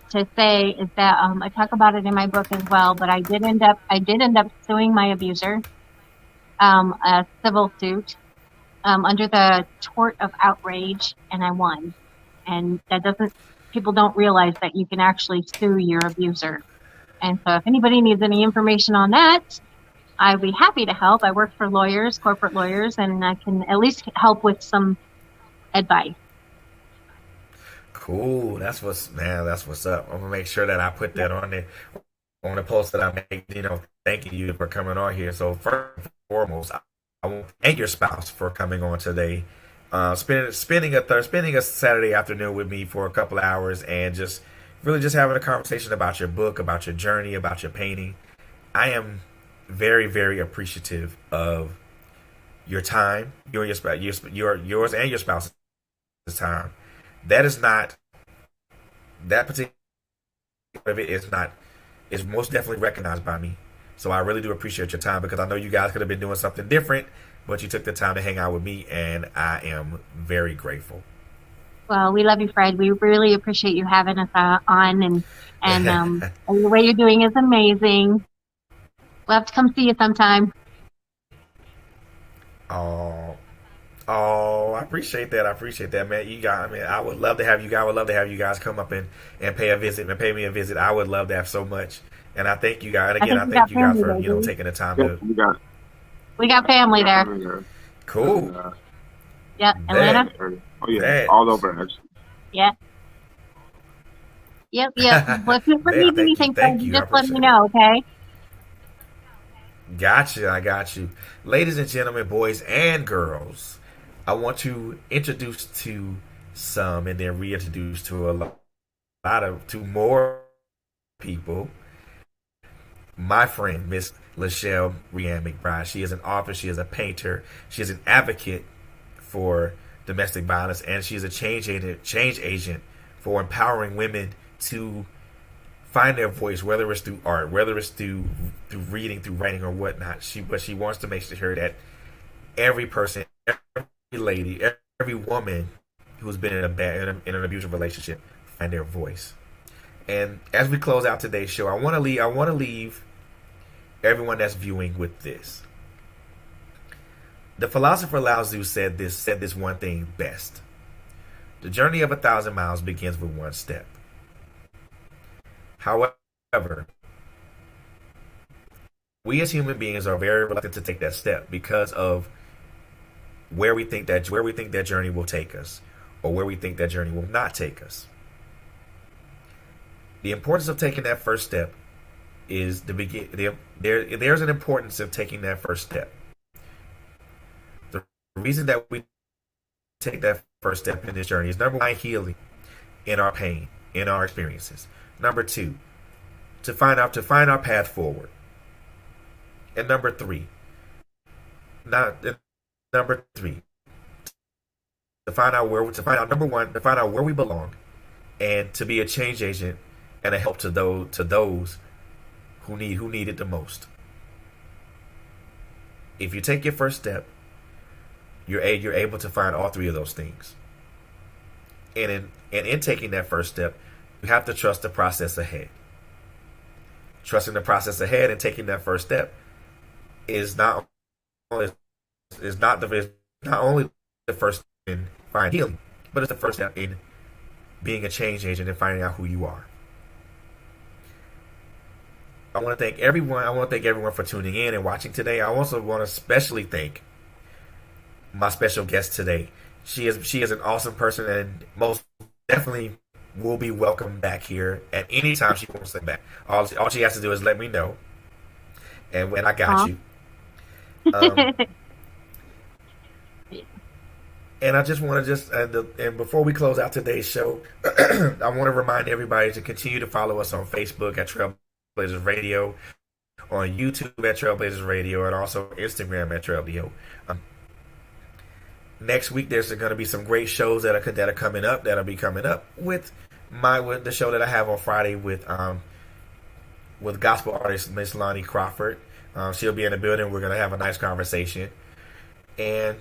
to say is that I talk about it in my book as well, but I did end up suing my abuser, a civil suit, under the tort of outrage, and I won. And people don't realize that you can actually sue your abuser. And so if anybody needs any information on that, I'd be happy to help. I work for lawyers, corporate lawyers, and I can at least help with some advice. Cool. That's what's up. I'm gonna make sure that I put that on the post that I make. Thanking you for coming on here. So first and foremost, I want to thank your spouse for coming on today, spending a Saturday afternoon with me for a couple of hours, and just having a conversation about your book, about your journey, about your painting. I am very, very appreciative of your time, yours and your spouse's time. That particular of it is most definitely recognized by me. So I really do appreciate your time, because I know you guys could have been doing something different, but you took the time to hang out with me, and I am very grateful. Well, we love you, Fred. We really appreciate you having us on, and the way you're doing is amazing. We'll have to come see you sometime. Oh, I appreciate that, man. I would love to have you guys. I would love to have you guys come up and pay me a visit. I would love that so much. And I thank you guys. And again, I thank you guys for taking the time to. We got family there. Cool. Yeah, Atlanta. Oh yeah, all over actually. Yeah. Yep. Well, if you ever need anything, just let me know, okay? Gotcha. I got you. Ladies and gentlemen, boys and girls, I want to introduce to some and then reintroduce to to more people my friend, Miss Lyshell ReAnn McBride. She is an author. She is a painter. She is an advocate for domestic violence, and she's a change agent for empowering women to find their voice, whether it's through art, whether it's through reading, through writing, or whatnot. But she wants to make sure that every person, every lady, every woman who's been in an abusive relationship find their voice. And as we close out today's show, I want to leave everyone that's viewing with this. The philosopher Lao Tzu said this one thing best: the journey of 1,000 miles begins with one step. However, we as human beings are very reluctant to take that step because of where we think that journey will take us, or where we think that journey will not take us. The importance of taking that first step is there's an importance of taking that first step. The reason that we take that first step in this journey is, number one, healing in our pain, in our experiences. Number two, to find our path forward. And number three, to find out where we belong, and to be a change agent and a help to those who need it the most. If you take your first step, you're able to find all three of those things. And in taking that first step, you have to trust the process ahead. Trusting the process ahead and taking that first step is not only the first step in finding healing, but it's the first step in being a change agent and finding out who you are. I want to thank everyone for tuning in and watching today. I also want to especially thank my special guest today. She is an awesome person, and most definitely will be welcome back here at any time she wants to come back. All she has to do is let me know, and when I got you. And I just want to and before we close out today's show, I want to remind everybody to continue to follow us on Facebook at TrailBlazerz Radio, on YouTube at TrailBlazerz Radio, and also Instagram at TrailBlazerz. Next week there's going to be some great shows that'll be coming up with the show that I have on Friday with gospel artist Miss Lonnie Crawford. She'll be in the building. We're going to have a nice conversation. And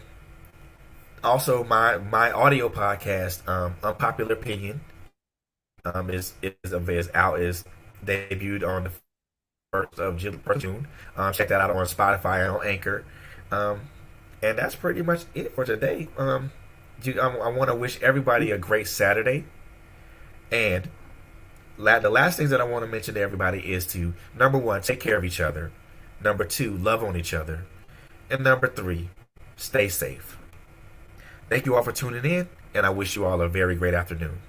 also my audio podcast, Unpopular Opinion, is debuted on the 1st of June. Check that out on Spotify and on Anchor. And that's pretty much it for today. I want to wish everybody a great Saturday. And the last things that I want to mention to everybody is to, number one, take care of each other. Number two, love on each other. And number three, stay safe. Thank you all for tuning in, and I wish you all a very great afternoon.